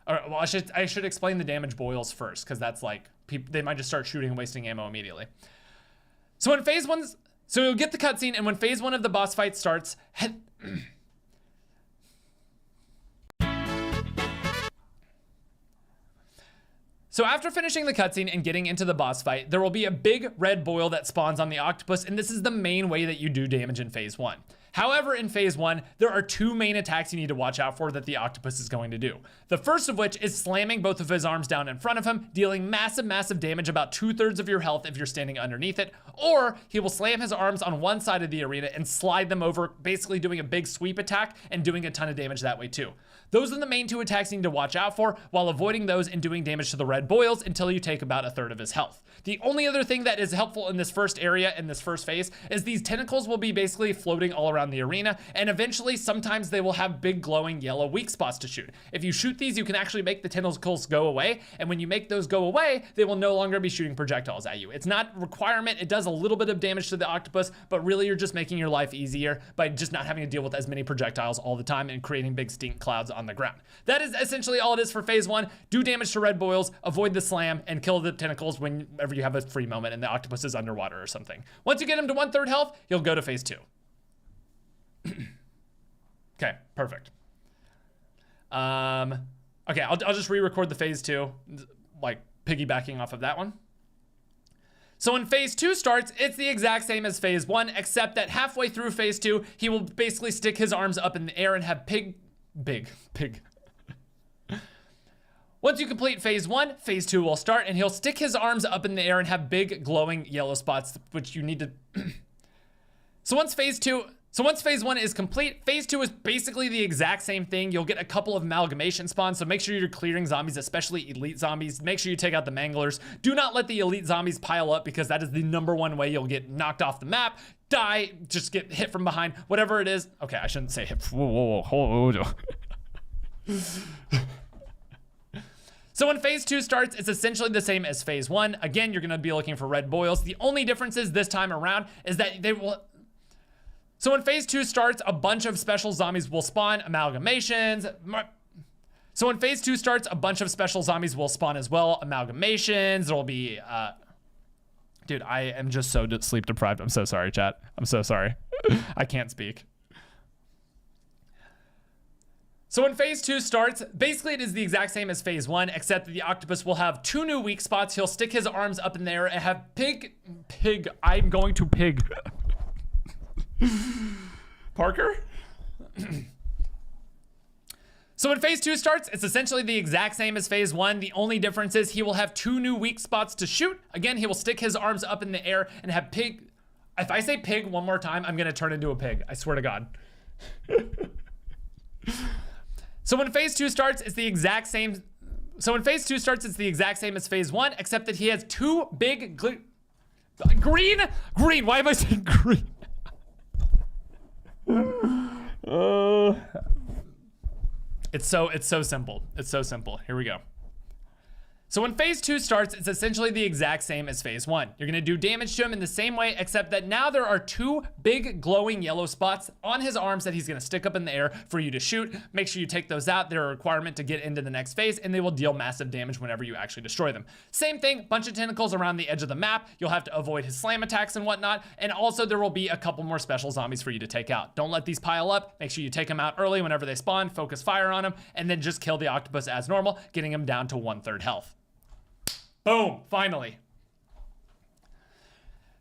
Or, well, I should explain the damage boils first, because that's like, they might just start shooting and wasting ammo immediately. So when phase 1, so you'll get the cutscene, and when phase 1 of the boss fight starts, so after finishing the cutscene and getting into the boss fight, there will be a big red boil that spawns on the octopus, and this is the main way that you do damage in phase 1. However, in phase 1, there are two main attacks you need to watch out for that the octopus is going to do. The first of which is slamming both of his arms down in front of him, dealing massive damage, about 2/3 of your health if you're standing underneath it, or he will slam his arms on one side of the arena and slide them over, basically doing a big sweep attack and doing a ton of damage that way too. Those are the main two attacks you need to watch out for, while avoiding those and doing damage to the red boils until you take about 1/3 of his health. The only other thing that is helpful in this first area, in this first phase, is these tentacles will be basically floating all around the arena, and eventually sometimes they will have big glowing yellow weak spots to shoot. If you shoot these, you can actually make the tentacles go away, and when you make those go away, they will no longer be shooting projectiles at you. It's not a requirement, it does a little bit of damage to the octopus, but really you're just making your life easier by just not having to deal with as many projectiles all the time and creating big stink clouds on the ground. That is essentially all it is for phase 1. Do damage to red boils, avoid the slam, and kill the tentacles whenever you have a free moment and the octopus is underwater or something. Once you get him to 1/3 health, you'll go to phase 2. Okay, perfect. Okay, I'll just re-record the phase 2, like piggybacking off of that one. So when phase 2 starts, it's the exact same as phase 1, except that halfway through phase 2, he will basically stick his arms up in the air and have big. Once you complete phase 1, phase 2 will start, and he'll stick his arms up in the air and have big glowing yellow spots, which you need to. So once phase 1 is complete, phase 2 is basically the exact same thing. You'll get a couple of amalgamation spawns, so make sure you're clearing zombies, especially elite zombies. Make sure you take out the manglers. Do not let the elite zombies pile up, because that is the #1 way you'll get knocked off the map, die, just get hit from behind, whatever it is. Okay, I shouldn't say hit. Whoa. So when phase 2 starts, it's essentially the same as phase 1. Again, you're gonna be looking for red boils. The only differences this time around is that they will. So when phase 2 starts, a bunch of special zombies will spawn, amalgamations. So when phase 2 starts, a bunch of special zombies will spawn as well, amalgamations. There will be, dude, I am just so sleep deprived. I'm so sorry, chat. I'm so sorry. I can't speak. So when phase 2 starts, basically it is the exact same as phase 1, except that the octopus will have 2 new weak spots. He'll stick his arms up in the air and have I'm going to pig. Parker? So when phase 2 starts, it's essentially the exact same as phase 1. The only difference is he will have 2 new weak spots to shoot. Again, he will stick his arms up in the air and have pig. If I say pig one more time, I'm gonna turn into a pig. I swear to God. So when phase 2 starts, it's the exact same. So when phase 2 starts, it's the exact same as phase 1, except that he has 2 big green. Why am I saying green? It's so simple. It's so simple. Here we go. So when phase 2 starts, it's essentially the exact same as phase 1. You're gonna do damage to him in the same way, except that now there are 2 big glowing yellow spots on his arms that he's gonna stick up in the air for you to shoot. Make sure you take those out. They're a requirement to get into the next phase, and they will deal massive damage whenever you actually destroy them. Same thing, bunch of tentacles around the edge of the map. You'll have to avoid his slam attacks and whatnot, and also there will be a couple more special zombies for you to take out. Don't let these pile up. Make sure you take them out early whenever they spawn, focus fire on them, and then just kill the octopus as normal, getting him down to 1/3 health. Boom, finally.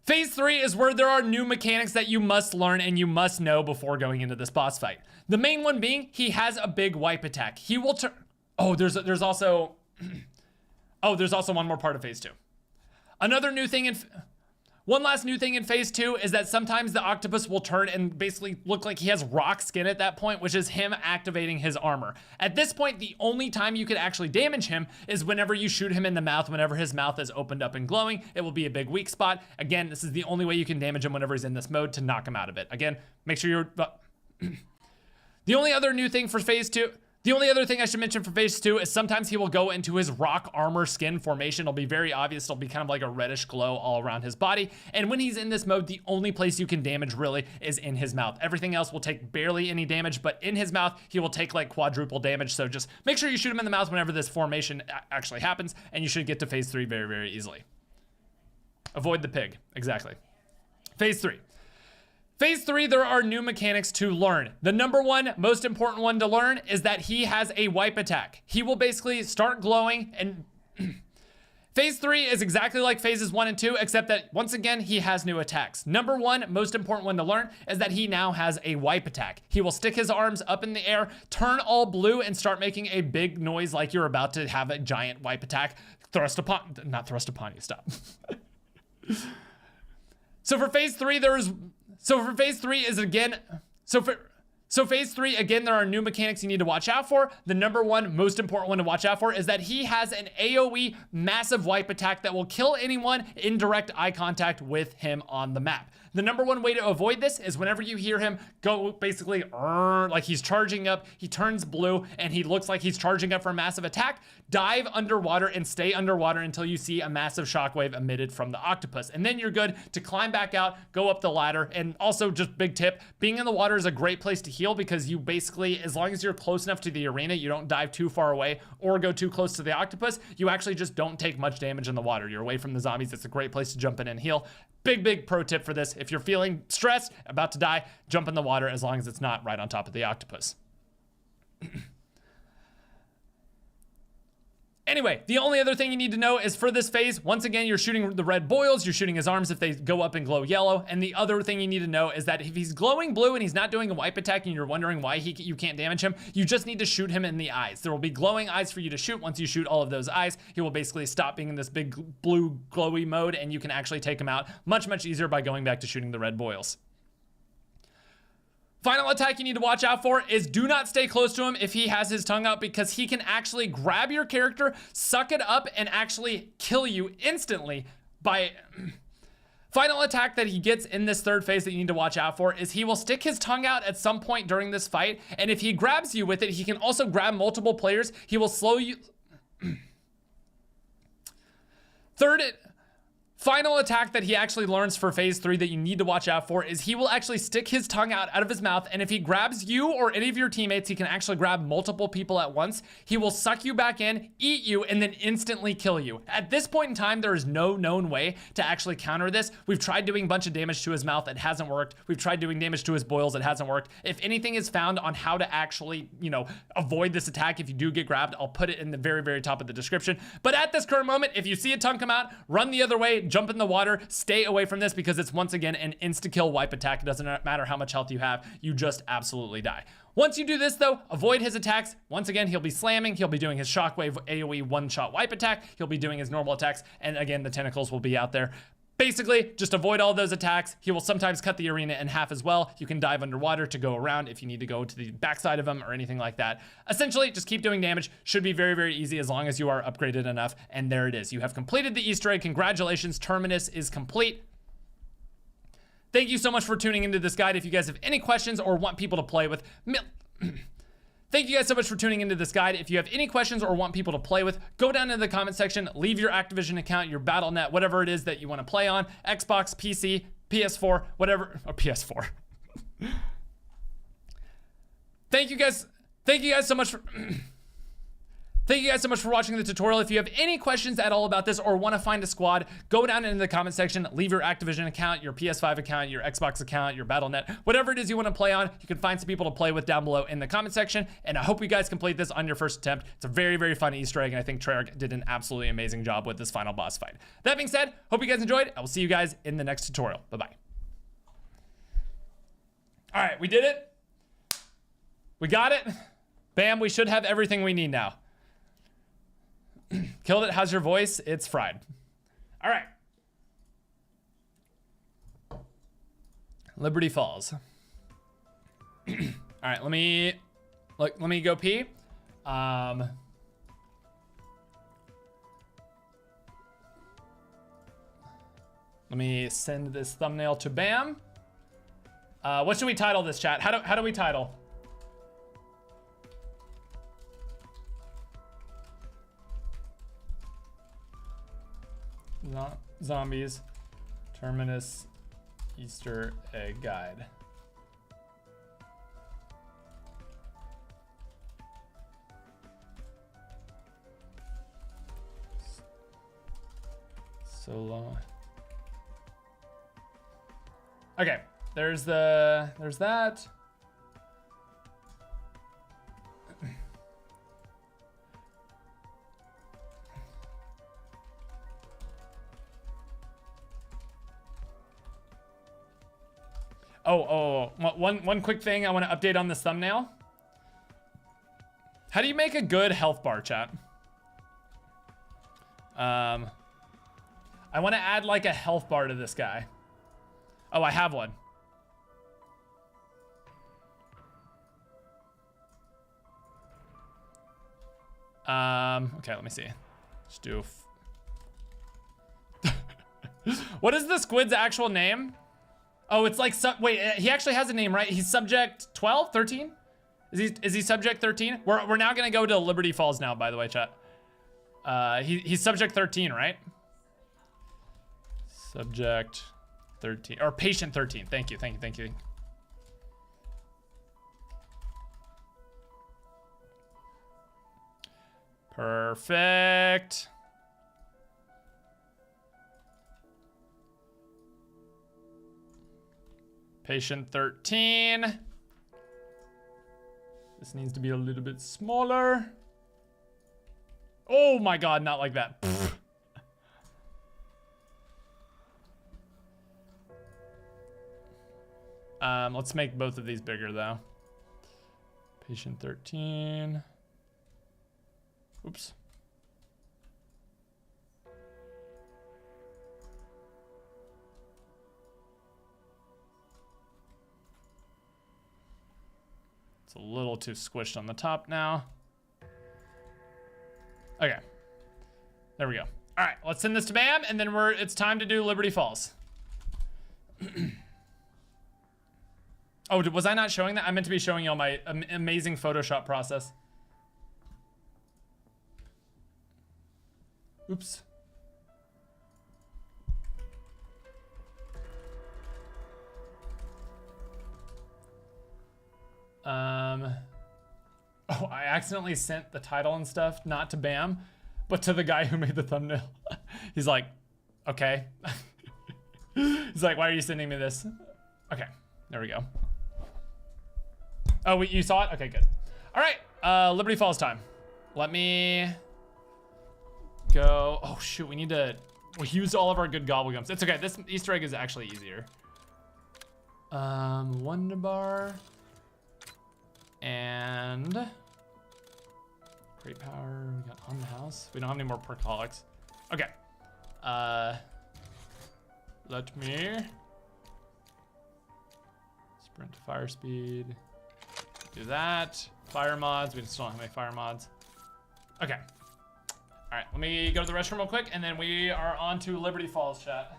Phase 3 is where there are new mechanics that you must learn and you must know before going into this boss fight. The main one being, he has a big wipe attack. He will turn. Oh, there's also one more part of phase 2. One last new thing in phase 2 is that sometimes the octopus will turn and basically look like he has rock skin at that point, which is him activating his armor. At this point, the only time you could actually damage him is whenever you shoot him in the mouth. Whenever his mouth is opened up and glowing, it will be a big weak spot. Again, this is the only way you can damage him whenever he's in this mode to knock him out of it. Again, make sure you're... The only other new thing for phase 2... The only other thing I should mention for phase 2 is sometimes he will go into his rock armor skin formation. It'll be very obvious. It'll be kind of like a reddish glow all around his body. And when he's in this mode, the only place you can damage really is in his mouth. Everything else will take barely any damage, but in his mouth, he will take like quadruple damage. So just make sure you shoot him in the mouth whenever this formation actually happens, and you should get to phase 3 very, very easily. Avoid the pig, exactly. Phase 3. Phase 3, there are new mechanics to learn. The number one, most important one to learn is that he has a wipe attack. He will basically start glowing, and phase 3 is exactly like phases 1 and 2, except that once again, he has new attacks. Number one, most important one to learn is that he now has a wipe attack. He will stick his arms up in the air, turn all blue, and start making a big noise like you're about to have a giant wipe attack not thrust upon you, stop. So for phase 3, phase 3, again, there are new mechanics you need to watch out for. The number one, most important one to watch out for is that he has an AoE massive wipe attack that will kill anyone in direct eye contact with him on the map. The number one way to avoid this is whenever you hear him go basically like he's charging up, he turns blue and he looks like he's charging up for a massive attack, dive underwater and stay underwater until you see a massive shockwave emitted from the octopus. And then you're good to climb back out, go up the ladder. And also just big tip, being in the water is a great place to heal because you basically, as long as you're close enough to the arena, you don't dive too far away or go too close to the octopus, you actually just don't take much damage in the water. You're away from the zombies. It's a great place to jump in and heal. Big pro tip for this. If you're feeling stressed, about to die, jump in the water as long as it's not right on top of the octopus. Anyway, the only other thing you need to know is for this phase, once again, you're shooting the red boils, you're shooting his arms if they go up and glow yellow. And the other thing you need to know is that if he's glowing blue and he's not doing a wipe attack and you're wondering why you can't damage him, you just need to shoot him in the eyes. There will be glowing eyes for you to shoot. Once you shoot all of those eyes, he will basically stop being in this big blue glowy mode and you can actually take him out much easier by going back to shooting the red boils. Final attack you need to watch out for is do not stay close to him if he has his tongue out because he can actually grab your character, suck it up, and actually kill you instantly by... Final attack that he gets in this third phase that you need to watch out for is he will stick his tongue out at some point during this fight, and if he grabs you with it, he can also grab multiple players. He will slow you... Final attack that he actually learns for phase 3 that you need to watch out for is he will actually stick his tongue out of his mouth, and if he grabs you or any of your teammates, he can actually grab multiple people at once. He will suck you back in, eat you, and then instantly kill you. At this point in time, there is no known way to actually counter this. We've tried doing a bunch of damage to his mouth, it hasn't worked. We've tried doing damage to his boils, it hasn't worked. If anything is found on how to actually, avoid this attack if you do get grabbed, I'll put it in the very top of the description. But at this current moment, if you see a tongue come out, run the other way, jump in the water, stay away from this because it's once again an insta-kill wipe attack. It doesn't matter how much health you have, you just absolutely die. Once you do this though, avoid his attacks. Once again, he'll be slamming, he'll be doing his shockwave AoE one-shot wipe attack, he'll be doing his normal attacks, and again, the tentacles will be out there. Basically, just avoid all those attacks. He will sometimes cut the arena in half as well. You can dive underwater to go around if you need to go to the backside of him or anything like that. Essentially, just keep doing damage. Should be very easy as long as you are upgraded enough. And there it is. You have completed the Easter egg. Congratulations, Terminus is complete. Thank you so much for tuning into this guide. If you guys have any questions or want people to play with... Thank you guys so much for tuning into this guide. If you have any questions or want people to play with, go down into the comment section, leave your Activision account, your Battle.net, whatever it is that you want to play on, Xbox, PC, PS4, whatever, or PS4. Thank you guys so much for... Thank you guys so much for watching the tutorial. If you have any questions at all about this or want to find a squad, go down into the comment section, leave your Activision account, your PS5 account, your Xbox account, your Battle.net, whatever it is you want to play on. You can find some people to play with down below in the comment section. And I hope you guys complete this on your first attempt. It's a very fun Easter egg, and I think Treyarch did an absolutely amazing job with this final boss fight. That being said, hope you guys enjoyed. I will see you guys in the next tutorial. Bye-bye. All right, we did it. We got it. Bam, we should have everything we need now. Killed it. How's your voice? It's fried. All right. Liberty Falls. All right, let me go pee. Let me send this thumbnail to Bam. What should we title this, chat? How do we title? Zombies. Terminus Easter egg guide. Solo. Okay, there's that. One quick thing I want to update on this thumbnail. How do you make a good health bar, chat? I want to add like a health bar to this guy. Oh, I have one. Okay, let me see. Let's do. What is the squid's actual name? Oh, it's like wait, he actually has a name, right? He's subject 12, 13? Is he subject 13? We're now gonna go to Liberty Falls now, by the way, chat. He's subject 13, right? Subject 13 or patient 13. Thank you. Perfect. Patient 13. This needs to be a little bit smaller. Oh my God, not like that. Let's make both of these bigger though. Patient 13. Oops. It's a little too squished on the top now. Okay. There we go. All right, let's send this to Bam, and then it's time to do Liberty Falls. Oh, was I not showing that? I meant to be showing y'all my amazing Photoshop process. Oops. Oh, I accidentally sent the title and stuff, not to Bam, but to the guy who made the thumbnail. He's like, okay. He's like, why are you sending me this? Okay, there we go. Oh, wait, you saw it? Okay, good. All right, Liberty Falls time. Let me go. Oh shoot, we used all of our good gobblegums. It's okay, this Easter egg is actually easier. Wonder bar. And great power, we got on the house. We don't have any more percolics. Okay. Let me sprint to fire speed. Do that. Fire mods, we still don't have any fire mods. Okay. All right, let me go to the restroom real quick, and then we are on to Liberty Falls, chat.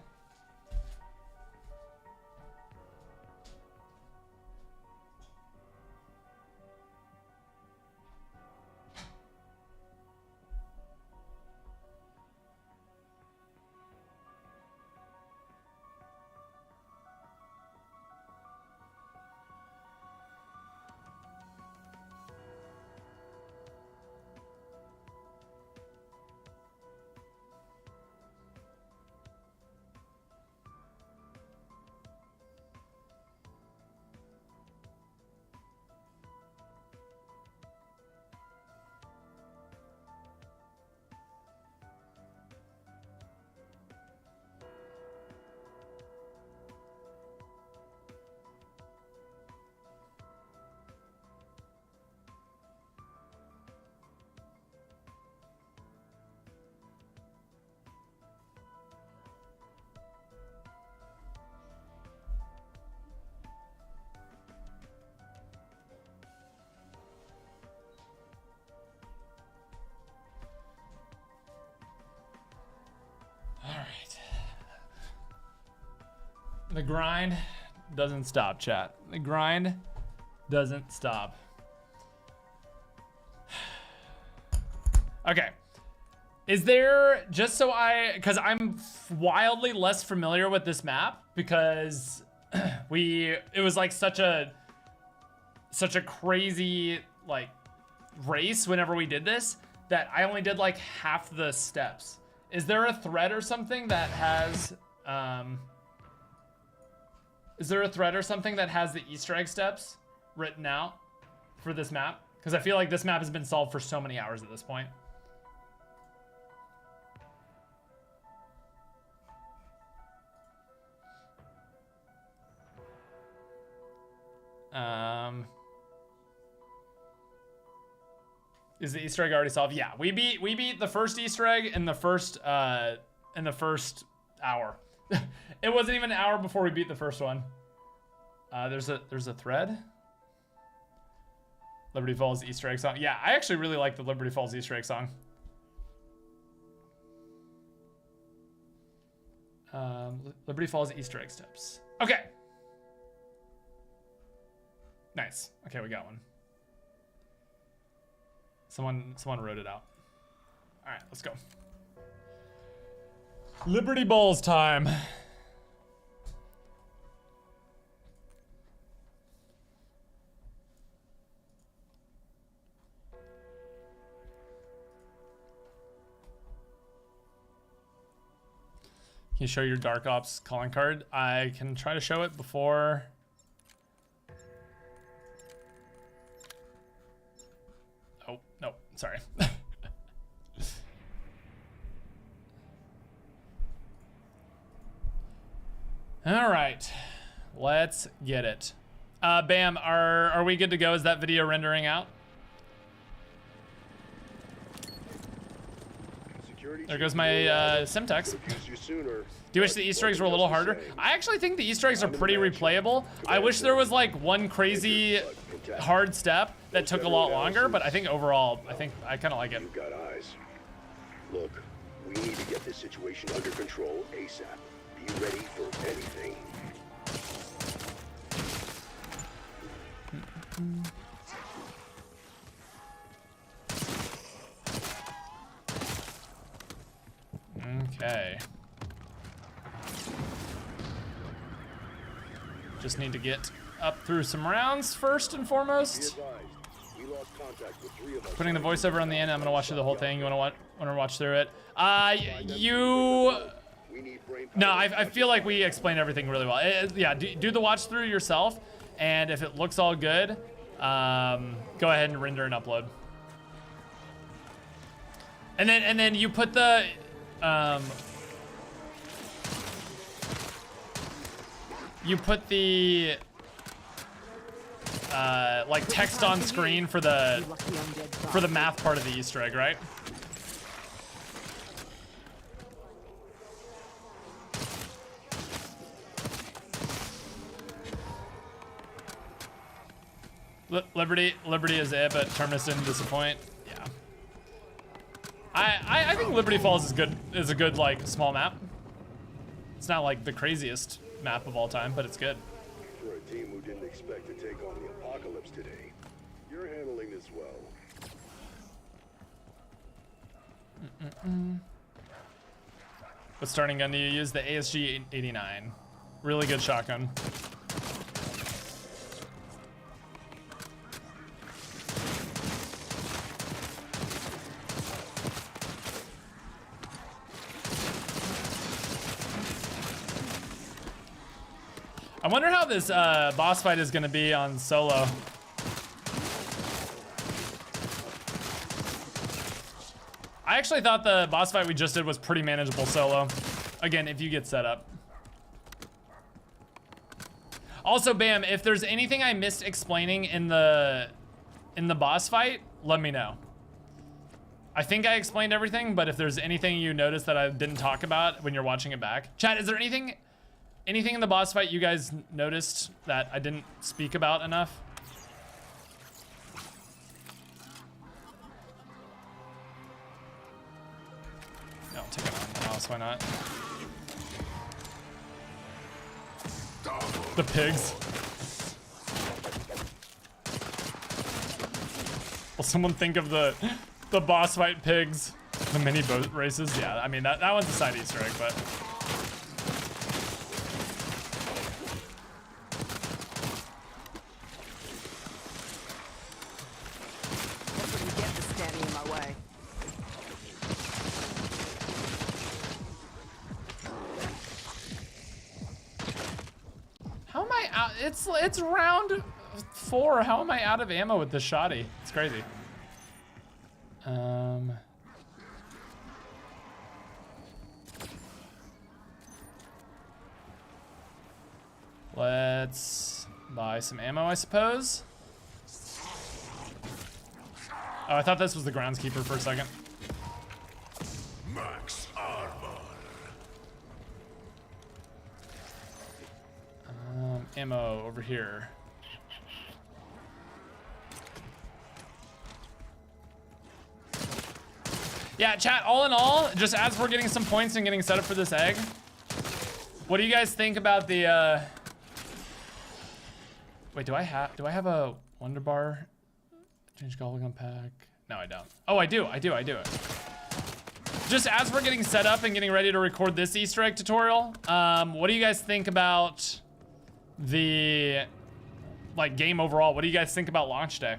The grind doesn't stop, chat. The grind doesn't stop. Okay. Is there, just so because I'm wildly less familiar with this map because it was like such a crazy like race whenever we did this that I only did like half the steps. Is there a thread or something that has, the Easter egg steps written out for this map? Because I feel like this map has been solved for so many hours at this point. Is the Easter egg already solved? Yeah, we beat the first Easter egg in the first hour. It wasn't even an hour before we beat the first one. There's a thread. Liberty Falls Easter egg song. Yeah, I actually really like the Liberty Falls Easter egg song. Liberty Falls Easter egg steps. Okay. Nice. Okay, we got one. Someone wrote it out. All right, let's go. Liberty Balls time. Can you show your Dark Ops calling card? I can try to show it before. Oh, no, sorry. All right, let's get it. Bam, are we good to go? Is that video rendering out? There goes my Simtex. Do you wish the Easter eggs were a little harder? I actually think the Easter eggs are pretty replayable. I wish there was like one crazy hard step that took a lot longer, but I think overall, I kind of like it. You've got eyes. Look, we need to get this situation under control ASAP. Be ready for anything. Okay. Just need to get up through some rounds first and foremost. Putting the voiceover on the end. I'm gonna watch through the whole thing. You wanna watch through it? No, I feel like we explained everything really well. Yeah, do the watch through yourself, and if it looks all good, go ahead and render and upload. And then you put the like text on screen for the math part of the Easter egg, right? Liberty is it, but Terminus didn't disappoint. Yeah. I think Liberty Falls is a good like small map. It's not like the craziest map of all time, but it's good. For a team who didn't expect to take on the apocalypse today, you're handling this well. What starting gun do you use? The ASG 89. Really good shotgun. I wonder how this boss fight is gonna be on solo. I actually thought the boss fight we just did was pretty manageable solo. Again, if you get set up. Also, Bam, if there's anything I missed explaining in the boss fight, let me know. I think I explained everything, but if there's anything you noticed that I didn't talk about when you're watching it back. Chat, is there anything in the boss fight you guys noticed that I didn't speak about enough? No, I'll take it on the house, why not? The pigs. Will someone think of the boss fight pigs? The mini boat races, yeah. I mean, that one's a side Easter egg, but. That's what you get for standing in my way. How am I out? It's round 4. How am I out of ammo with this shoddy? It's crazy. Let's buy some ammo, I suppose. Oh, I thought this was the groundskeeper for a second. Max armor. Ammo over here. Yeah, chat, all in all, just as we're getting some points and getting set up for this egg, what do you guys think about the, wait, do I have a Wonder Bar? Change Gobblegum pack? No, I don't. Oh, I do. Just as we're getting set up and getting ready to record this Easter egg tutorial, what do you guys think about the, like, game overall? What do you guys think about launch day?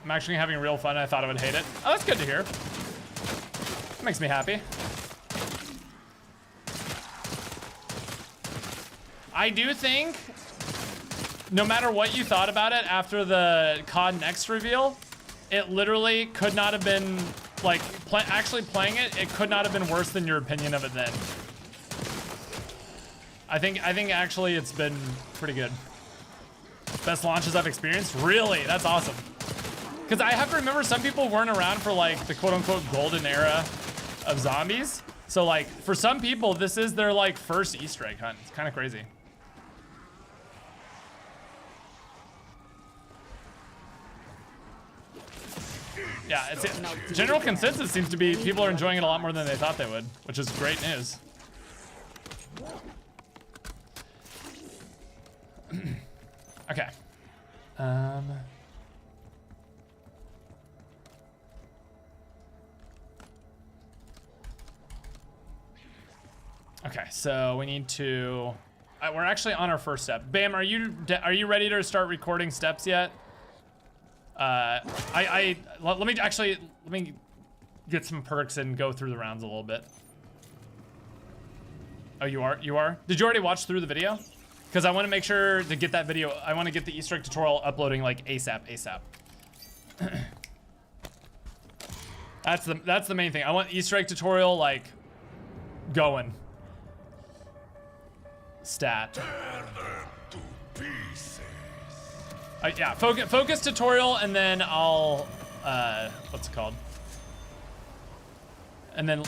I'm actually having real fun. I thought I would hate it. Oh, that's good to hear. Makes me happy. I do think, no matter what you thought about it after the COD Next reveal, it literally could not have been, like, actually playing it, it could not have been worse than your opinion of it then. I think actually it's been pretty good. Best launches I've experienced? Really? That's awesome. Because I have to remember some people weren't around for, like, the quote-unquote golden era of zombies. So, like, for some people, this is their, like, first Easter egg hunt. It's kind of crazy. Yeah, general consensus seems to be people are enjoying it a lot more than they thought they would, which is great news. Okay. Okay, so we need to. We're actually on our first step. Bam, are you ready to start recording steps yet? Let me get some perks and go through the rounds a little bit. Oh, you are? Did you already watch through the video? Because I want to make sure to get that video. I want to get the Easter egg tutorial uploading like ASAP. That's the main thing. I want Easter egg tutorial like going. Stat. Yeah, focus tutorial, and then I'll, what's it called? And then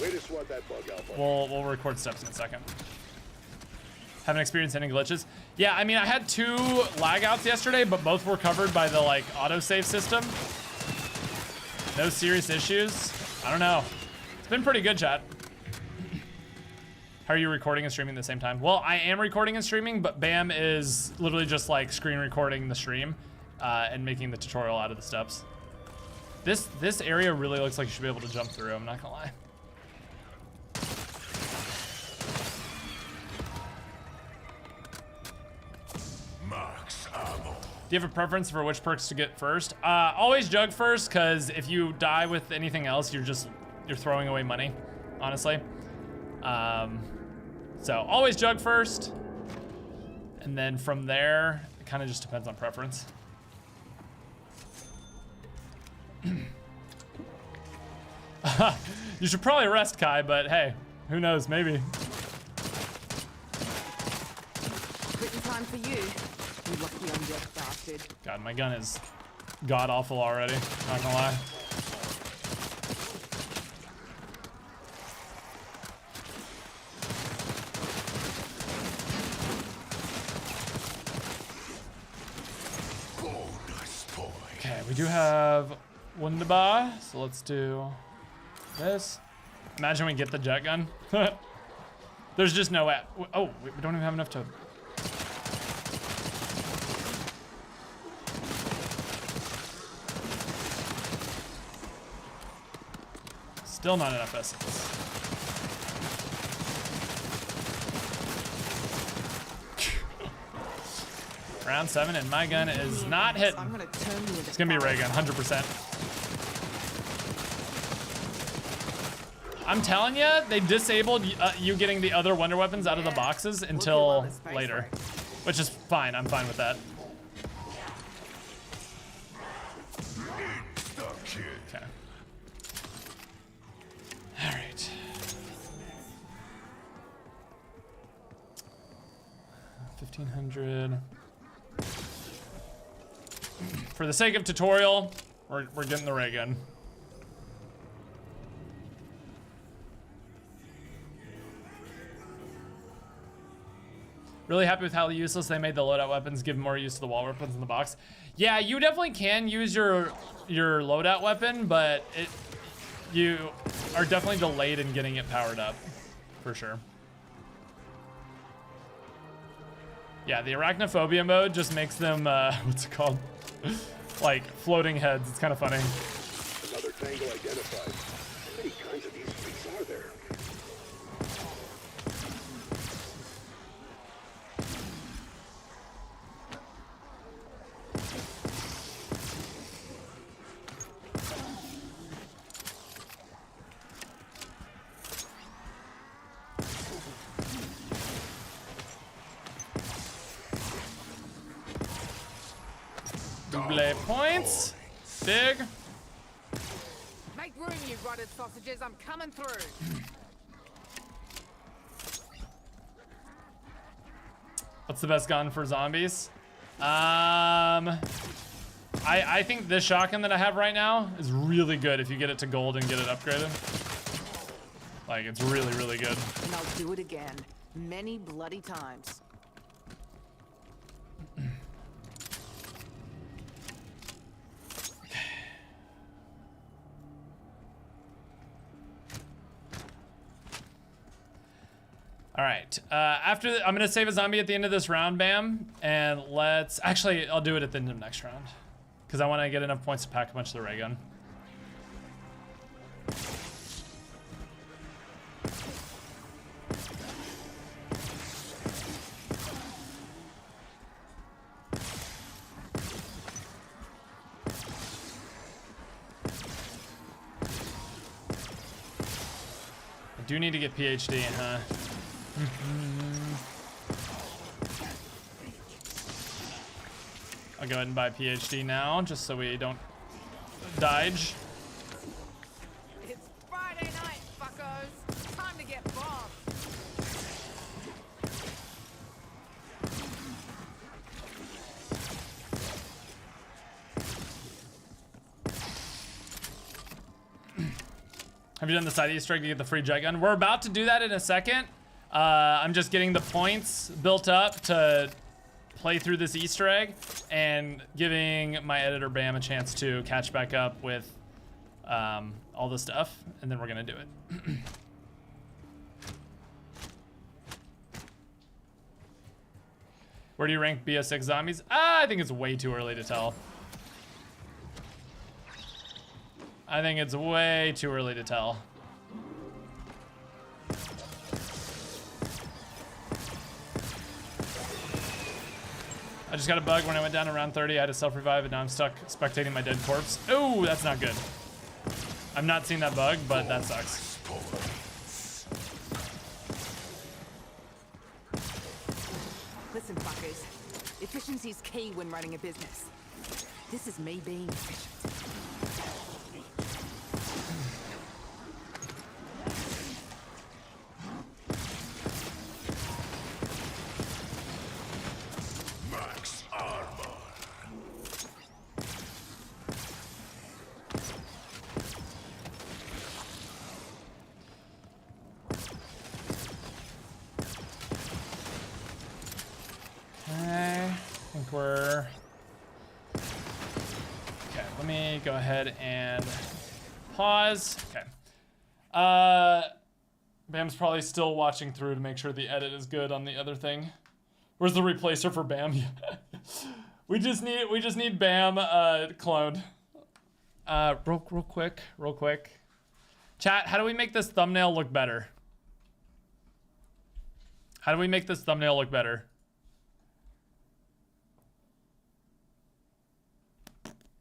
way to swat that bug out. We'll record steps in a second. Haven't experienced any glitches. Yeah, I mean, I had 2 lag outs yesterday, but both were covered by the, like, autosave system. No serious issues. I don't know. It's been pretty good, chat. How are you recording and streaming at the same time? Well, I am recording and streaming, but Bam is literally just like screen recording the stream and making the tutorial out of the steps. This area really looks like you should be able to jump through, I'm not gonna lie. Max ammo. Do you have a preference for which perks to get first? Always jug first, because if you die with anything else, you're throwing away money, honestly. So always jug first, and then from there, it kind of just depends on preference. You should probably rest, Kai, but hey, who knows, maybe. Quitting time for you, you lucky undead bastard. God, my gun is god-awful already, not gonna lie. we do have Wunderbar, so let's do this. Imagine we get the jet gun. There's just no way. Oh, we don't even have enough to. Still not enough essence. Round 7 and my gun is not hitting. It's gonna be a ray gun, 100%. I'm telling you, they disabled you getting the other wonder weapons out of the boxes until later, which is fine. I'm fine with that. Okay. All right. $1,500. For the sake of tutorial, we're getting the ray gun. Really happy with how useless they made the loadout weapons, give more use to the wall weapons in the box. Yeah, you definitely can use your loadout weapon, but you are definitely delayed in getting it powered up, for sure. Yeah, the arachnophobia mode just makes them, what's it called? Like floating heads. It's kind of funny. Another tango identified. How many kinds of these freaks are there? Double points. Big. Make room, you rotted sausages. I'm coming through. What's the best gun for zombies? I think this shotgun that I have right now is really good if you get it to gold and get it upgraded. Like, it's really, really good. And I'll do it again. Many bloody times. All right, I'm gonna save a zombie at the end of this round, Bam, and actually, I'll do it at the end of next round, because I want to get enough points to pack a bunch of the ray gun. I do need to get PhD, huh? I'll go ahead and buy PhD now, just so we don't dodge. It's Friday night, fuckos. Time to get bombed. Have you done the side Easter egg to get the free jet gun? We're about to do that in a second. I'm just getting the points built up to play through this Easter egg and giving my editor Bam a chance to catch back up with all the stuff, and then we're gonna do it. Where do you rank BO6 zombies? I think it's way too early to tell. I think it's way too early to tell. I just got a bug when I went down to round 30. I had to self-revive, and now I'm stuck spectating my dead corpse. Oh, that's not good. I've not seen that bug, but that sucks. Listen, fuckers. Efficiency's key when running a business. This is me being efficient. I think we're... Okay. let me go ahead and pause. Okay. Bam's probably still watching through to make sure the edit is good on the other thing. Where's the replacer for Bam? we just need Bam cloned. Real quick. Chat, how do we make this thumbnail look better? How do we make this thumbnail look better?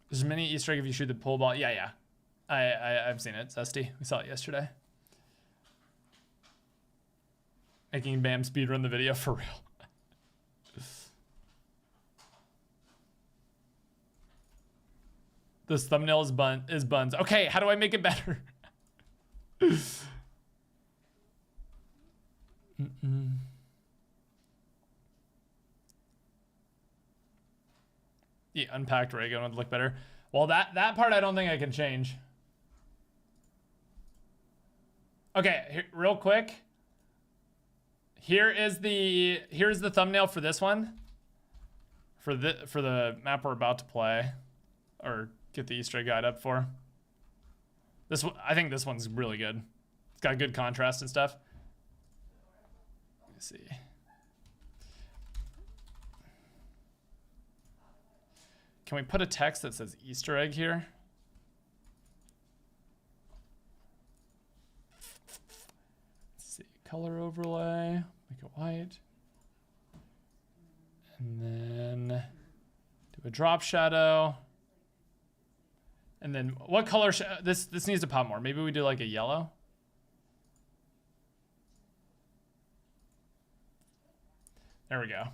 There's a mini Easter egg if you shoot the pole ball. Yeah. I've seen it, Zesty. We saw it yesterday. Making Bam speedrun the video for real. This thumbnail is buns. Okay, how do I make it better? The unpacked ray gun would look better. Well, that part I don't think I can change. Okay, here, real quick. Here's the thumbnail for this one. For the map we're about to play, or get the Easter egg guide up for. This one, I think this one's really good. It's got good contrast and stuff. Let me see. Can we put a text that says Easter egg here? Let's see, color overlay, make it white. And then do a drop shadow. And then what color, this needs to pop more. Maybe we do like a yellow. There we go.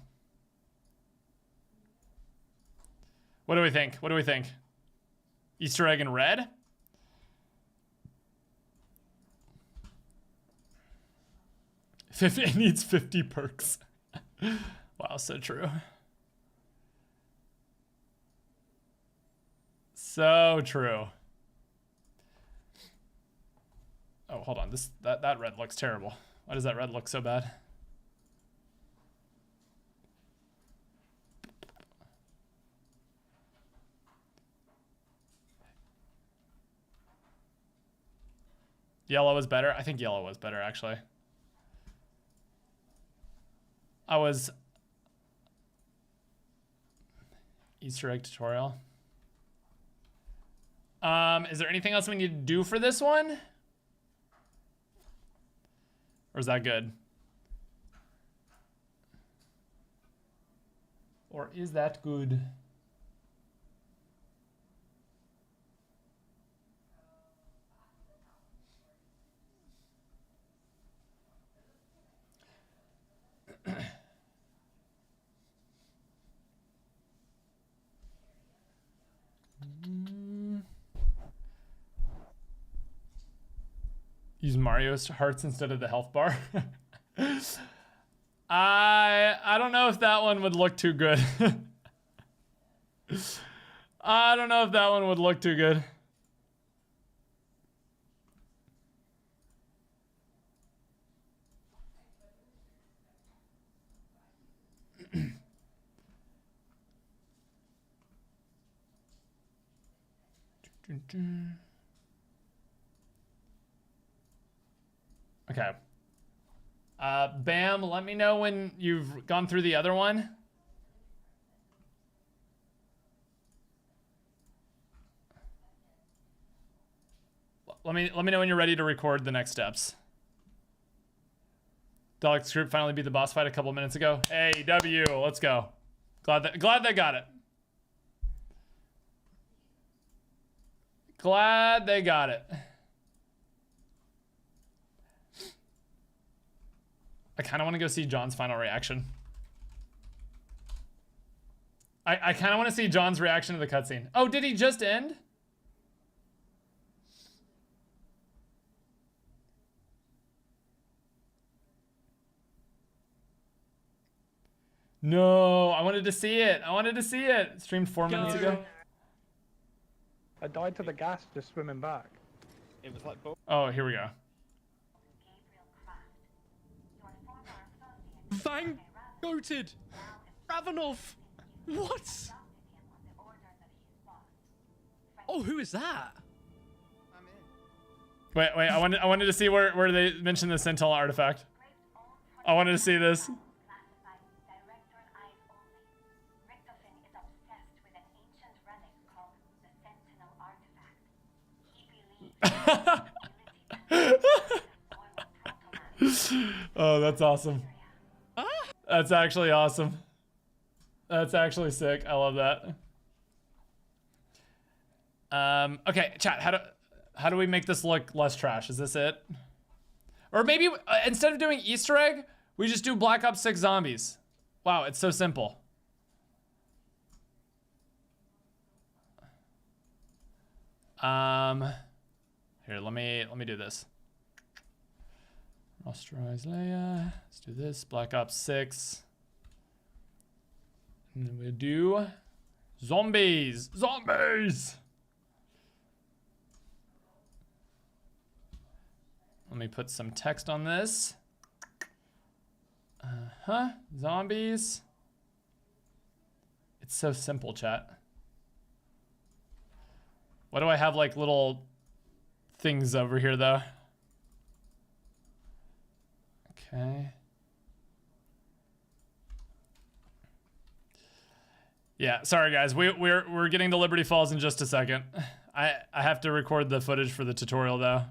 What do we think? What do we think? Easter egg in red? It needs 50 perks. Wow, so true. So true. Oh, hold on. That red looks terrible. Why does that red look so bad? Yellow was better. I think yellow was better, actually. I was Easter egg tutorial. Is there anything else we need to do for this one? Or is that good? Or is that good? Use Mario's hearts instead of the health bar. I don't know if that one would look too good. I don't know if that one would look too good. Okay. Bam, let me know when you've gone through the other one. Let me know when you're ready to record the next steps. Deluxe group finally beat the boss fight a couple minutes ago. Hey, W, let's go. Glad they got it. Glad they got it. I kind of want to go see John's final reaction. I kind of want to see John's reaction to the cutscene. Oh, did he just end? No, I wanted to see it. I wanted to see it. Streamed 4 minutes ago. I died to the gas just swimming back. It was like... Oh, here we go. Fang goated Ravenov. What? Oh, who is that? Wait, I wanted to see where they mentioned the Sentinel artifact. I wanted to see this. Oh, that's awesome. That's actually awesome. That's actually sick. I love that. Okay, chat, how do we make this look less trash? Is this it? Or maybe instead of doing Easter egg, we just do Black Ops 6 zombies. Wow, it's so simple. Here, let me do this. Rasterize Leia. Let's do this. Black Ops 6. And then we do zombies. Zombies! Let me put some text on this. Zombies. It's so simple, chat. Why do I have like little things over here though? Okay. Yeah, sorry guys. We're getting to Liberty Falls in just a second. I have to record the footage for the tutorial though.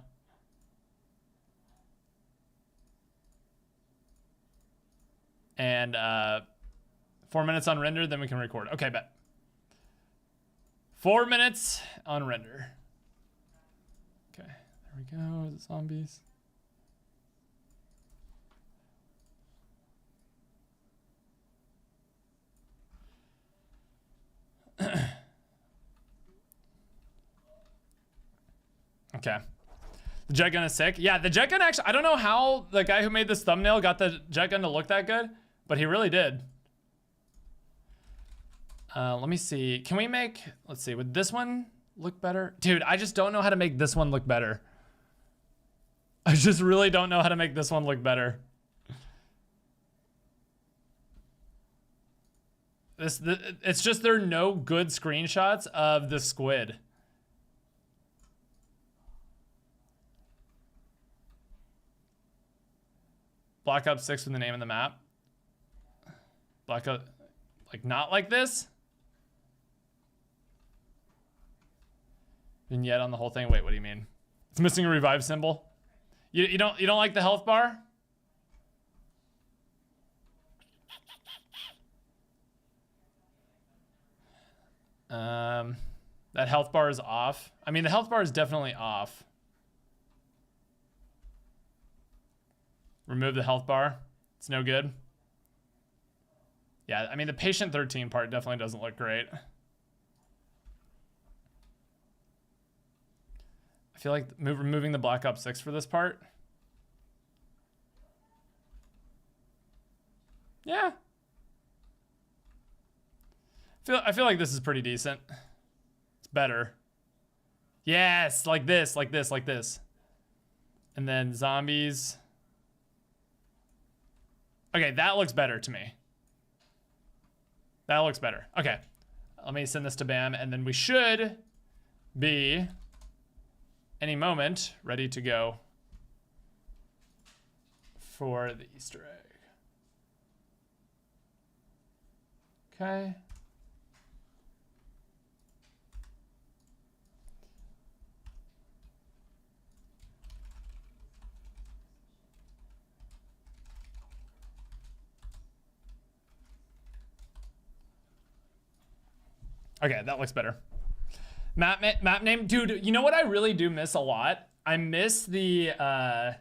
And 4 minutes on render, then we can record. Okay, bet. 4 minutes on render. Okay, there we go. The zombies. Okay. The jet gun is sick. Yeah, the jet gun actually, I don't know how the guy who made this thumbnail got the jet gun to look that good, but he really did. Let me see. Can we make, let's see, would this one look better? Dude, I just don't know how to make this one look better. I just really don't know how to make this one look better. It's just there are no good screenshots of the squid. Black Ops 6 with the name of the map. Black Ops, like not like this? Vignette on the whole thing. Wait, what do you mean? It's missing a revive symbol. You don't like the health bar? That health bar is off. I mean, the health bar is definitely off. Remove the health bar. It's no good. Yeah, I mean, the patient 13 part definitely doesn't look great. I feel like removing the Black Ops 6 for this part. Yeah. I feel like this is pretty decent. It's better. Yes, like this, like this, like this. And then zombies. Okay, that looks better to me. That looks better. Okay, let me send this to Bam, and then we should be any moment ready to go for the Easter egg. Okay. Okay, that looks better. Map name, dude. You know what I really do miss a lot? I miss the I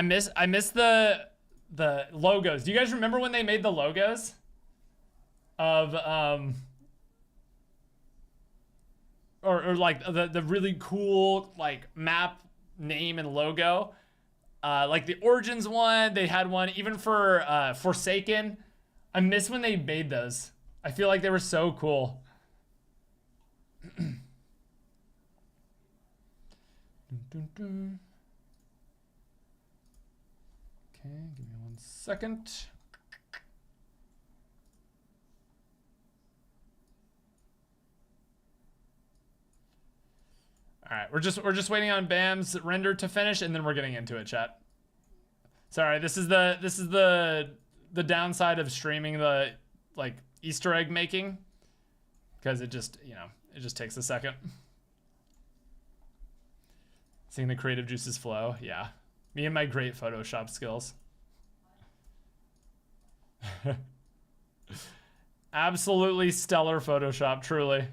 miss the logos. Do you guys remember when they made the logos of or like the really cool like map name and logo? Like the Origins one, they had one even for Forsaken. I miss when they made those. I feel like they were so cool. Okay, give me 1 second. All right, we're just waiting on Bam's render to finish, and then we're getting into it, chat. Sorry, this is the downside of streaming the like Easter egg making, because it just, you know, it just takes a second. Seeing the creative juices flow, yeah. Me and my great Photoshop skills. Absolutely stellar Photoshop, truly.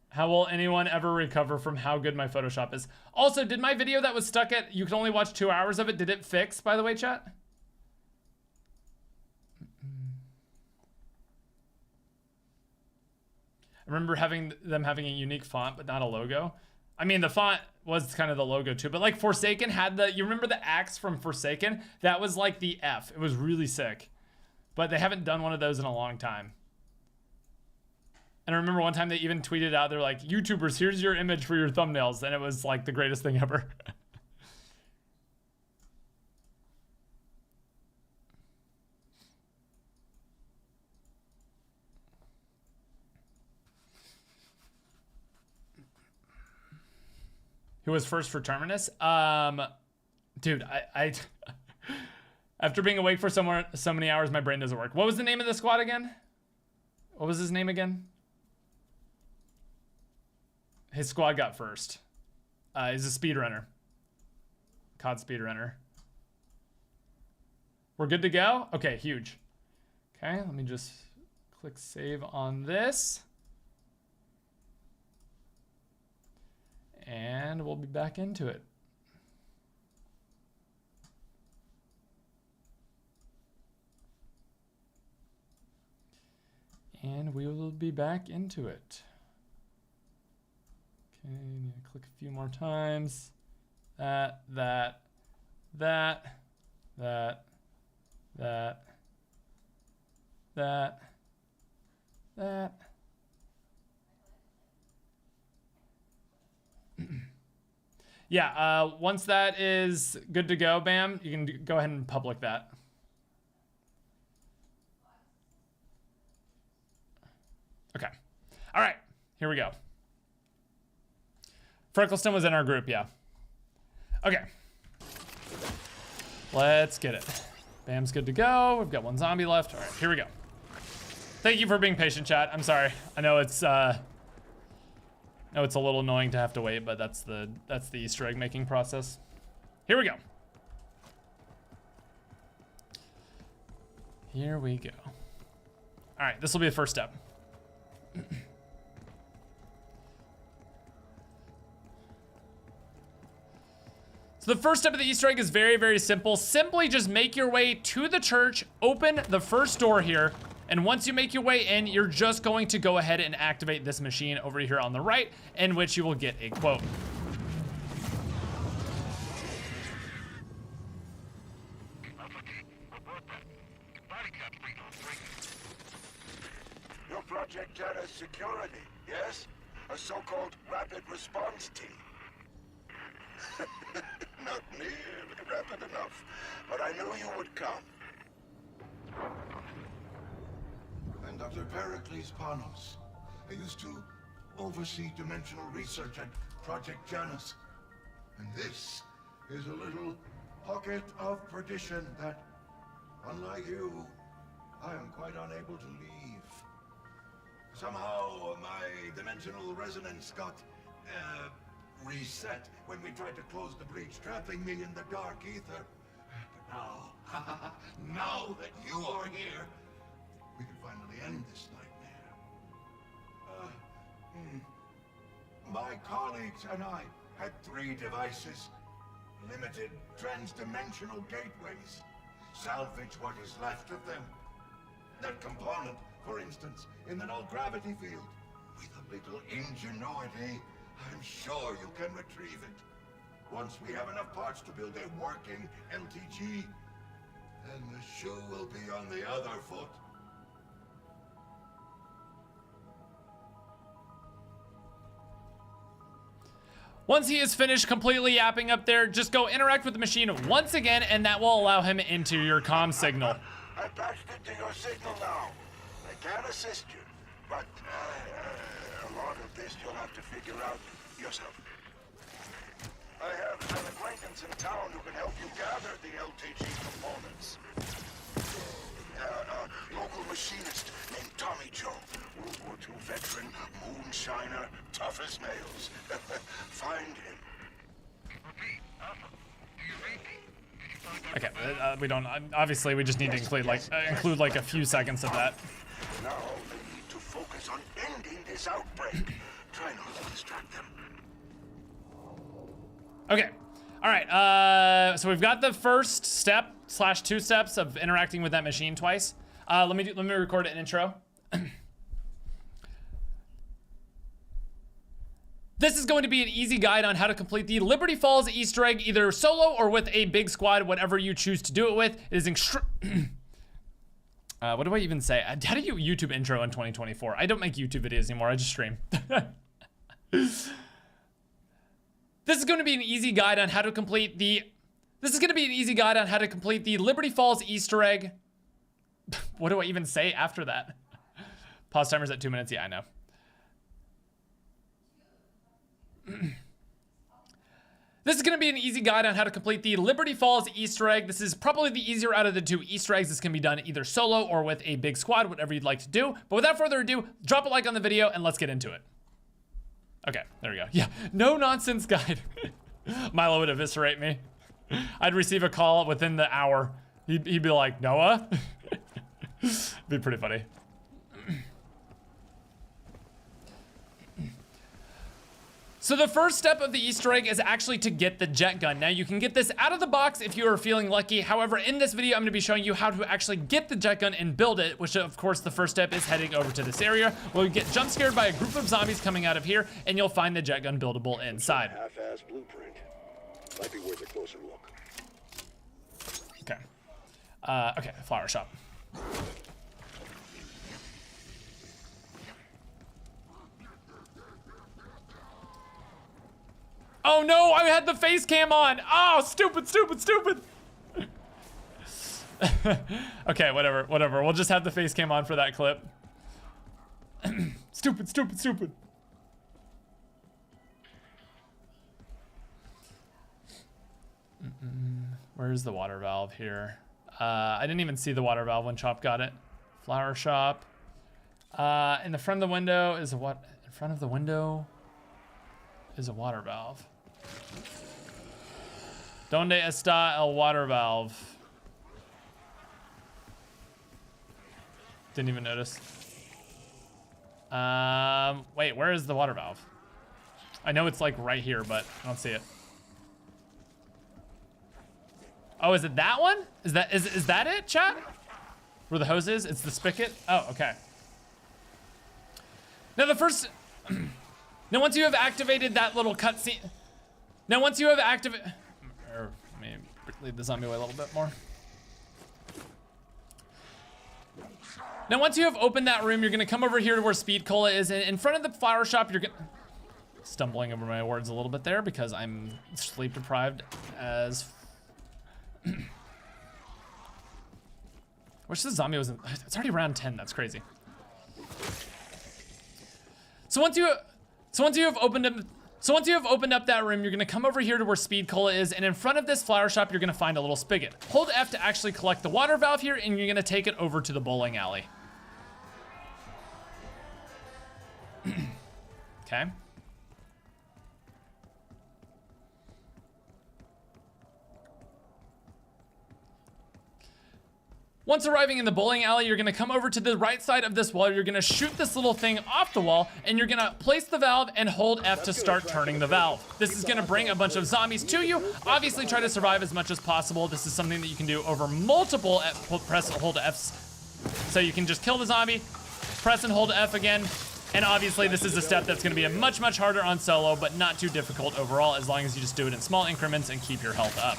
How will anyone ever recover from how good my Photoshop is? Also, did my video that was stuck at, you can only watch 2 hours of it, did it fix, by the way, chat? I remember them having a unique font, but not a logo. I mean, the font was kind of the logo too, but like Forsaken had you remember the axe from Forsaken? That was like the F. It was really sick. But they haven't done one of those in a long time. And I remember one time they even tweeted out, they're like, YouTubers, here's your image for your thumbnails. And it was like the greatest thing ever. Who was first for Terminus? Dude, I after being awake for so many hours, my brain doesn't work. What was the name of the squad again? What was his name again? His squad got first. He's a speedrunner. COD speedrunner. We're good to go? Okay, huge. Okay, let me just click save on this. And we'll be back into it. And we will be back into it. Okay, need to click a few more times. That. Yeah, once that is good to go, Bam, you can go ahead and public that. Okay. All right, here we go. Freckleston was in our group, yeah. Okay. Let's get it. Bam's good to go. We've got one zombie left. All right, here we go. Thank you for being patient, chat. I'm sorry. I know it's a little annoying to have to wait, but that's the Easter egg making process. Here we go. Here we go. All right, this will be the first step. So the first step of the Easter egg is very, very simple. Simply just make your way to the church, open the first door here, and once you make your way in, you're just going to go ahead and activate this machine over here on the right, in which you will get a quote. Your Project Janus security, yes? A so-called rapid response team. Not nearly rapid enough, but I knew you would come. I'm Dr. Pericles Panos. I used to oversee dimensional research at Project Janus. And this is a little pocket of perdition that, unlike you, I am quite unable to leave. Somehow my dimensional resonance got, reset when we tried to close the breach, trapping me in the dark ether. But now, now that you are here, we can finally end this nightmare. My colleagues and I had 3 devices. Limited trans-dimensional gateways. Salvage what is left of them. That component, for instance, in the null-gravity field. With a little ingenuity, I'm sure you can retrieve it. Once we have enough parts to build a working LTG, then the shoe will be on the other foot. Once he is finished completely yapping up there, just go interact with the machine once again, and that will allow him into your comm signal. I patched into your signal now. I can assist you. But a lot of this you'll have to figure out yourself. I have an acquaintance in town who can help you gather the LTG components. A local machinist named Tommy Joe. World War II veteran, moonshiner, tough as nails. Find him. Okay, we don't. Obviously, we just need to include like a few seconds of that. Now they need to focus on ending this outbreak. Try not to distract them. Okay. All right. So we've got the first step / 2 steps of interacting with that machine twice. Let me record an intro. This is going to be an easy guide on how to complete the Liberty Falls Easter egg, either solo or with a big squad, whatever you choose to do it with. It is what do I even say? How do you YouTube intro in 2024? I don't make YouTube videos anymore. I just stream. This is going to be an easy guide on how to complete the. This is going to be an easy guide on how to complete the Liberty Falls Easter egg. What do I even say after that? Pause timer's at 2 minutes. Yeah, I know. This is going to be an easy guide on how to complete the Liberty Falls Easter egg. This is probably the easier out of the 2 Easter eggs. This can be done either solo or with a big squad, whatever you'd like to do. But without further ado, drop a like on the video and let's get into it. Okay, there we go. Yeah, no nonsense guide. Milo would eviscerate me. I'd receive a call within the hour. He'd be like, Noah? Be pretty funny. So the first step of the Easter egg is actually to get the jet gun. Now you can get this out of the box if you are feeling lucky. However, in this video, I'm gonna be showing you how to actually get the jet gun and build it, which of course the first step is heading over to this area where you get jump scared by a group of zombies coming out of here and you'll find the jet gun buildable inside. Half-ass blueprint. Might be worth a closer look. Okay. Okay, flower shop. Oh no, I had the face cam on. Oh, stupid. Okay, whatever. We'll just have the face cam on for that clip. Stupid. Where's the water valve here? I didn't even see the water valve when Chop got it. Flower shop. In the front of the window is a what? In front of the window is a water valve. Donde está el water valve? Didn't even notice. Wait, where is the water valve? I know it's like right here, but I don't see it. Oh, is it that one? Is that it, chat? Where the hose is? It's the spigot? Oh, okay. Now the first... Now once you have activated that little cutscene... Now once you have activated... Or let me lead the zombie away a little bit more. Now once you have opened that room, you're gonna come over here to where Speed Cola is, and in front of the flower shop, you're gonna... Stumbling over my words a little bit there because I'm sleep deprived as... Wish the zombie was in... It's already round 10, that's crazy. So once you have opened up that room, you're gonna come over here to where Speed Cola is, and in front of this flower shop, you're gonna find a little spigot. Hold F to actually collect the water valve here, and you're gonna take it over to the bowling alley. Okay. Once arriving in the bowling alley, you're gonna come over to the right side of this wall. You're gonna shoot this little thing off the wall, and you're gonna place the valve and hold F to start turning the valve. This is gonna bring a bunch of zombies to you. Obviously, try to survive as much as possible. This is something that you can do over multiple press and hold Fs. So you can just kill the zombie, press and hold F again, and obviously this is a step that's gonna be much harder on solo, but not too difficult overall, as long as you just do it in small increments and keep your health up.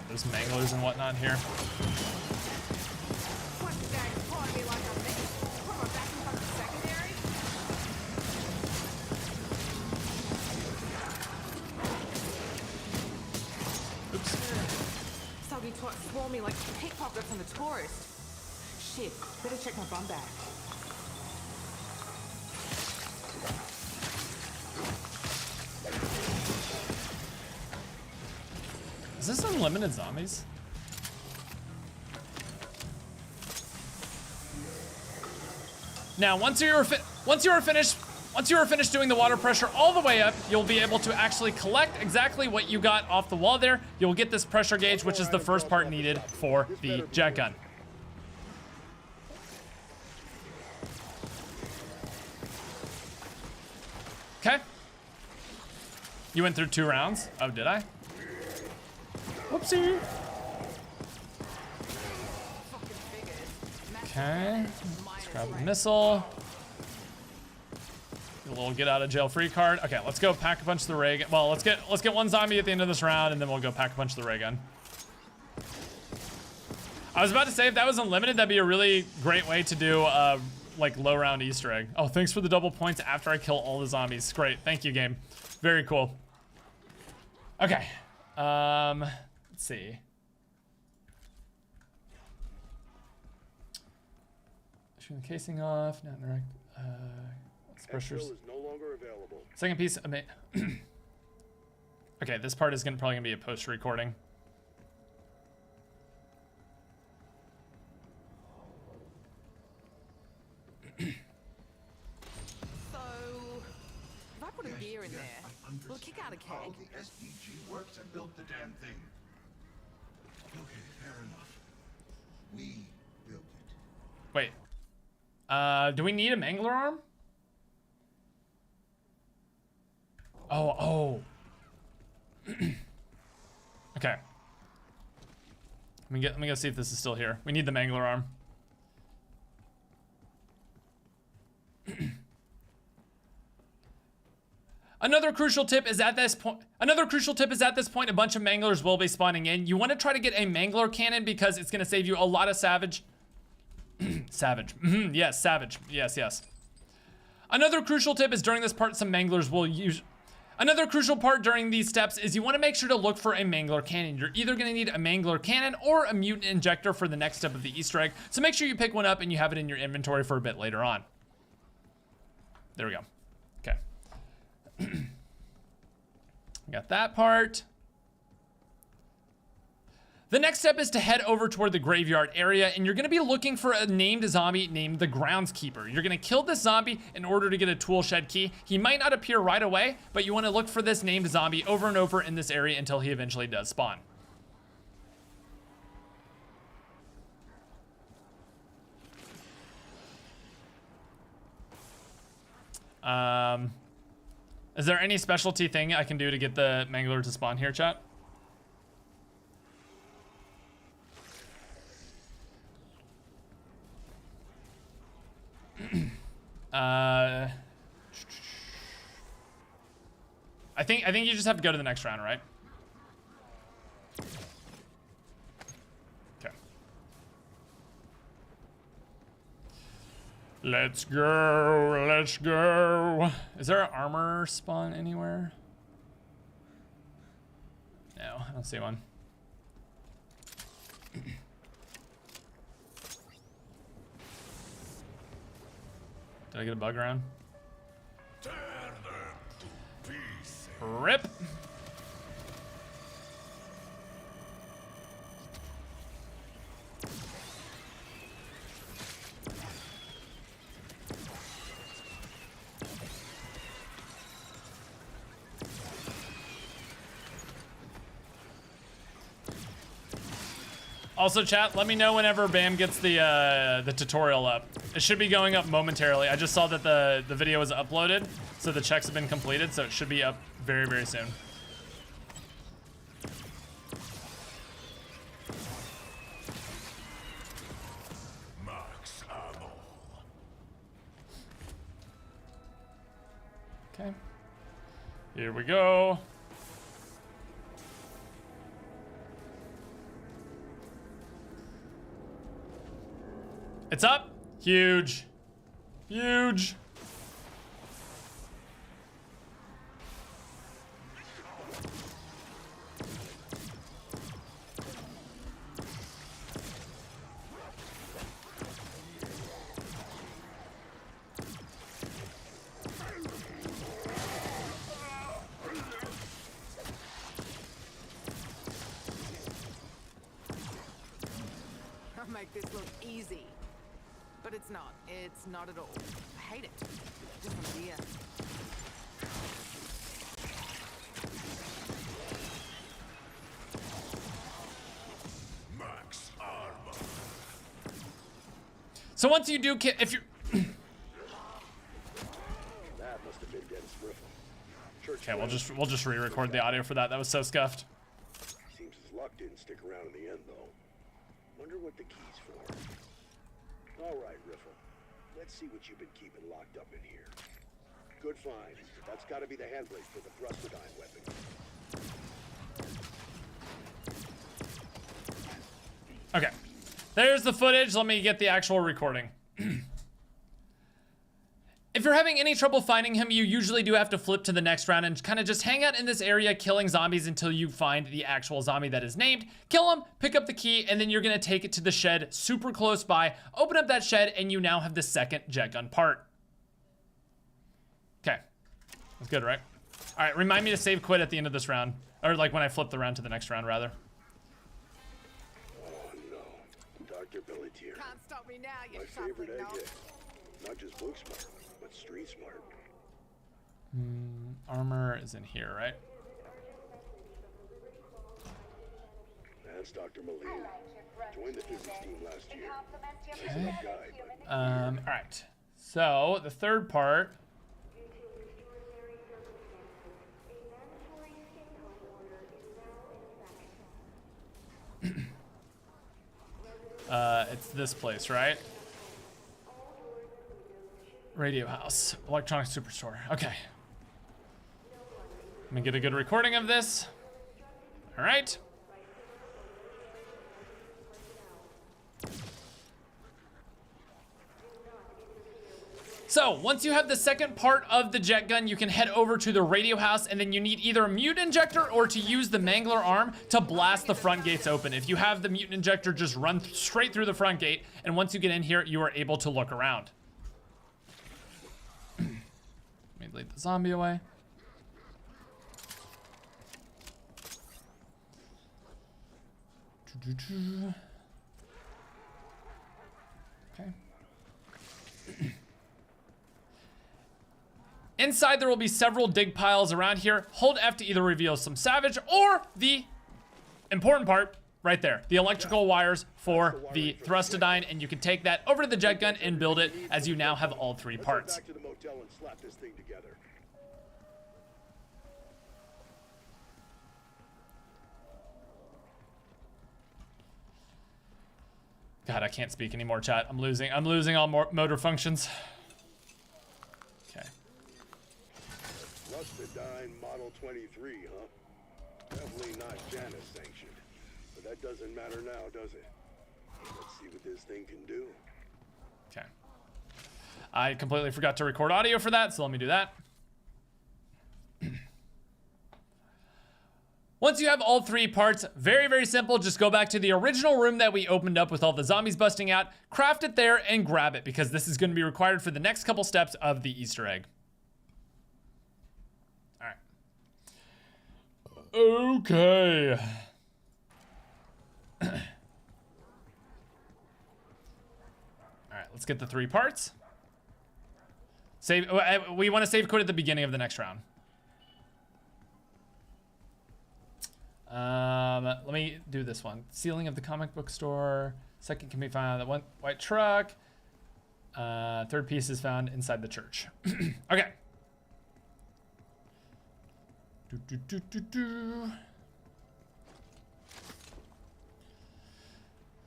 There's manglers and whatnot here. soggy twat swarm me like pickpockets on the tourist. Shit, better check my bum bag. Is this unlimited zombies? Now, once you are finished doing the water pressure all the way up, you'll be able to actually collect exactly what you got off the wall there. You'll get this pressure gauge, which is the first part needed for the jet gun. Okay. You went through 2 rounds. Oh, did I? Whoopsie. Okay. Let's grab a missile. A little get out of jail free card. Okay, let's go pack a punch of the ray gun. Well, let's get 1 zombie at the end of this round, and then we'll go pack a punch of the ray gun. I was about to say, if that was unlimited, that'd be a really great way to do like low round Easter egg. Oh, thanks for the double points after I kill all the zombies. Great, thank you, game. Very cool. Okay, let's see. Shooting the casing off. Not direct. Pressures. Is no longer available. Second piece. Okay, this part is probably gonna be a post recording. So, if I put a gear in there, will it kick out a keg? How the SPG works and built the damn thing. Okay, fair enough. We built it. Wait. Do we need a mangler arm? Oh. Okay. Let me go see if this is still here. We need the mangler arm. Another crucial tip is at this point, a bunch of manglers will be spawning in. You want to try to get a mangler cannon because it's going to save you a lot of savage. Savage. Yes, savage. Yes. Another crucial tip is during this part, some manglers will use. Another crucial part during these steps is you want to make sure to look for a mangler cannon. You're either going to need a mangler cannon or a mutant injector for the next step of the Easter egg. So make sure you pick one up and you have it in your inventory for a bit later on. There we go. Okay. Got that part. The next step is to head over toward the graveyard area, and you're going to be looking for a named zombie named the Groundskeeper. You're going to kill this zombie in order to get a tool shed key. He might not appear right away, but you want to look for this named zombie over and over in this area until he eventually does spawn. Is there any specialty thing I can do to get the mangler to spawn here, chat? I think you just have to go to the next round, right? Okay. Let's go. Is there an armor spawn anywhere? No, I don't see one. Did I get a bug around? Rip. Also, chat, let me know whenever Bam gets the tutorial up. It should be going up momentarily. I just saw that the video was uploaded, so the checks have been completed, so it should be up very, very soon. Okay. Here we go. It's up. Huge. Huge. make this look easy. But it's not. It's not at all. I hate it. Different gear. Max armor. So once you do, if you're That must have been Dennis Riffle. Church okay, we'll just re-record the audio for that. That was so scuffed. Seems his luck didn't stick around in the end, though. Wonder what the key's for. All right, Riffle. Let's see what you've been keeping locked up in here. Good find. That's got to be the handblade for the thrustodine weapon. Okay, there's the footage. Let me get the actual recording. If you're having any trouble finding him, you usually do have to flip to the next round and kind of just hang out in this area killing zombies until you find the actual zombie that is named. Kill him, pick up the key, and then you're gonna take it to the shed super close by, open up that shed, and you now have the second jet gun part. Okay, that's good, right? All right, remind me to save quit at the end of this round. Or like when I flip the round to the next round, rather. Oh no, Dr. Billy Tier. Can't stop me now, you My favorite egg yet. Not just book smart, but street smart. Armor is in here, right? That's Dr. Moline. Joined the physics team last year. Nice enough guy, but All right. So the third part. It's this place, right? Radio house, electronic superstore. Okay. Let me get a good recording of this. All right. So once you have the second part of the jet gun, you can head over to the radio house, and then you need either a mutant injector or to use the mangler arm to blast the front gates open. If you have the mutant injector, just run straight through the front gate, and once you get in here, you are able to look around. Let me lead the zombie away. Okay. Inside, there will be several dig piles around here. Hold F to either reveal some savage or the important part right there, the electrical wires for the thrustodine, and you can take that over to the jet gun and build it as you now have all three parts. back to the motel and slap this thing together. God, I can't speak anymore, chat. I'm losing all motor functions. Okay. Thrustodine Model 23, huh? Definitely not Janus sanctioned. But that doesn't matter now, does it? Let's see what this thing can do. Okay. I completely forgot to record audio for that, so let me do that. Once you have all three parts, very, very simple. Just go back to the original room that we opened up with all the zombies busting out, craft it there, and grab it, because this is going to be required for the next couple steps of the Easter egg. All right. Okay. All right, let's get the three parts. Save. We want to save code at the beginning of the next round. Let me do this one. Ceiling of the comic book store. Second can be found on the one white truck. Third piece is found inside the church. Okay.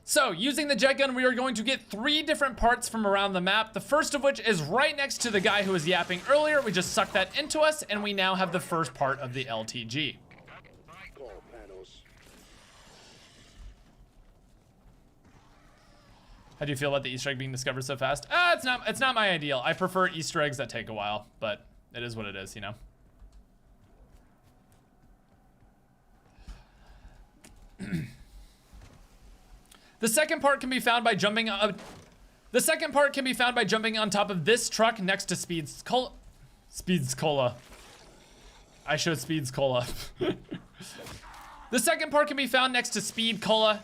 So, using the jet gun, we are going to get three different parts from around the map. The first of which is right next to the guy who was yapping earlier. We just sucked that into us, and we now have the first part of the LTG. How do you feel about the Easter egg being discovered so fast? It's not my ideal. I prefer Easter eggs that take a while, but it is what it is, you know. The second part can be found by jumping on top of this truck next to Speed's Cola. I showed Speed's Cola. The second part can be found next to Speed Cola.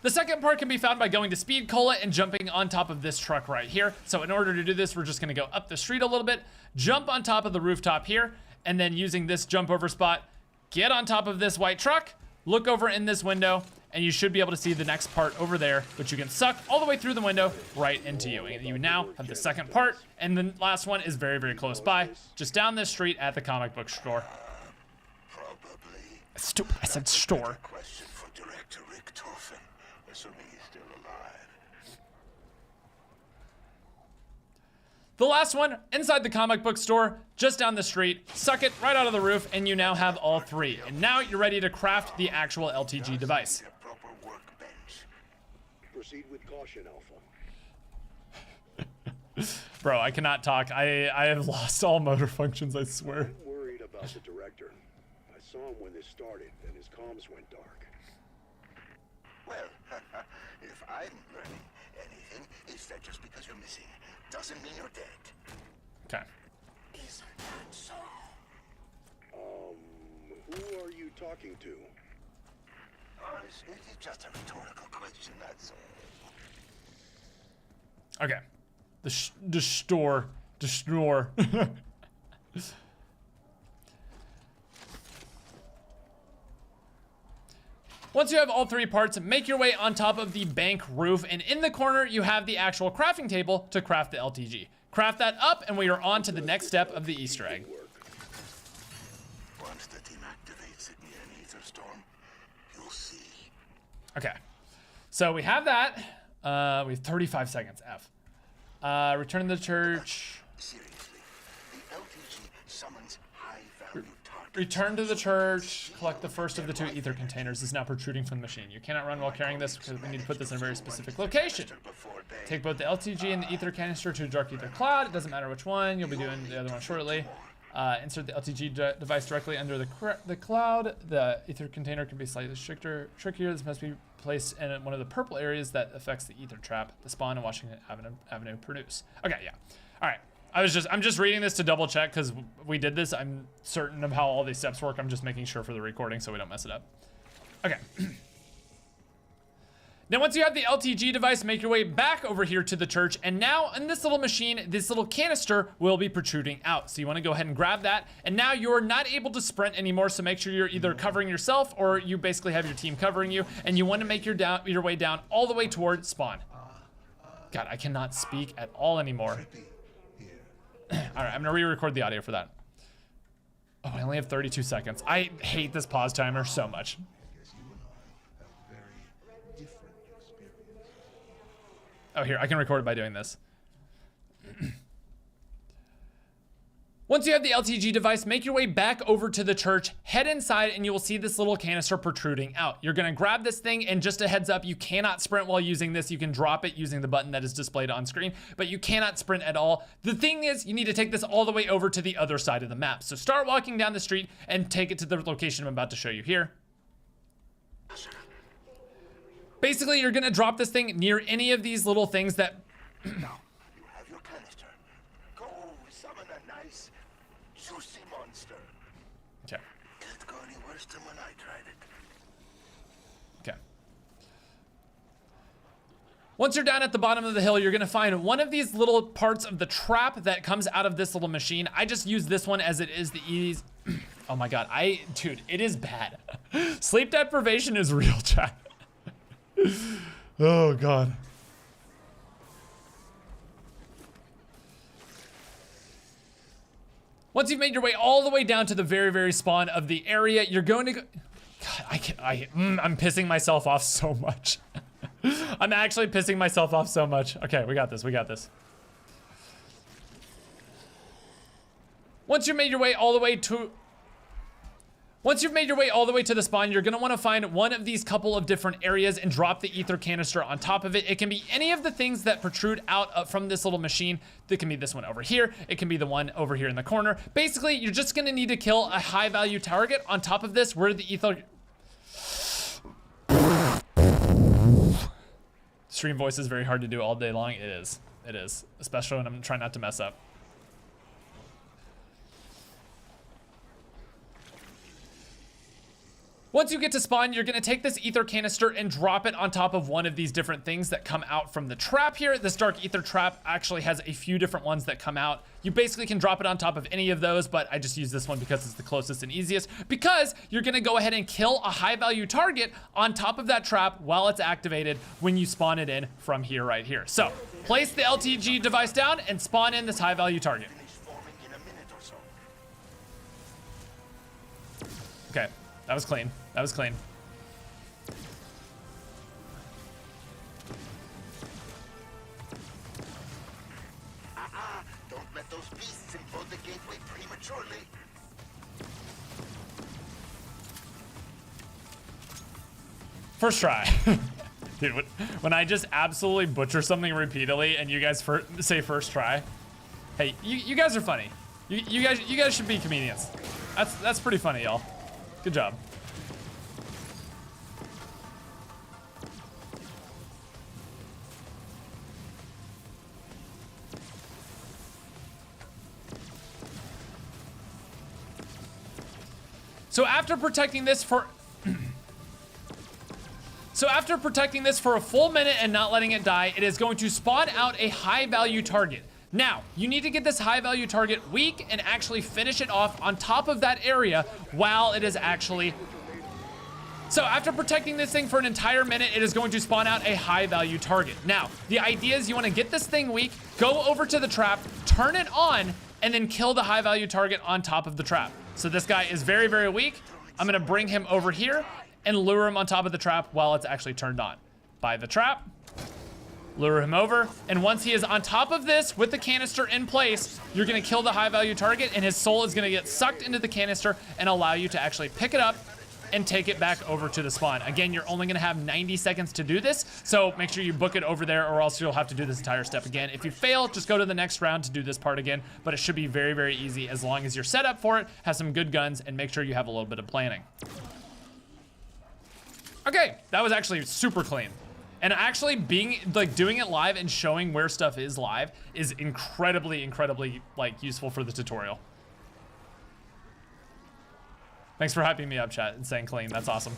The second part can be found by going to Speed Cola and jumping on top of this truck right here. So in order to do this, we're just gonna go up the street a little bit, jump on top of the rooftop here, and then using this jump over spot, get on top of this white truck, look over in this window, and you should be able to see the next part over there, which you can suck all the way through the window right into you. And you now have the second part, and the last one is very, very close by, just down this street at the comic book store. Stupid, I said store. Question for Director Rick Toffin, assuming he's still alive. The last one, inside the comic book store, just down the street, suck it right out of the roof, and you now have all three. And now you're ready to craft the actual LTG device. Proceed with caution, Alpha. Bro, I cannot talk. I have lost all motor functions, I swear. I'm worried about the director. I saw him when this started, and his comms went dark. Well, if I'm learning anything, it's that just because you're missing doesn't mean you're dead. Okay. Isn't that so? Who are you talking to? It's just a rhetorical question, that's all. Okay. The store. Once you have all three parts, make your way on top of the bank roof, and in the corner, you have the actual crafting table to craft the LTG. Craft that up, and we are on to the next step of the Easter egg. Once the team activates it near an ether storm, you'll see. Okay. So we have that. We have 35 seconds, F. Return to the church. Seriously, the LTG summons high-value targets. Return to the church. Collect the first of the two ether containers. This is now protruding from the machine. You cannot run while carrying this because we need to put this in a very specific location. Take both the LTG and the ether canister to a dark ether cloud. It doesn't matter which one. You'll be doing the other one shortly. Insert the LTG device directly under the cloud. The ether container can be slightly trickier. This must be placed in one of the purple areas that affects the ether trap, the spawn and Washington Avenue produce. Okay, yeah. All right. I'm just reading this to double check because we did this. I'm certain of how all these steps work. I'm just making sure for the recording so we don't mess it up. Okay. Now, once you have the LTG device, make your way back over here to the church. And now in this little machine, this little canister will be protruding out. So you want to go ahead and grab that. And now you're not able to sprint anymore. So make sure you're either covering yourself or you basically have your team covering you. And you want to make your way down all the way toward spawn. God, I cannot speak at all anymore. All right, I'm going to re-record the audio for that. Oh, I only have 32 seconds. I hate this pause timer so much. Oh, here, I can record it by doing this. Once you have the LTG device, make your way back over to the church, head inside, and you will see this little canister protruding out. You're gonna grab this thing, and just a heads up, you cannot sprint while using this. You can drop it using the button that is displayed on screen, but you cannot sprint at all. The thing is, you need to take this all the way over to the other side of the map. So start walking down the street and take it to the location I'm about to show you here. Basically, you're gonna drop this thing near any of these little things that... Now, you have your canister. Go summon a nice, juicy monster. Okay. Can't go any worse than when I tried it. Okay. Once you're down at the bottom of the hill, you're gonna find one of these little parts of the trap that comes out of this little machine. I just use this one as it is the ease. Oh my God, dude, it is bad. Sleep deprivation is real, chat. Oh God. Once you've made your way all the way down to the very, very spawn of the area, you're going to go... God, I'm pissing myself off so much. I'm actually pissing myself off so much. Okay, we got this, we got this. Once you've made your way all the way to... Once you've made your way all the way to the spawn, you're gonna wanna find one of these couple of different areas and drop the ether canister on top of it. It can be any of the things that protrude out from this little machine. It can be this one over here. It can be the one over here in the corner. Basically, you're just gonna need to kill a high value target on top of this where the ether... Stream voice is very hard to do all day long. It is, especially when I'm trying not to mess up. Once you get to spawn, you're gonna take this ether canister and drop it on top of one of these different things that come out from the trap here. This dark ether trap actually has a few different ones that come out. You basically can drop it on top of any of those, but I just use this one because it's the closest and easiest, because you're gonna go ahead and kill a high value target on top of that trap while it's activated when you spawn it in from here, right here. So place the LTG device down and spawn in this high value target. Okay, that was clean. That was clean. Don't let those beasts implode the gateway prematurely. First try. Dude, when I just absolutely butcher something repeatedly and you guys say first try, hey, you guys are funny. You guys should be comedians. That's pretty funny, y'all. Good job. So after protecting this for a full minute and not letting it die, it is going to spawn out a high value target. Now, you need to get this high value target weak and actually finish it off on top of that area while it is actually... So after protecting this thing for an entire minute, it is going to spawn out a high value target. Now, the idea is you want to get this thing weak, go over to the trap, turn it on, and then kill the high value target on top of the trap. So this guy is very, very weak. I'm gonna bring him over here and lure him on top of the trap while it's actually turned on. By the trap, lure him over, and once he is on top of this with the canister in place, you're gonna kill the high value target and his soul is gonna get sucked into the canister and allow you to actually pick it up and take it back over to the spawn. Again, you're only gonna have 90 seconds to do this, so make sure you book it over there or else you'll have to do this entire step again. If you fail, just go to the next round to do this part again, but it should be very, very easy as long as you're set up for it, have some good guns, and make sure you have a little bit of planning. Okay, that was actually super clean. And actually doing it live and showing where stuff is live is incredibly, incredibly useful for the tutorial. Thanks for hyping me up, chat, and saying clean. That's awesome.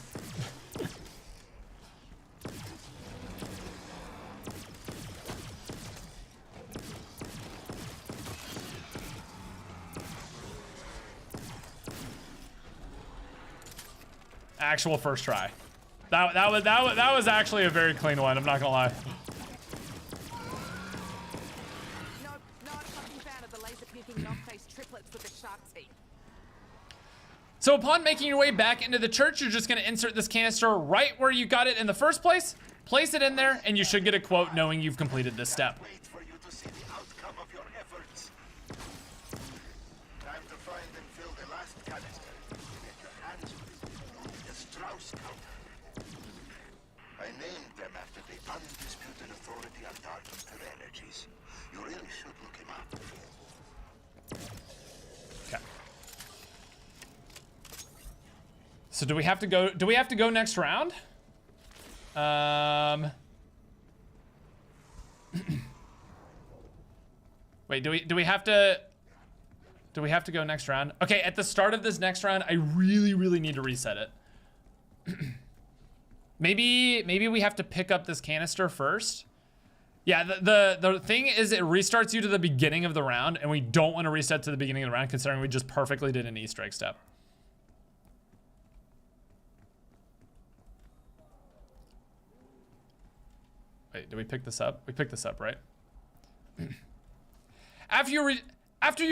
Actual first try. That was actually a very clean one. I'm not gonna lie. Not a fucking fan of the laser puking knock-face triplets with the shark teeth. So upon making your way back into the church, you're just gonna insert this canister right where you got it in the first place, place it in there, and you should get a quote knowing you've completed this step. Wait for you to see the outcome of your efforts. Time to find and fill the last canister. Get your hands on it. The Strauss counter. I named them after the undisputed authority on dark and energies. You really should look him up. Okay. So do we have to go next round? Wait, do we have to go next round? Okay, at the start of this next round, I really need to reset it. Maybe we have to pick up this canister first. Yeah, the thing is it restarts you to the beginning of the round, and we don't want to reset to the beginning of the round considering we just perfectly did an Easter egg step. Wait, did we pick this up? We picked this up, right? After you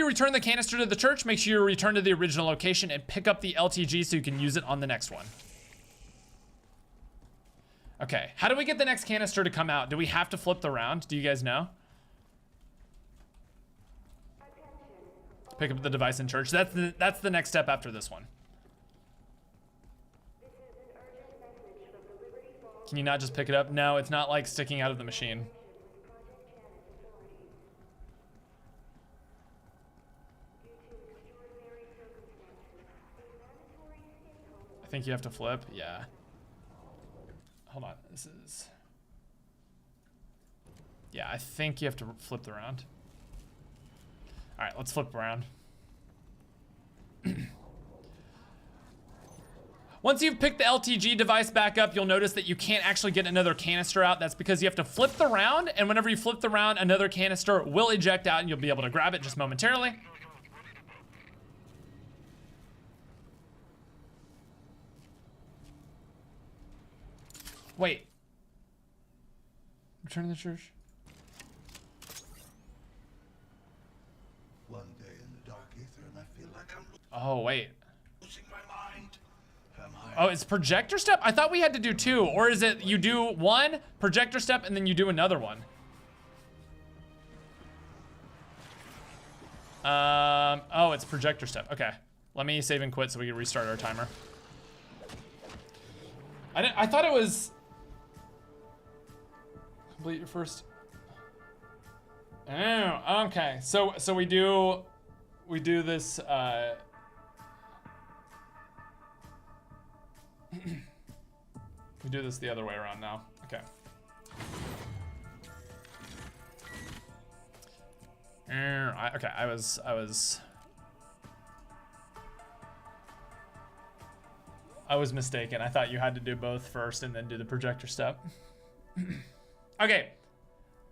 return the canister to the church, make sure you return to the original location and pick up the LTG so you can use it on the next one. Okay, how do we get the next canister to come out? Do we have to flip the round? Do you guys know? Pick up the device in church. That's the next step after this one. Can you not just pick it up? No, it's not like sticking out of the machine. I think you have to flip. Yeah. Hold on. This is... Yeah, I think you have to flip the round. All right, let's flip around. Once you've picked the LTG device back up, you'll notice that you can't actually get another canister out. That's because you have to flip the round, and whenever you flip the round, another canister will eject out, and you'll be able to grab it just momentarily. Wait. Return to the church. One day in the dark ether, and I feel like I'm Oh, wait. losing my mind. Oh, it's projector step? I thought we had to do 2. Or is it you do 1, projector step, and then you do another one? Oh, it's projector step. Okay. Let me save and quit so we can restart our timer. I thought it was... Complete your first... Oh, okay. So we do this, we do this the other way around now. Okay. Okay, I was mistaken. I thought you had to do both first and then do the projector step. Okay.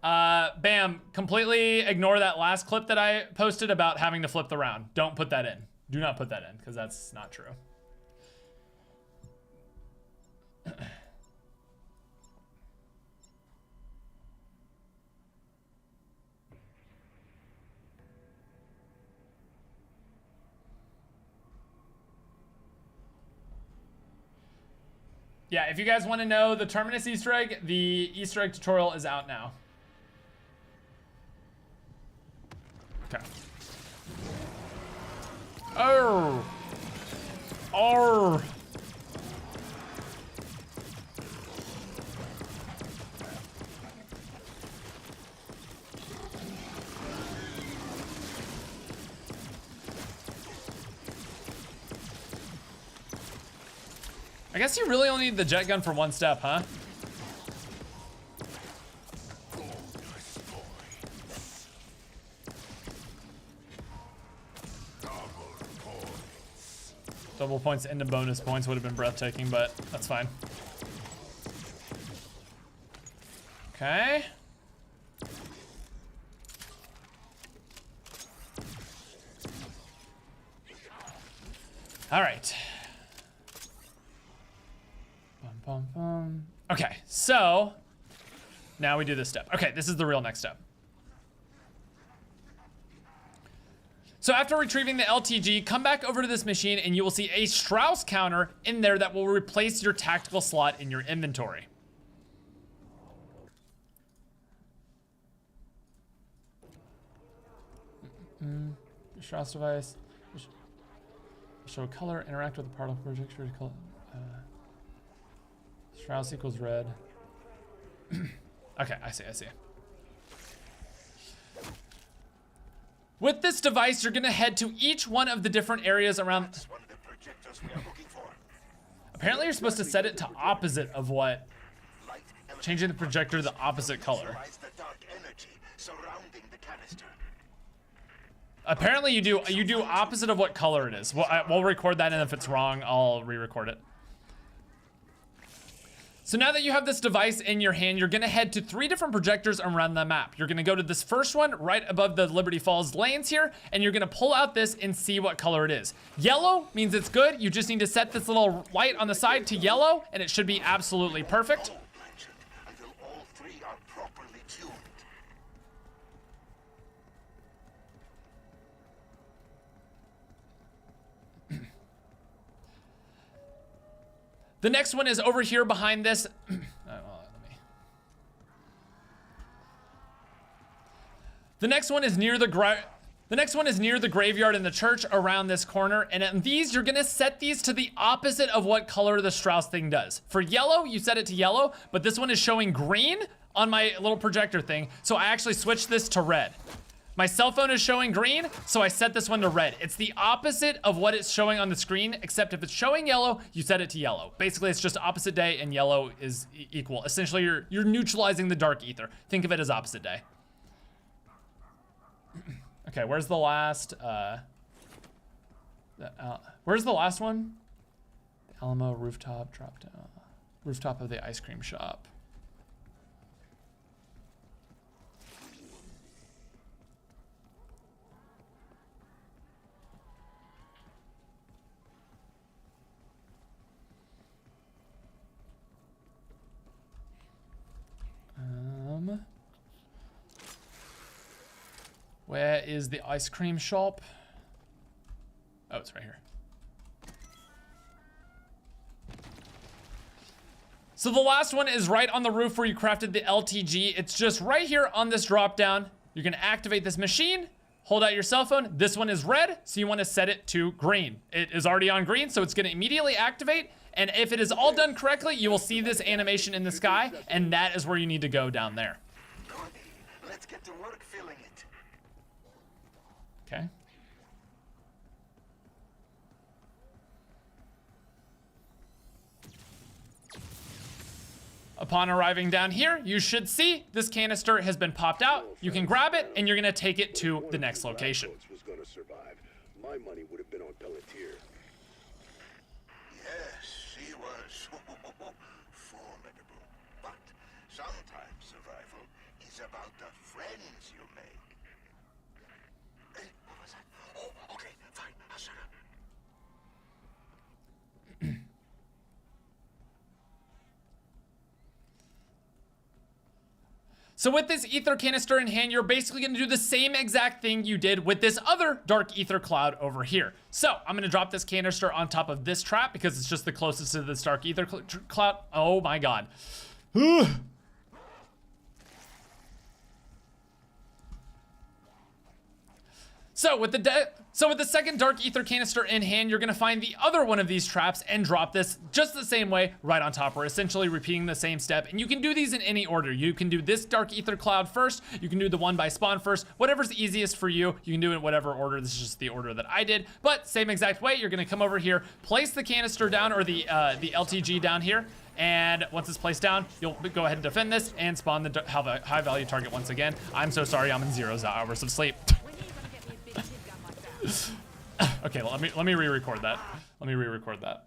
Bam, completely ignore that last clip that I posted about having to flip the round. Don't put that in. Do not put that in, because that's not true. Yeah, if you guys want to know the Terminus Easter egg, the Easter egg tutorial is out now. Okay. Oh. Oh. I guess you really only need the jet gun for 1 step, huh? Double points into bonus points would have been breathtaking, but that's fine. Okay. All right. Bum, bum, bum. Okay, so now we do this step. Okay, this is the real next step. So after retrieving the LTG, come back over to this machine and you will see a Strauss counter in there that will replace your tactical slot in your inventory. Strauss device. Show color, interact with the particle projector to color. Strauss equals red. Okay, I see. With this device, you're gonna head to each one of the different areas around. Apparently, you're supposed to set it to opposite of what. Changing the projector to the opposite color. Apparently, you do opposite of what color it is. We'll record that, and if it's wrong, I'll re-record it. So now that you have this device in your hand, you're gonna head to 3 different projectors around the map. You're gonna go to this first one right above the Liberty Falls lanes here, and you're gonna pull out this and see what color it is. Yellow means it's good. You just need to set this little light on the side to yellow, and it should be absolutely perfect. Until all 3 are properly tuned. The next one is over here behind this. The next one is near the graveyard in the church around this corner. And at these, you're gonna set these to the opposite of what color the Strauss thing does. For yellow, you set it to yellow, but this one is showing green on my little projector thing. So I actually switched this to red. My cell phone is showing green, so I set this one to red. It's the opposite of what it's showing on the screen, except if it's showing yellow, you set it to yellow. Basically, it's just opposite day and yellow is equal. Essentially, you're neutralizing the dark ether. Think of it as opposite day. Okay, where's the last, where's the last one? Alamo rooftop, drop down. Rooftop of the ice cream shop. Where is the ice cream shop? Oh, it's right here. So the last one is right on the roof where you crafted the LTG. It's just right here on this drop down. You're gonna activate this machine, hold out your cell phone. This one is red, so you wanna set it to green. It is already on green, so it's gonna immediately activate. And if it is all done correctly, you will see this animation in the sky, and that is where you need to go down there. Let's get to work filling it. Okay. Upon arriving down here, you should see this canister has been popped out. You can grab it, and you're gonna take it to the next location. Was gonna survive. My money would have been on Pelletier. Yes, he was formidable. But sometimes survival is about the friends you make. Hey, what was that? Oh, okay, fine. I'll shut up. So with this ether canister in hand, you're basically gonna do the same exact thing you did with this other dark ether cloud over here. So I'm gonna drop this canister on top of this trap because it's just the closest to this dark ether cloud. Oh my God. So with the second dark ether canister in hand, you're gonna find the other one of these traps and drop this just the same way right on top. We're essentially repeating the same step, and you can do these in any order. You can do this dark ether cloud first, you can do the one by spawn first, whatever's easiest for you. You can do it in whatever order. This is just the order that I did, but same exact way. You're gonna come over here, place the canister down, or the LTG down here, and once it's placed down, you'll go ahead and defend this and spawn the high value target once again. I'm so sorry, I'm in 0 hours of sleep. Okay, well, let me re-record that. Let me re-record that.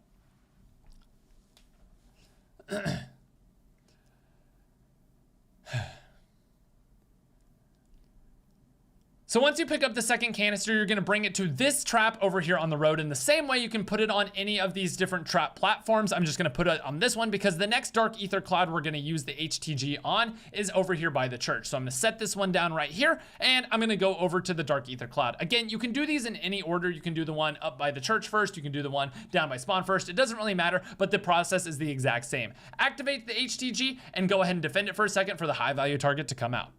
So once you pick up the second canister, you're gonna bring it to this trap over here on the road. In the same way you can put it on any of these different trap platforms. I'm just gonna put it on this one because the next dark ether cloud we're gonna use the HTG on is over here by the church. So I'm gonna set this one down right here, and I'm gonna go over to the dark ether cloud. Again, you can do these in any order. You can do the one up by the church first, you can do the one down by spawn first. It doesn't really matter, but the process is the exact same. Activate the HTG and go ahead and defend it for a second for the high value target to come out.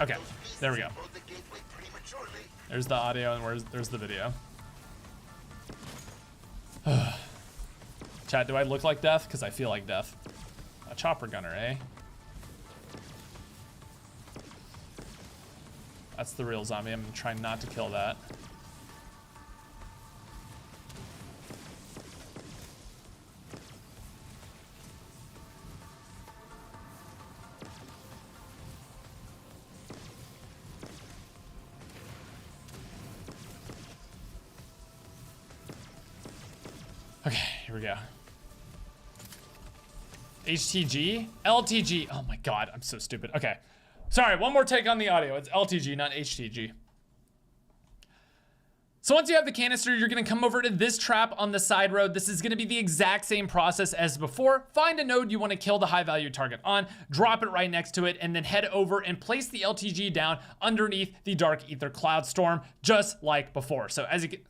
Okay, there we go. There's the audio and there's the video. Chat, do I look like death? Because I feel like death. A chopper gunner, eh? That's the real zombie. I'm gonna try not to kill that. Okay, here we go. HTG? LTG. Oh my God, I'm so stupid. Okay. Sorry, one more take on the audio. It's LTG, not HTG. So once you have the canister, you're gonna come over to this trap on the side road. This is gonna be the exact same process as before. Find a node you wanna kill the high value target on, drop it right next to it, and then head over and place the LTG down underneath the dark ether cloud storm, just like before. So as you can,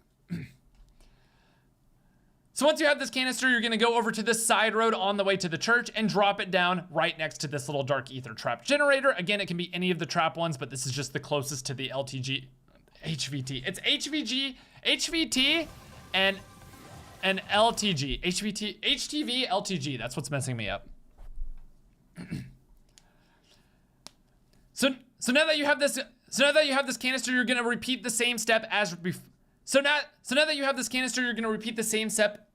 so once you have this canister, you're gonna go over to this side road on the way to the church and drop it down right next to this little dark ether trap generator. Again, it can be any of the trap ones, but this is just the closest to the LTG, HVT. It's HVG, HVT, and LTG. HVT, HTV, LTG. That's what's messing me up. So now that you have this canister, you're gonna repeat the same step as before. So now that you have this canister, you're gonna repeat the same step.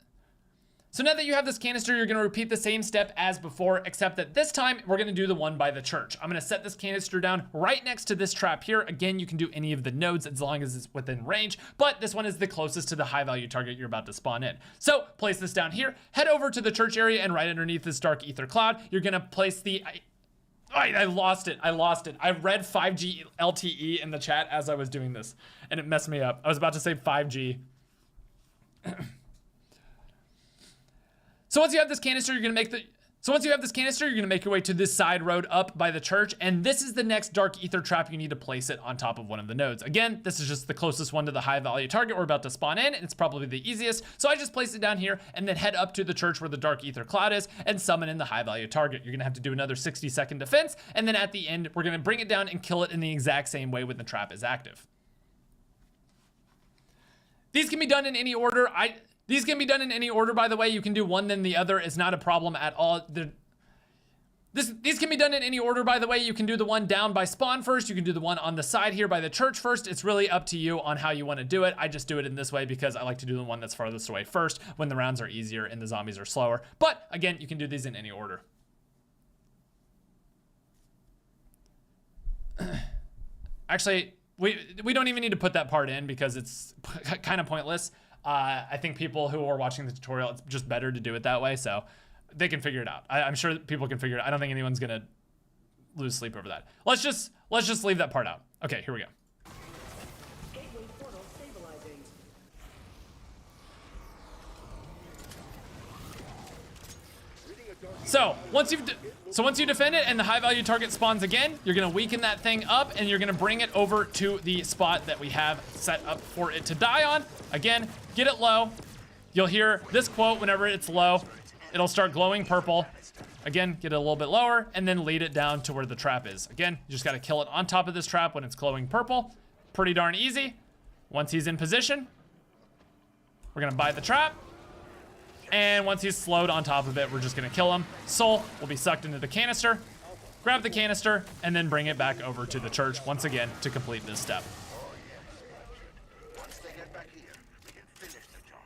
So now that you have this canister, you're gonna repeat the same step as before, except that this time we're gonna do the one by the church. I'm gonna set this canister down right next to this trap here. Again, you can do any of the nodes as long as it's within range, but this one is the closest to the high value target you're about to spawn in. So place this down here, head over to the church area, and right underneath this dark ether cloud, you're gonna place the, I lost it. I read 5G LTE in the chat as I was doing this, and it messed me up. I was about to say 5G. So once you have this canister, you're gonna make your way to this side road up by the church, and this is the next dark ether trap. You need to place it on top of one of the nodes. Again, this is just the closest one to the high value target we're about to spawn in, and it's probably the easiest. So I just place it down here and then head up to the church where the dark ether cloud is and summon in the high value target. You're gonna have to do another 60-second defense, and then at the end, we're gonna bring it down and kill it in the exact same way when the trap is active. These can be done in any order. These can be done in any order, by the way. You can do one then the other. It's not a problem at all. These can be done in any order, by the way. You can do the one down by spawn first. You can do the one on the side here by the church first. It's really up to you on how you want to do it. I just do it in this way because I like to do the one that's farthest away first when the rounds are easier and the zombies are slower. But again, you can do these in any order. Actually, we don't even need to put that part in because it's kind of pointless. I think people who are watching the tutorial, it's just better to do it that way, so they can figure it out. I'm sure people can figure it out. I don't think anyone's gonna lose sleep over that. Let's just leave that part out. Okay, here we go. Gateway portal stabilizing. So once you defend it and the high value target spawns again, you're gonna weaken that thing up and you're gonna bring it over to the spot that we have set up for it to die on. Again, get it low. You'll hear this quote whenever it's low. It'll start glowing purple. Again, get it a little bit lower and then lead it down to where the trap is. Again, you just gotta kill it on top of this trap when it's glowing purple. Pretty darn easy. Once he's in position, we're gonna buy the trap. And once he's slowed on top of it, we're just gonna kill him. Soul will be sucked into the canister. Grab the canister and then bring it back over to the church once again to complete this step. Once they get back here, we can finish the job.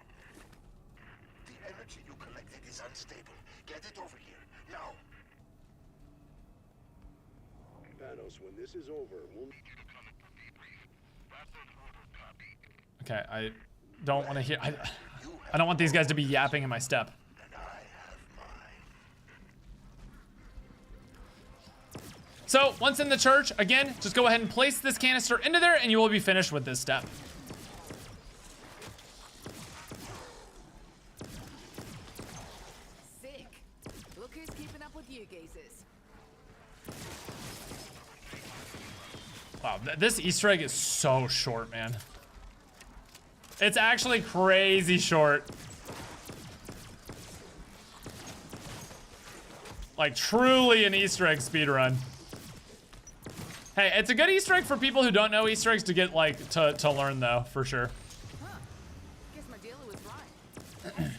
The energy you collected is unstable. Get it over here, now. Thanos, when this is over, we'll... Okay, I don't want to hear... I don't want these guys to be yapping in my step. So once in the church, again, just go ahead and place this canister into there and you will be finished with this step. Sick. Look who's keeping up with you geezers. Wow, this Easter egg is so short, man. It's actually crazy short. Like truly an Easter egg speedrun. Hey, it's a good Easter egg for people who don't know Easter eggs to get like to learn though, for sure. Guess my dealer was right.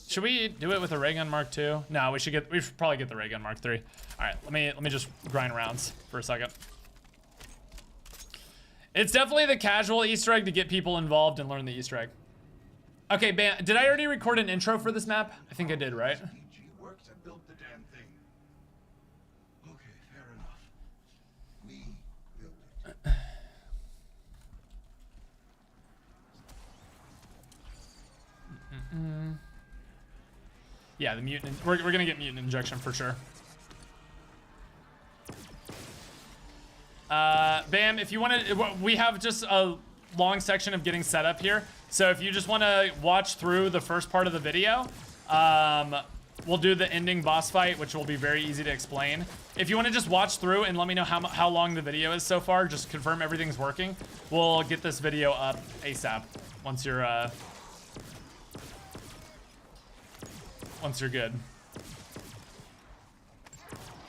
Should we do it with a ray gun Mark II? No, we should probably get the ray gun Mark III. All right, let me just grind rounds for a second. It's definitely the casual Easter egg to get people involved and learn the Easter egg. Okay, Bam, did I already record an intro for this map? I think I did, right? Works and built the damn thing. Okay, fair enough. We built it. Yeah, the mutant. We're gonna get mutant injection for sure. Bam, if you want to, we have just a long section of getting set up here. So if you just want to watch through the first part of the video, we'll do the ending boss fight, which will be very easy to explain. If you want to just watch through and let me know how long the video is so far, just confirm everything's working. We'll get this video up ASAP once you're good.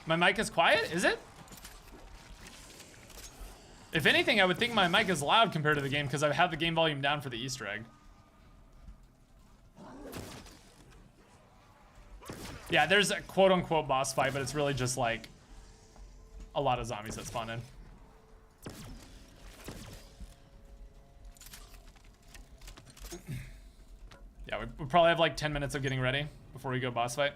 My mic is quiet, is it? If anything, I would think my mic is loud compared to the game because I've had the game volume down for the Easter egg. Yeah, there's a quote-unquote boss fight, but it's really just like a lot of zombies that spawn in. Yeah, we probably have like 10 minutes of getting ready before we go boss fight.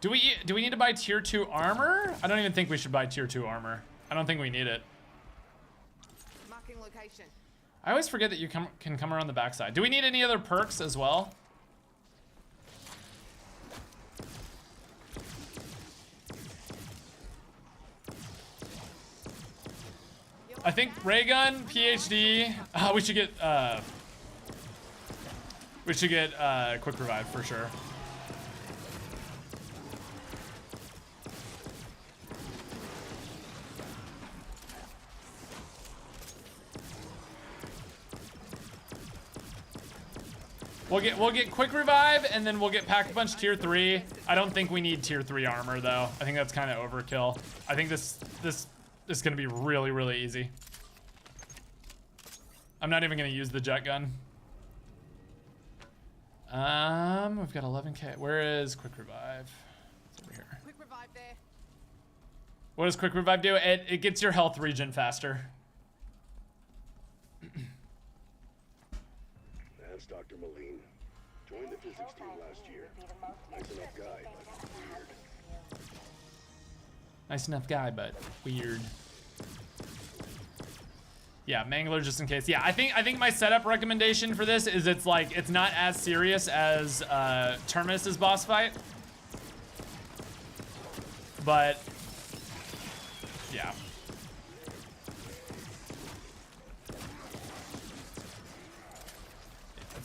Do we need to buy tier 2 armor? I don't even think we should buy tier 2 armor. I don't think we need it. Marking location. I always forget that you can come around the backside. Do we need any other perks as well? I think ray gun, PhD. We should get quick revive for sure. We'll get quick revive, and then we'll get pack a punch tier 3. I don't think we need tier 3 armor though. I think that's kind of overkill. I think this is gonna be really, really easy. I'm not even gonna use the jet gun. We've got 11k. Where is quick revive? It's over here. Quick revive there. What does quick revive do? It gets your health regen faster. That's Dr. Moline. Joined the physics team last year. Nice enough guy, but weird. Nice enough guy, but weird. Yeah, Mangler just in case. Yeah, I think my setup recommendation for this is it's not as serious as Terminus's boss fight. But yeah.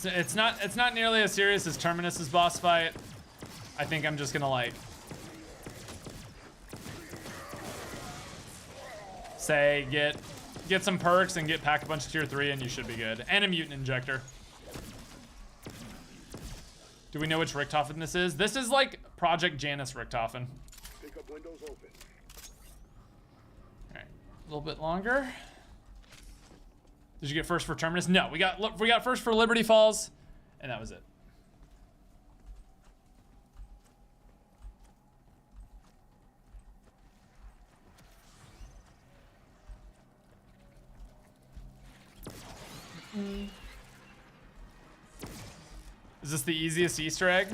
It's not nearly as serious as Terminus's boss fight. I think I'm just gonna like say get some perks and get pack a bunch of tier 3 and you should be good. And a mutant injector. Do we know which Richtofen this is? This is like Project Janus Richtofen. Pick up windows open. All right, a little bit longer. Did you get first for Terminus? No, we got first for Liberty Falls, and that was it. Is this the easiest Easter egg?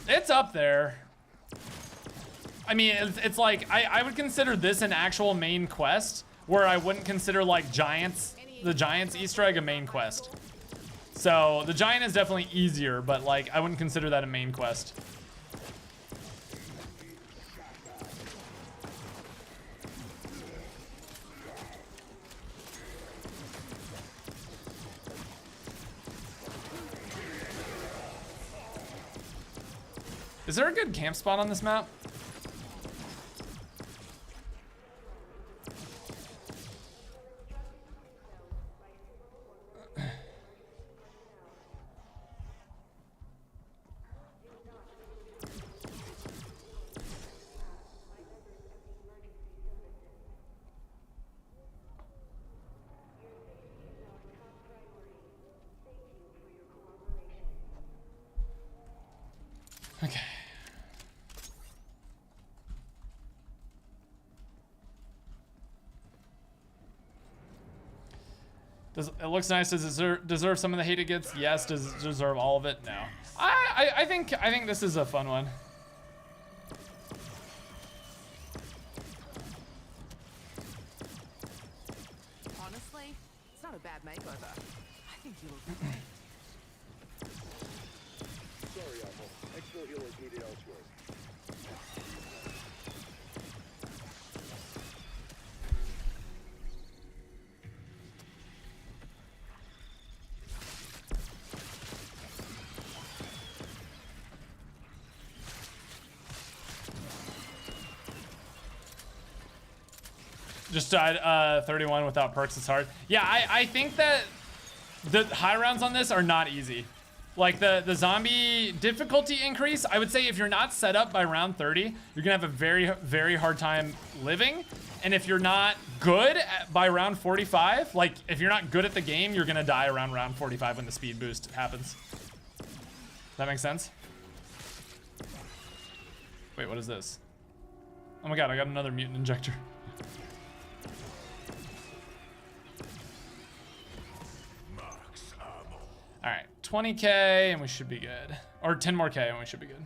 It's up there. I mean, it's like, I would consider this an actual main quest, where I wouldn't consider like the Giants Easter egg a main quest. So the Giant is definitely easier, but like, I wouldn't consider that a main quest. Is there a good camp spot on this map? Okay. It looks nice. Does it deserve some of the hate it gets? Yes. Does it deserve all of it? No. I think this is a fun one. Honestly, it's not a bad makeover. I think you look great. Sorry, Almo. Extra healers needed elsewhere. Just died 31 without perks. It's hard. Yeah, I think that the high rounds on this are not easy. Like the zombie difficulty increase, I would say if you're not set up by round 30, you're gonna have a very, very hard time living. And if you're not good by round 45, like if you're not good at the game, you're gonna die around round 45 when the speed boost happens. That makes sense? Wait, what is this? Oh my god, I got another mutant injector. All right, 20K and we should be good. Or 10 more K and we should be good.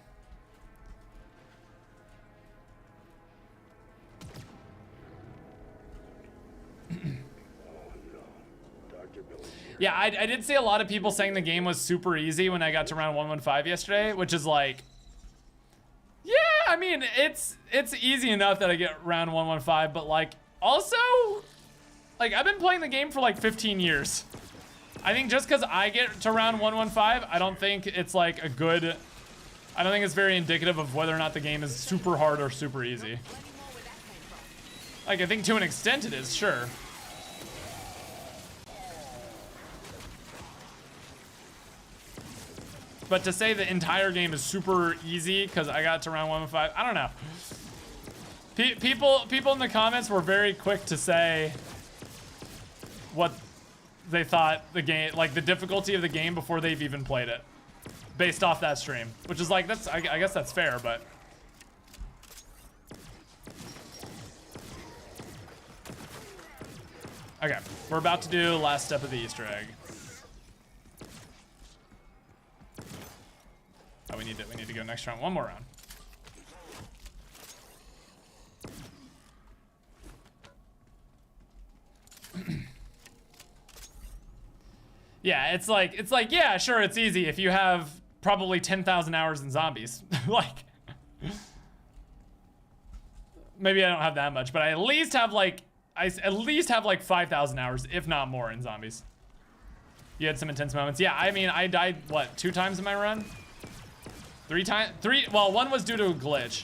Yeah, I did see a lot of people saying the game was super easy when I got to round 115 yesterday, which is like, yeah, I mean, it's easy enough that I get round 115, but like, also, like, I've been playing the game for like 15 years. I think just because I get to round 115, I don't think it's like a good, I don't think it's very indicative of whether or not the game is super hard or super easy. Like, I think to an extent it is, sure. But to say the entire game is super easy because I got to round 115, I don't know. People in the comments were very quick to say what they thought the game, like the difficulty of the game before they've even played it, based off that stream, which is like, that's, I guess that's fair, but. Okay, we're about to do last step of the Easter egg. Oh, we need to go next round, one more round. Yeah, it's like, yeah, sure, it's easy if you have probably 10,000 hours in zombies. Like, maybe I don't have that much, but I at least have like, 5,000 hours, if not more, in zombies. You had some intense moments. Yeah, I mean, I died, what, 2 times in my run? 3 times? Well, one was due to a glitch,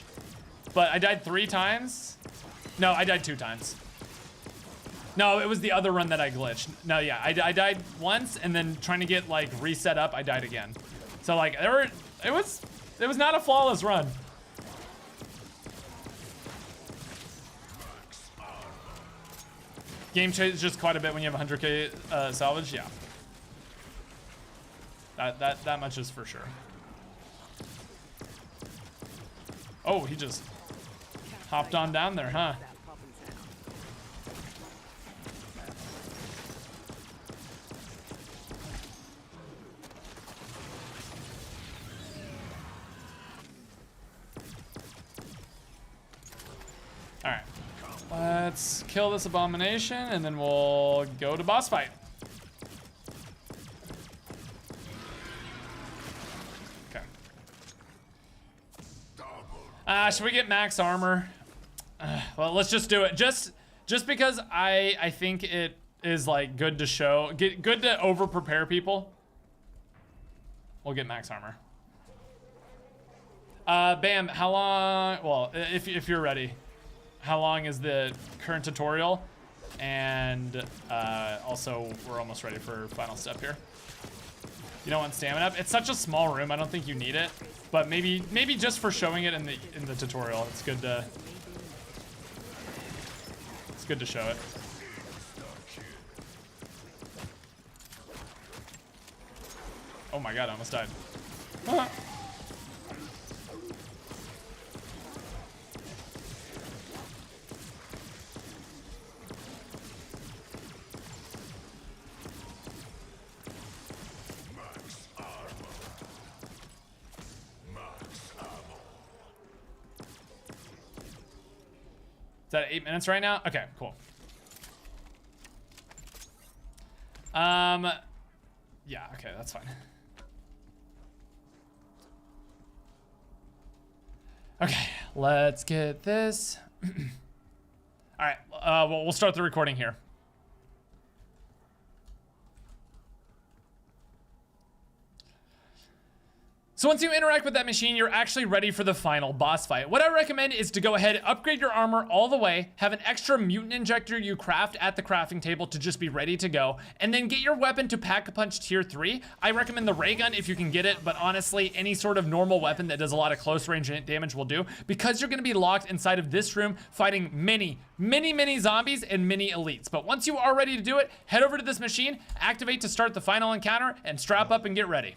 but I died 3 times. No, I died 2 times. No, it was the other run that I glitched. No, yeah, I died once, and then trying to get like reset up, I died again. So like, it was not a flawless run. Game changes just quite a bit when you have 100K salvage, yeah. That much is for sure. Oh, he just hopped on down there, huh? All right, let's kill this abomination and then we'll go to boss fight. Okay. Should we get max armor? Well, let's just do it. Just because I think it is like good to show, good to over prepare people. We'll get max armor. Bam, how long, well, if you're ready, how long is the current tutorial? And also, we're almost ready for final step here. You don't want stamina up? It's such a small room, I don't think you need it. But maybe just for showing it in the tutorial, it's good to show it. Oh my god, I almost died. Ah. Is that 8 minutes right now? Okay, cool. Yeah, okay, that's fine. Okay, let's get this. All right, well, we'll start the recording here. So once you interact with that machine, you're actually ready for the final boss fight. What I recommend is to go ahead, upgrade your armor all the way, have an extra mutant injector you craft at the crafting table to just be ready to go, and then get your weapon to Pack-a-Punch tier 3. I recommend the ray gun if you can get it, but honestly, any sort of normal weapon that does a lot of close range damage will do, because you're gonna be locked inside of this room fighting many zombies and many elites. But once you are ready to do it, head over to this machine, activate to start the final encounter, and strap up and get ready.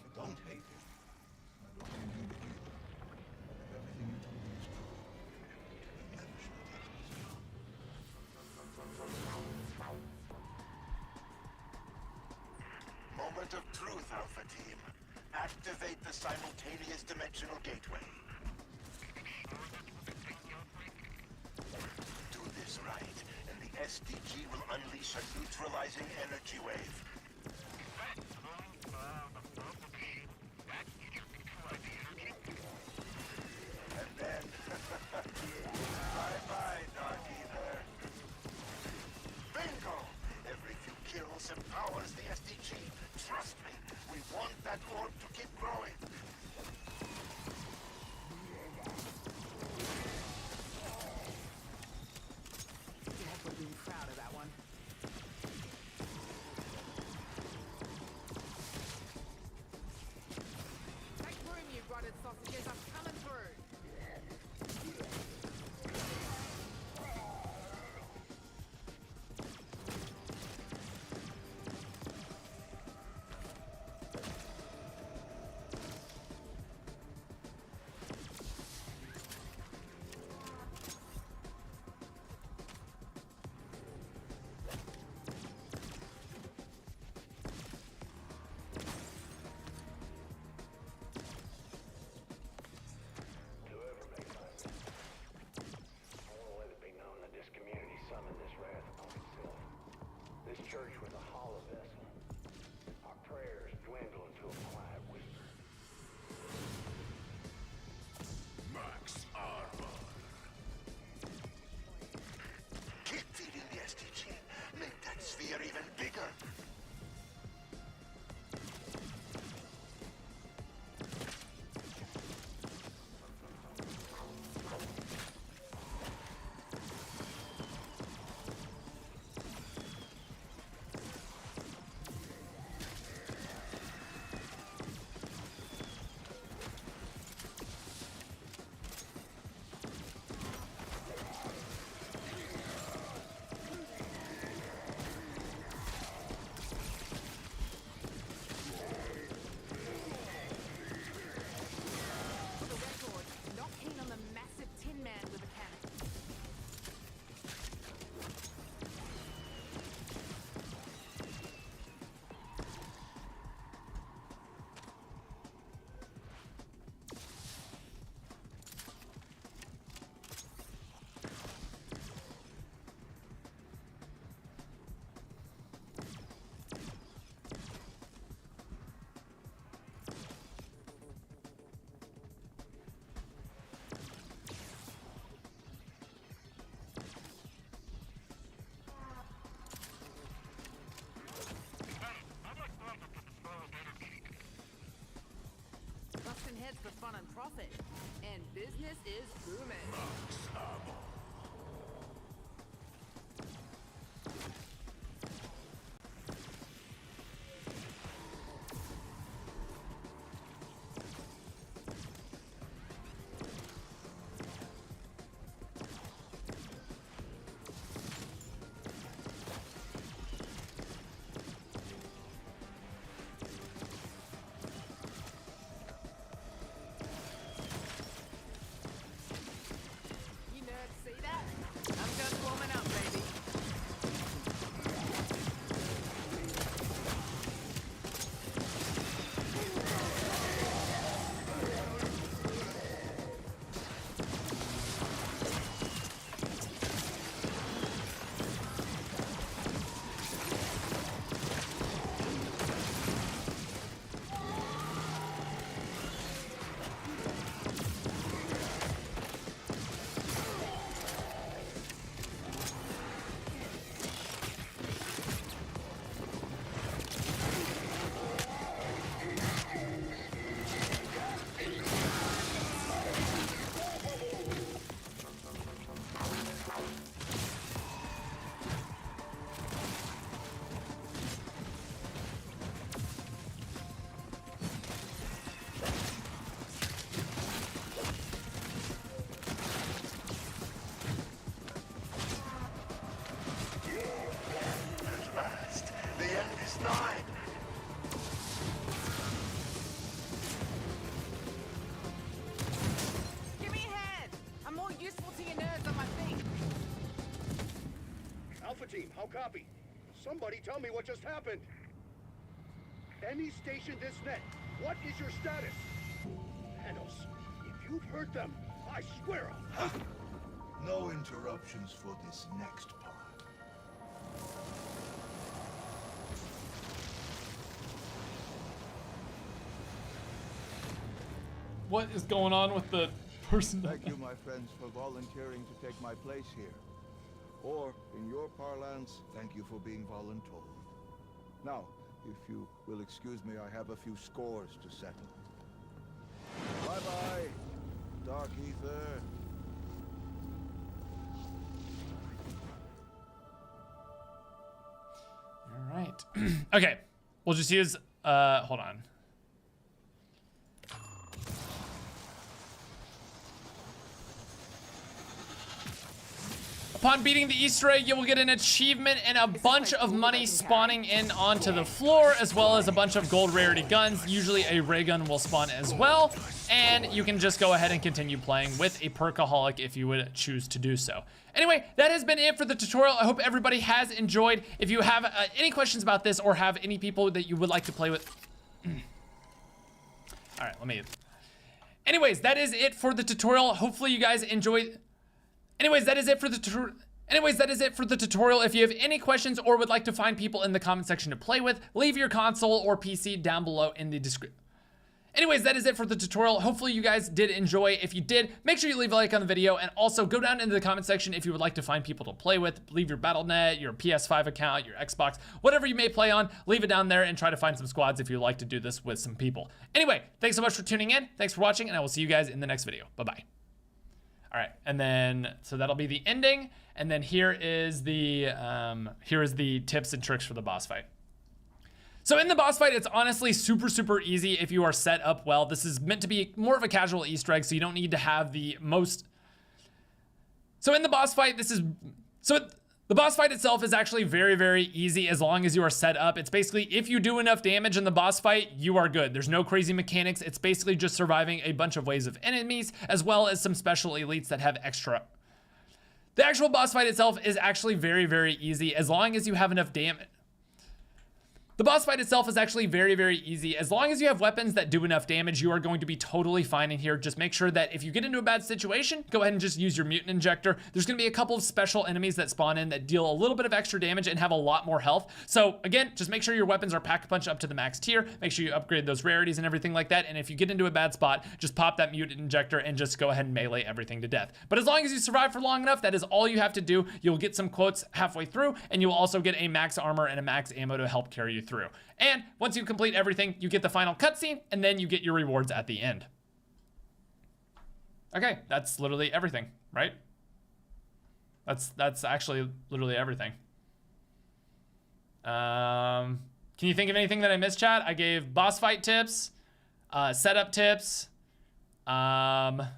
Moment of truth, Alpha Team. Activate the simultaneous dimensional gateway. Do this right, and the SDG will unleash a neutralizing energy wave. And then, bye-bye, Dark Ether. Bingo! Every few kills empowers the SDG. Trust me, we want that orb to keep growing. Dad would be proud of that one. Take room, you rotted sausages. I'm coming through. Church was a hollow vessel. Our prayers dwindle into a quiet whisper. Max armor. Keep feeding the SDG. Make that sphere even bigger. Busting heads for fun and profit. And business is booming. You nerds Copy. Somebody tell me what just happened. Any station this net, what is your status? Panos, if you've hurt them, I swear I'll... No interruptions for this next part. What is going on with the person? Thank you, my friends, for volunteering to take my place here. Or, in your parlance, thank you for being voluntold. Now, if you will excuse me, I have a few scores to settle. Bye-bye, Dark Ether. All right. Okay. We'll just use, hold on. Upon beating the Easter egg, you will get an achievement and a bunch of money spawning in onto the floor, as well as a bunch of gold rarity guns. Usually a ray gun will spawn as well, and you can just go ahead and continue playing with a perkaholic if you would choose to do so. Anyway, that has been it for the tutorial. I hope everybody has enjoyed. If you have any questions about this or have any people that you would like to play with... All right, let me... Anyways, that is it for the tutorial. Hopefully you guys enjoyed... Anyways, that is it for the tutorial. If you have any questions or would like to find people in the comment section to play with, leave your console or PC down below in the description. Anyways, that is it for the tutorial. Hopefully you guys did enjoy. If you did, make sure you leave a like on the video, and also go down into the comment section if you would like to find people to play with. Leave your Battle.net, your PS5 account, your Xbox, whatever you may play on, leave it down there and try to find some squads if you'd like to do this with some people. Anyway, thanks so much for tuning in. Thanks for watching, and I will see you guys in the next video. Bye-bye. All right, and then, so that'll be the ending, and then here is the tips and tricks for the boss fight. So in the boss fight, it's honestly super, super easy if you are set up well. This is meant to be more of a casual Easter egg, so you don't need to have the most... So in the boss fight, the boss fight itself is actually very, very easy as long as you are set up. It's basically, if you do enough damage in the boss fight, you are good. There's no crazy mechanics. It's basically just surviving a bunch of waves of enemies, as well as some special elites that have extra. The actual boss fight itself is actually very, very easy as long as you have enough damage. The boss fight itself is actually very, very easy. As long as you have weapons that do enough damage, you are going to be totally fine in here. Just make sure that if you get into a bad situation, go ahead and just use your mutant injector. There's gonna be a couple of special enemies that spawn in that deal a little bit of extra damage and have a lot more health. So again, just make sure your weapons are pack-a-punch up to the max tier. Make sure you upgrade those rarities and everything like that. And if you get into a bad spot, just pop that mutant injector and just go ahead and melee everything to death. But as long as you survive for long enough, that is all you have to do. You'll get some quotes halfway through, and you'll also get a max armor and a max ammo to help carry you through. And once you complete everything, you get the final cutscene, and then you get your rewards at the end. Okay, that's literally everything, right? That's actually literally everything. Can you think of anything that I missed, chat? I gave boss fight tips, setup tips, I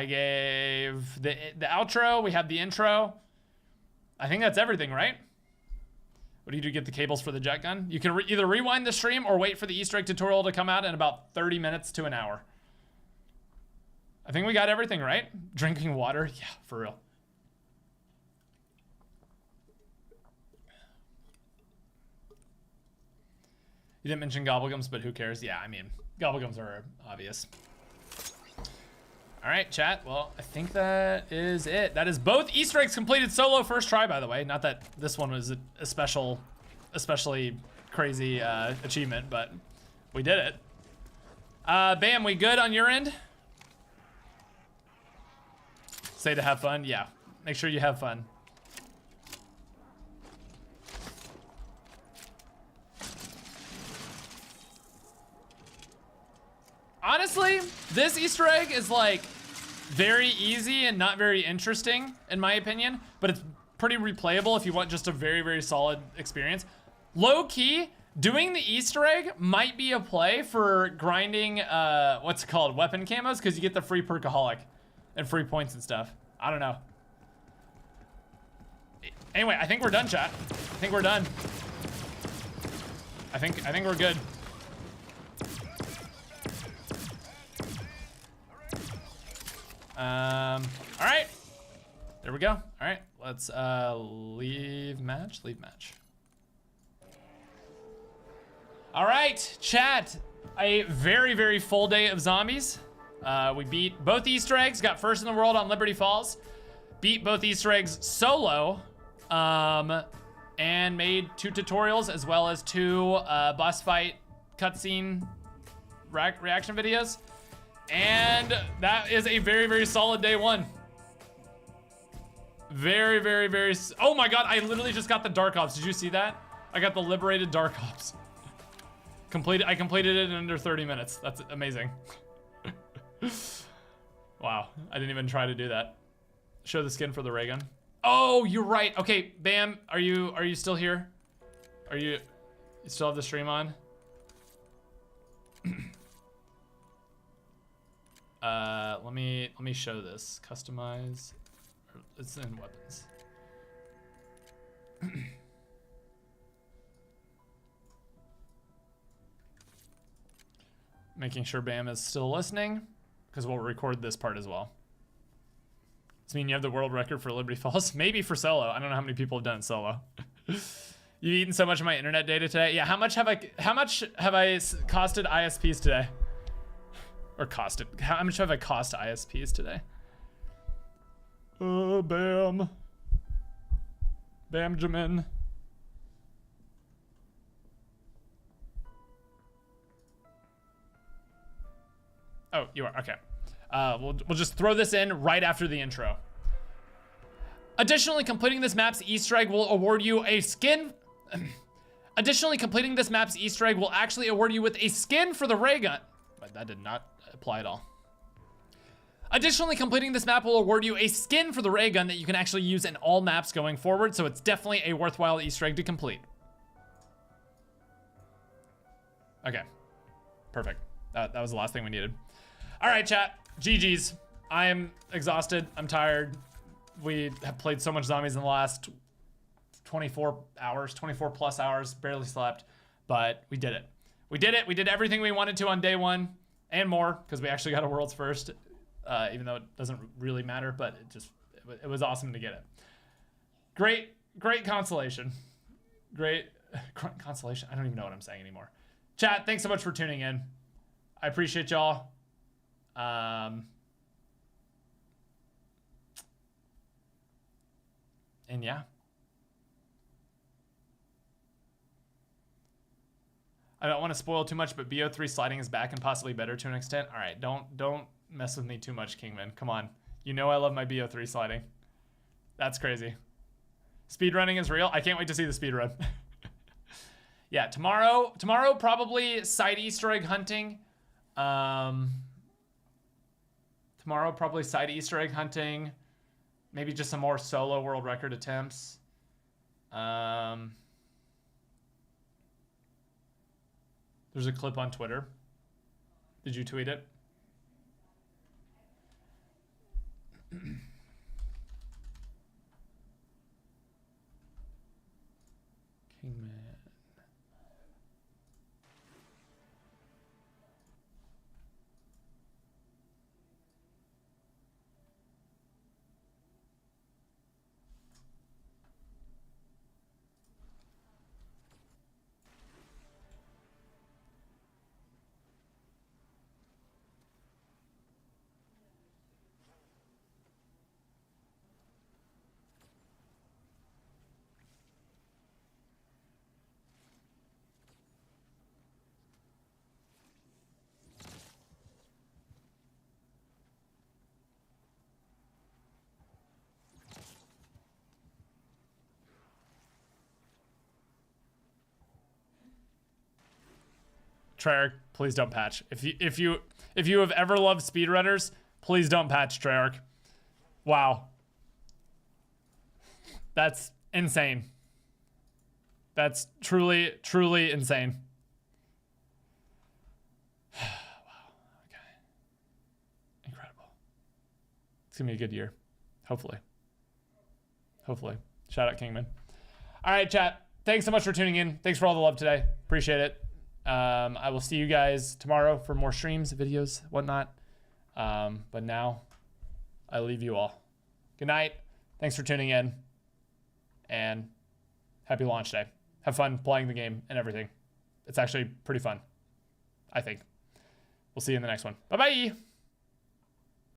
gave the outro. We have the intro. I think that's everything, right? What do you do to get the cables for the jet gun? You can either rewind the stream or wait for the Easter egg tutorial to come out in about 30 minutes to an hour. I think we got everything, right? Drinking water? Yeah, for real. You didn't mention gobblegums, but who cares? Yeah, I mean, gobblegums are obvious. All right, chat. Well, I think that is it. That is both Easter eggs completed solo first try, by the way. Not that this one was a especially crazy achievement, but we did it. Bam, we good on your end? Say to have fun? Yeah, make sure you have fun. Honestly, this Easter egg is like very easy and not very interesting in my opinion, but it's pretty replayable if you want just a very, very solid experience. Low key, doing the Easter egg might be a play for grinding, what's it called, weapon camos, because you get the free perkaholic and free points and stuff. I don't know. Anyway, I think we're done, chat. I think we're done. I think we're good. All right. There we go. All right, let's leave match. Leave match. All right, chat. A very, very full day of zombies. We beat both Easter eggs, got first in the world on Liberty Falls, beat both Easter eggs solo, and made 2 tutorials as well as 2 boss fight cutscene reaction videos. And that is a very, very solid day 1. Very, very, very, oh my God, I literally just got the Dark Ops. Did you see that? I got the Liberated Dark Ops. I completed it in under 30 minutes. That's amazing. Wow, I didn't even try to do that. Show the skin for the ray gun. Oh, you're right. Okay, Bam, are you still here? You still have the stream on? Let me show this. Customize. It's in weapons. Making sure Bam is still listening, because we'll record this part as well. Does it mean you have the world record for Liberty Falls? Maybe for solo. I don't know how many people have done it solo. You've eaten so much of my internet data today. Yeah, how much have I costed ISPs today? Or costed? How much have I cost ISPs today? Bam. Bamjamin. Oh, you are, okay. We'll just throw this in right after the intro. Additionally, completing this map's Easter egg will award you a skin. Additionally, completing this map's Easter egg will actually award you with a skin for the ray gun. But that did not apply at all. Additionally, completing this map will award you a skin for the ray gun that you can actually use in all maps going forward, so it's definitely a worthwhile Easter egg to complete. Okay, perfect. That was the last thing we needed. All right, chat, GG's. I am exhausted, I'm tired. We have played so much zombies in the last 24 plus hours, barely slept, but we did it. We did it, we did everything we wanted to on day 1 and more, because we actually got a world's first. Even though it doesn't really matter, but it was awesome to get it. Great consolation. Great consolation. I don't even know what I'm saying anymore. Chat, thanks so much for tuning in. I appreciate y'all. And yeah. I don't want to spoil too much, but BO3 sliding is back and possibly better to an extent. All right, don't mess with me too much, Kingman. Come on. You know I love my BO3 sliding. That's crazy. Speedrunning is real. I can't wait to see the speedrun. Yeah, tomorrow probably side Easter egg hunting. Tomorrow probably side Easter egg hunting. Maybe just some more solo world record attempts. There's a clip on Twitter. Did you tweet it? Kingman. Treyarch, please don't patch. If you have ever loved speedrunners, please don't patch, Treyarch. Wow. That's insane. That's truly, truly insane. Wow. Okay. Incredible. It's gonna be a good year. Hopefully. Hopefully. Shout out Kingman. All right, chat. Thanks so much for tuning in. Thanks for all the love today. Appreciate it. I will see you guys tomorrow for more streams, videos, whatnot. But now I leave you all. Good night. Thanks for tuning in, and happy launch day. Have fun playing the game and everything. It's actually pretty fun, I think. We'll see you in the next one. Bye-bye!